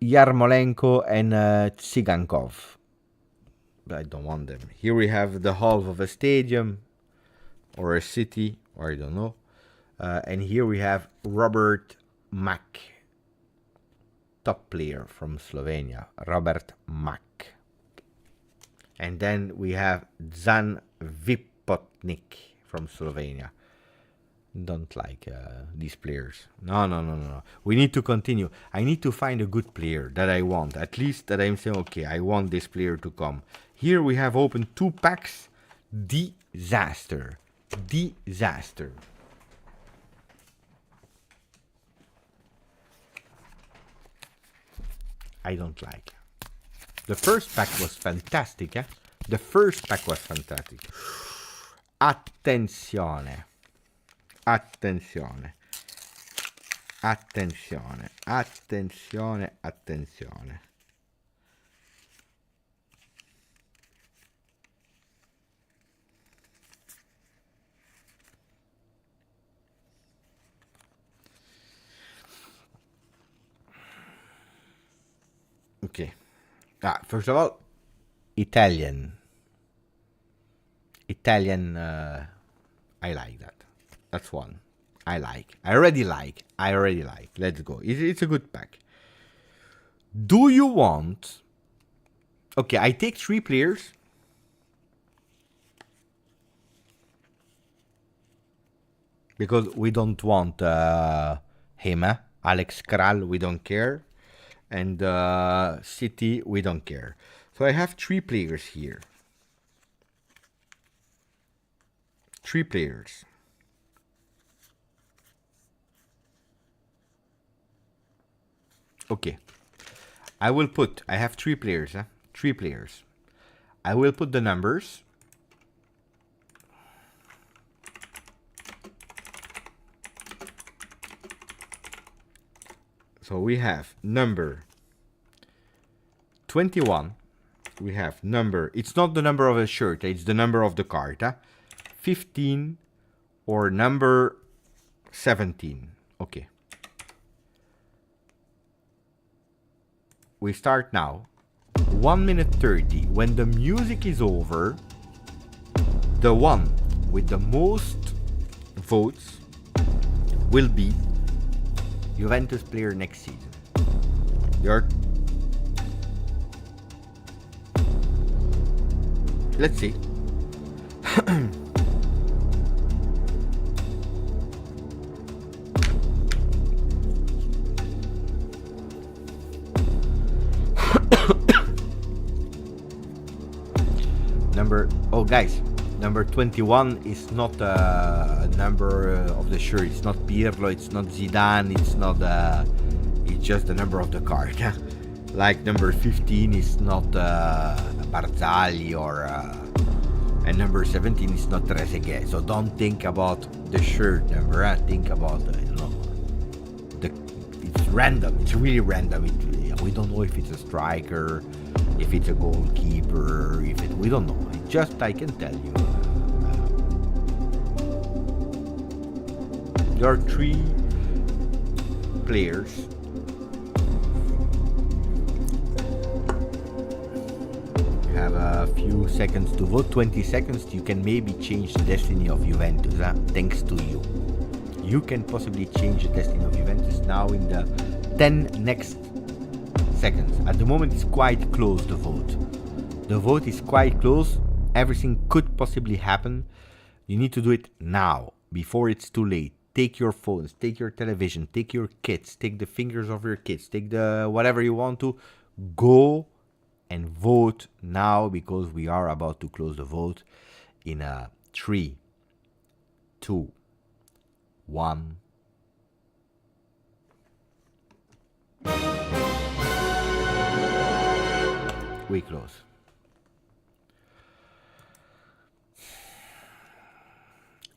Yarmolenko and Tsigankov. I don't want them. Here we have the half of a stadium. Or a city, or I don't know. And here we have Robert Mak. Top player from Slovenia. Robert Mak. And then we have Zan Vipotnik from Slovenia. Don't like these players. No. We need to continue. I need to find a good player that I want. At least that I'm saying, okay, I want this player to come. Here we have opened two packs. Disaster. I don't like. The first pack was fantastic, eh? The first pack was fantastic. Attenzione. Okay. First of all, Italian. I like that. That's one. I already like. Let's go. It's a good pack. Do you want... Okay, I take three players. Because we don't want him, Alex Kral, we don't care. And City, we don't care. So I have three players here. Three players. Okay. I have three players. Three players. I will put the numbers. So we have number 21. We have number, it's not the number of a shirt, it's the number of the card. 15 or number 17. Okay. We start now. 1 minute 30. When the music is over, the one with the most votes will be Juventus player next season. Let's see. Guys, number 21 is not a number of the shirt. It's not Pirlo, it's not Zidane, it's just the number of the card. Like number 15 is not Barzagli and number 17 is not Trezeguet. So don't think about the shirt number. Think about it's random. It's really random. We don't know if it's a striker, if it's a goalkeeper, we don't know. Just I can tell you. There are 3 players. You have a few seconds to vote. 20 seconds. You can maybe change the destiny of Juventus. Thanks to you. You can possibly change the destiny of Juventus now in the 10 next seconds. At the moment, it's quite close. The vote is quite close. Everything could possibly happen. You need to do it now, before it's too late. Take your phones, take your television, take your kids, take the fingers of your kids, take the whatever you want to. Go and vote now, because we are about to close the vote in a 3, 2, 1. We close.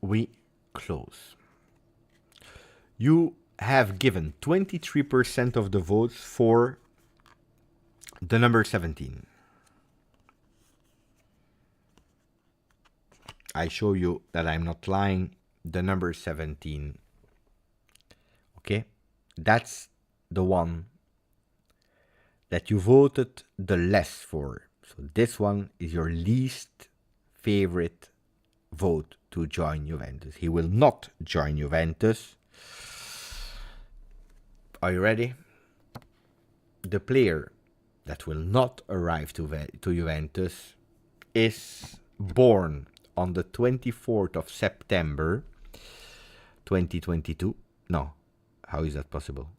We close. You have given 23% of the votes for the number 17. I show you that I'm not lying. The number 17. Okay? That's the one that you voted the less for. So this one is your least favorite vote to join Juventus. He will not join Juventus. Are you ready? The player that will not arrive to Juventus is born on the 24th of September 2022. No, how is that possible?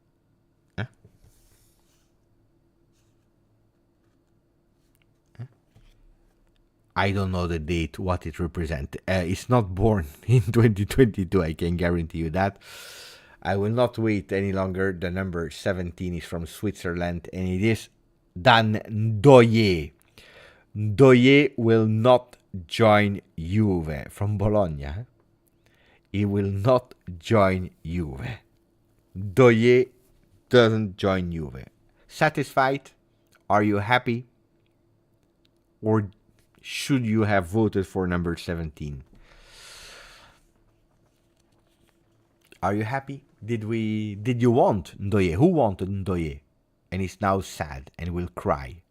I don't know the date, what it represents. It's not born in 2022, I can guarantee you that. I will not wait any longer. The number 17 is from Switzerland, and it is Dan Ndoye. Ndoye will not join Juve from Bologna. He will not join Juve. Ndoye doesn't join Juve. Satisfied? Are you happy? Or should you have voted for number 17? Are you happy? Did you want Ndoye? Who wanted Ndoye? And is now sad and will cry.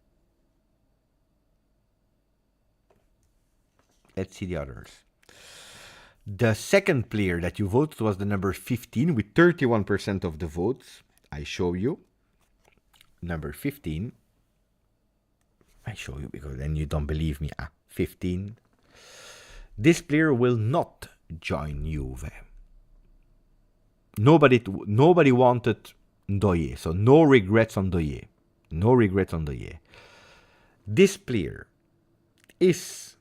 Let's see the others. The second player that you voted was the number 15 with 31% of the votes. I show you. Number 15. I show you because then you don't believe me. 15. This player will not join Juve. Nobody wanted Ndoye, so no regrets on Ndoye. No regrets on Ndoye. This player is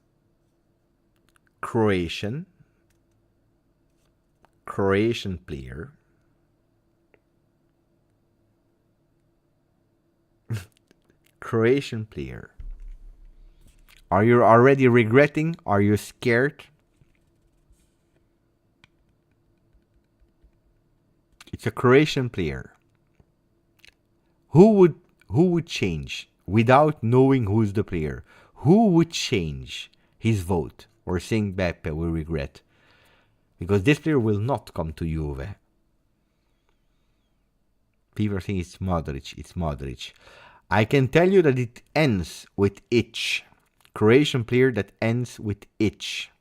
Croatian player. Croatian player. Are you already regretting? Are you scared? It's a Croatian player. Who would change without knowing who's the player? Who would change his vote or saying Beppe will regret? Because this player will not come to Juve. People are saying it's Modric. It's Modric. I can tell you that it ends with itch. Croatian player that ends with itch.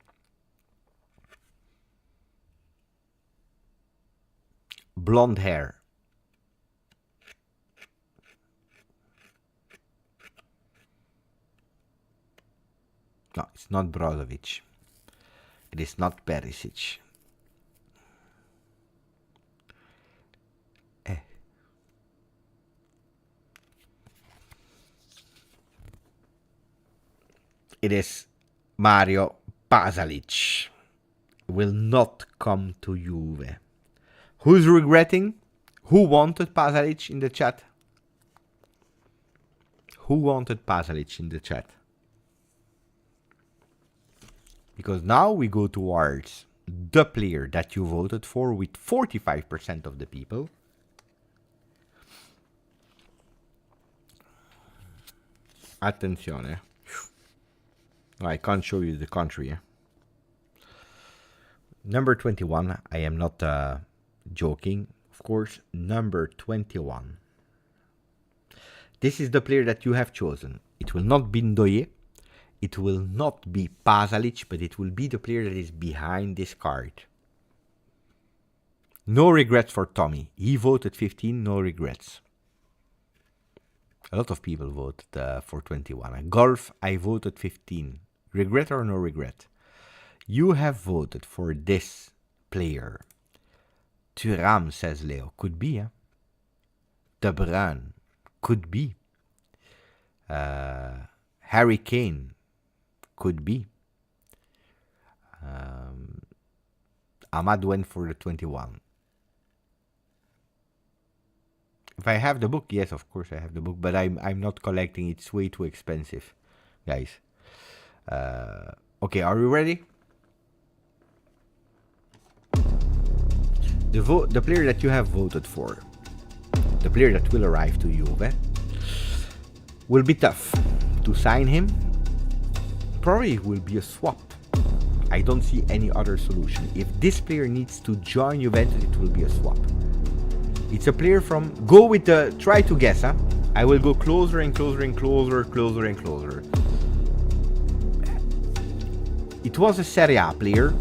Blonde hair. No, it's not Brozovic. It is not Perisic. It is Mario Pasalic. Will not come to Juve. Who's regretting? Who wanted Pasalic in the chat? Who wanted Pasalic in the chat? Because now we go towards the player that you voted for with 45% of the people. Attenzione. I can't show you the country. Number 21. I am not joking. Of course, number 21. This is the player that you have chosen. It will not be Ndoye. It will not be Pasalic, but it will be the player that is behind this card. No regrets for Tommy. He voted 15, no regrets. A lot of people voted for 21. Golf, I voted 15. Regret or no regret? You have voted for this player. Thuram, says Leo. Could be, De Bruyne. Could be. Harry Kane. Could be. Ahmad went for the 21. If I have the book, yes, of course I have the book, but I'm not collecting. It's way too expensive, guys. Okay, are we ready? The player that you have voted for, the player that will arrive to Juve, will be tough to sign him. Probably it will be a swap. I don't see any other solution. If this player needs to join Juventus, it will be a swap. It's a player from... Go with the... Try to guess, huh? I will go closer and closer and closer, closer and closer. It was a Serie A player.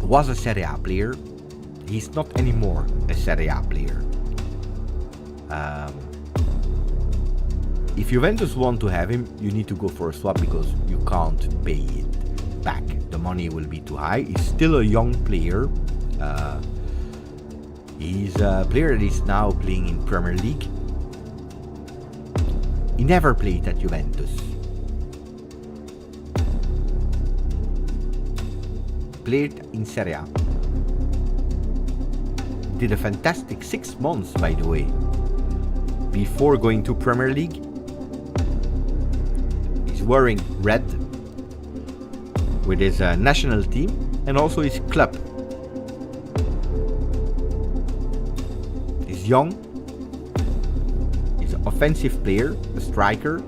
Was a Serie A player. He's not anymore a Serie A player. If Juventus want to have him, you need to go for a swap because you can't pay it back. The money will be too high. He's still a young player. He's a player that is now playing in Premier League. He never played at Juventus. Played in Serie A. Did a fantastic 6 months, by the way, before going to Premier League. He's wearing red with his national team and also his club. He's young. He's an offensive player, a striker.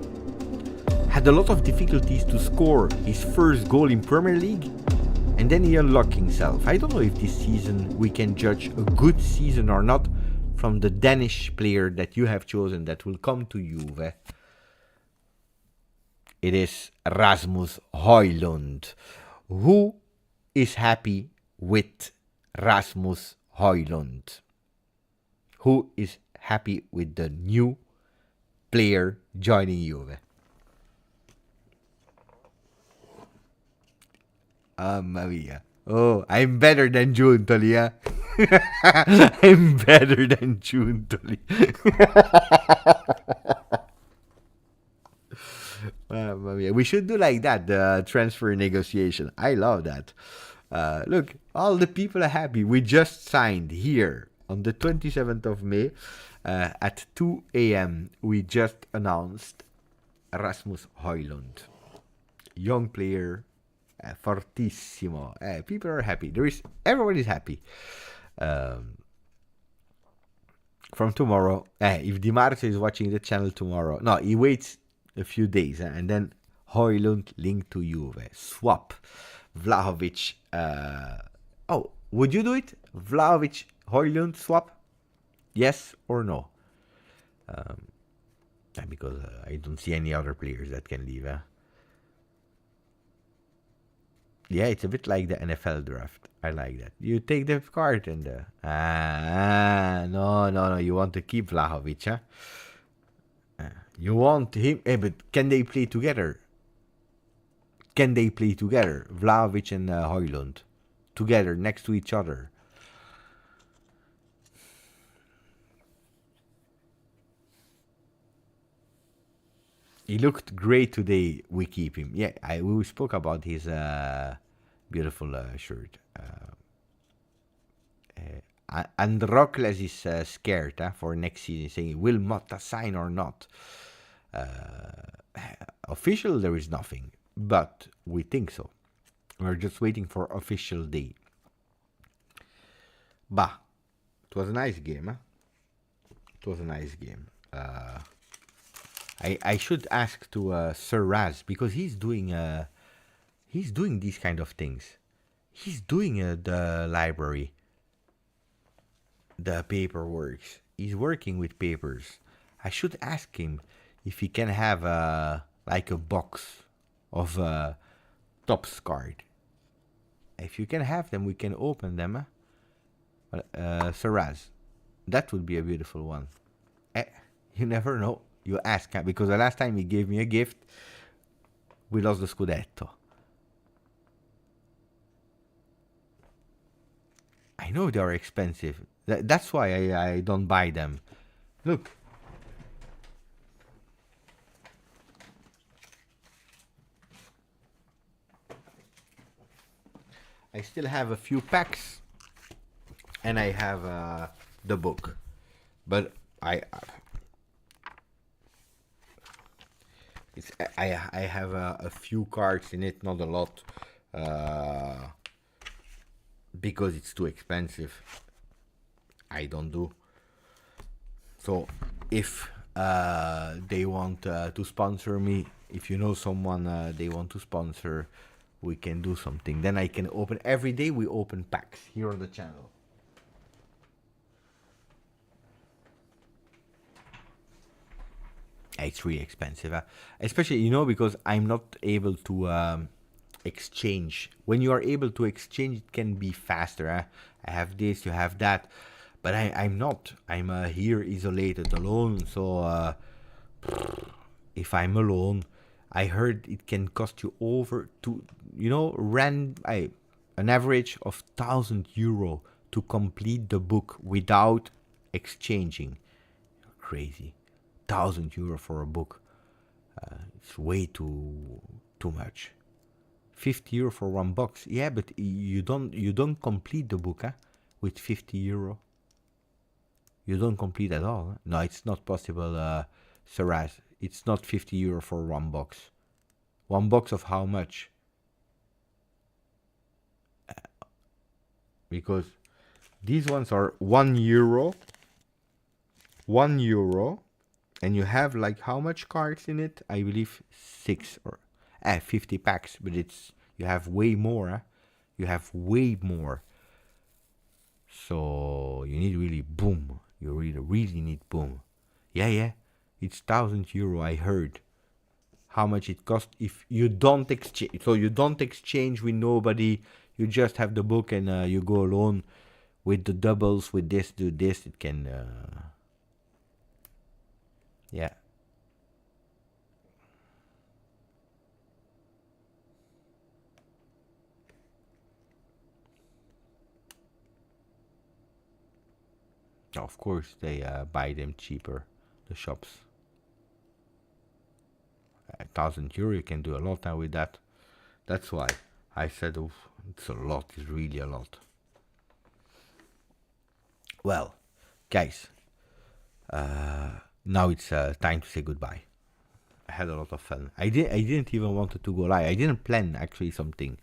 Had a lot of difficulties to score his first goal in Premier League. And then he unlocked himself. I don't know if this season we can judge a good season or not from the Danish player that you have chosen that will come to Juve. It is Rasmus Højlund. Who is happy with Rasmus Højlund? Who is happy with the new player joining Juve? Mamma mia. Oh, I'm better than Giuntoli, huh? I'm better than Giuntoli. Mamma mia. We should do like that, the transfer negotiation. I love that. Look, all the people are happy. We just signed here on the 27th of May at 2 a.m. We just announced Rasmus Højlund. Young player. Fortissimo. People are happy. Everyone is happy. From tomorrow, if Di Marzio is watching the channel tomorrow, no, he waits a few days and then Højlund linked to Juve. Swap. Vlahovic. Would you do it? Vlahovic, Højlund swap? Yes or no? Because I don't see any other players that can leave. Yeah, it's a bit like the NFL draft. I like that. You take the card and no. You want to keep Vlahovic, huh? You want him, but can they play together? Can they play together? Vlahovic and Højlund together next to each other. He looked great today. We keep him. Yeah, we spoke about his beautiful shirt. Androcles is scared for next season, saying, will Motta sign or not? Official, there is nothing, but we think so. We're just waiting for official day. Bah, it was a nice game. Huh? It was a nice game. I should ask to Sir Raz, because he's doing these kind of things. He's doing the library, the paperwork. He's working with papers. I should ask him if he can have like a box of Topps card. If you can have them, we can open them. Sir Raz, that would be a beautiful one. You never know. You ask, because the last time he gave me a gift, we lost the Scudetto. I know they are expensive. That's why I don't buy them. Look. I still have a few packs, and I have the book, but I have a few cards in it, not a lot, because it's too expensive. I don't do. So if they want to sponsor me, if you know someone they want to sponsor, we can do something. Then I can open every day. We open packs here on the channel. It's really expensive, especially because I'm not able to exchange. When you are able to exchange, it can be faster. I have this, you have that, but I'm not. I'm here isolated, alone. So if I'm alone, I heard it can cost you over an average of €1,000 to complete the book without exchanging. Crazy. €1,000 for a book. It's way too much. €50 for one box. Yeah, but you don't complete the book with €50. You don't complete at all. No, it's not possible, Saraz. It's not €50 for one box. One box of how much? Because these ones are €1. €1. And you have like how much cards in it? I believe 6 or 50 packs, but you have way more. You have way more. So you need really boom. You really need boom. Yeah. It's €1,000. I heard how much it costs if you don't exchange. So you don't exchange with nobody. You just have the book and you go alone with the doubles. With this, do this. It can. Yeah. Of course, they buy them cheaper, the shops. €1,000, you can do a lot now with that. That's why I said, it's a lot. It's really a lot. Well, guys. Now it's time to say goodbye. I had a lot of fun. I didn't even want to go live. I didn't plan actually something,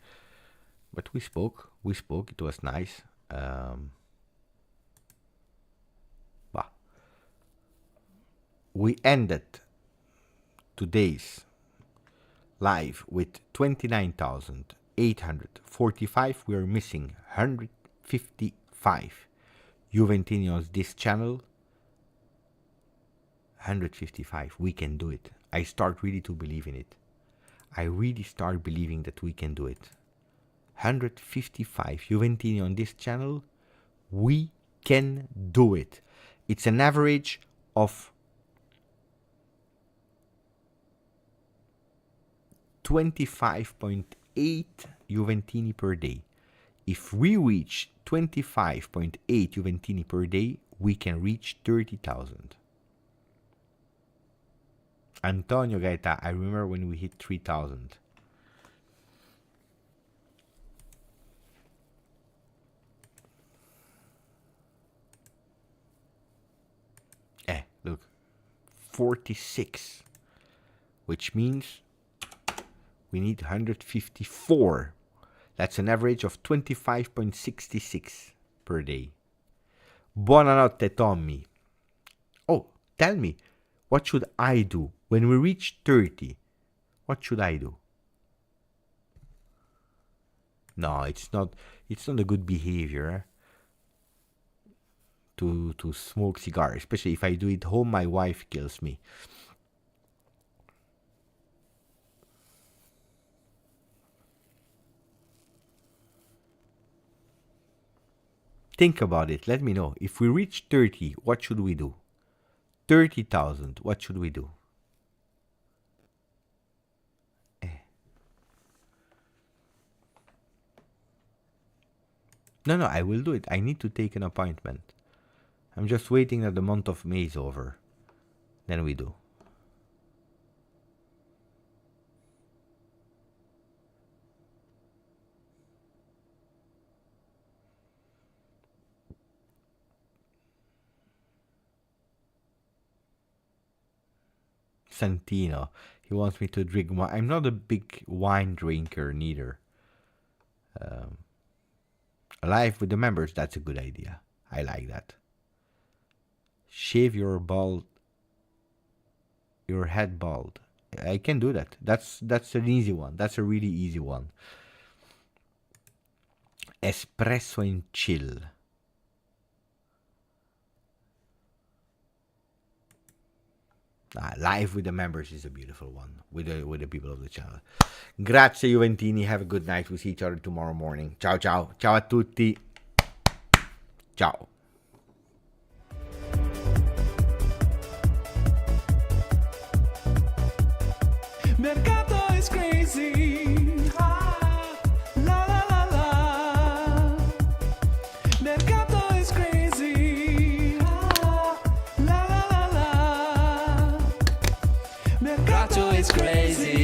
but we spoke. It was nice. We ended today's live with 29,845. We are missing 155 Juventini on this channel. 155. We can do it. I start really to believe in it. I really start believing that we can do it. 155 Juventini on this channel. We can do it. It's an average of 25.8 Juventini per day. If we reach 25.8 Juventini per day, we can reach 30,000. Antonio Gaeta, I remember when we hit 3,000. Look, 46, which means we need 154. That's an average of 25.66 per day. Buonanotte, Tommy. Oh, tell me, what should I do when we reach 30? What should I do? No, it's not a good behavior. To smoke cigar, especially if I do it home, my wife kills me. Think about it. Let me know. If we reach 30, what should we do? 30,000, what should we do? No, I will do it. I need to take an appointment. I'm just waiting that the month of May is over. Then we do. Santino. He wants me to drink wine. I'm not a big wine drinker neither. Live with the members, that's a good idea. I like that. Shave your head bald. I can do that. That's an easy one. That's a really easy one. Espresso and chill. Live with the members is a beautiful one. With the people of the channel. Grazie Juventini. Have a good night. We'll see each other tomorrow morning. Ciao ciao. Ciao a tutti. Ciao. Mercato is crazy. La la la la. Mercato is crazy. La la la la. Mercato is crazy.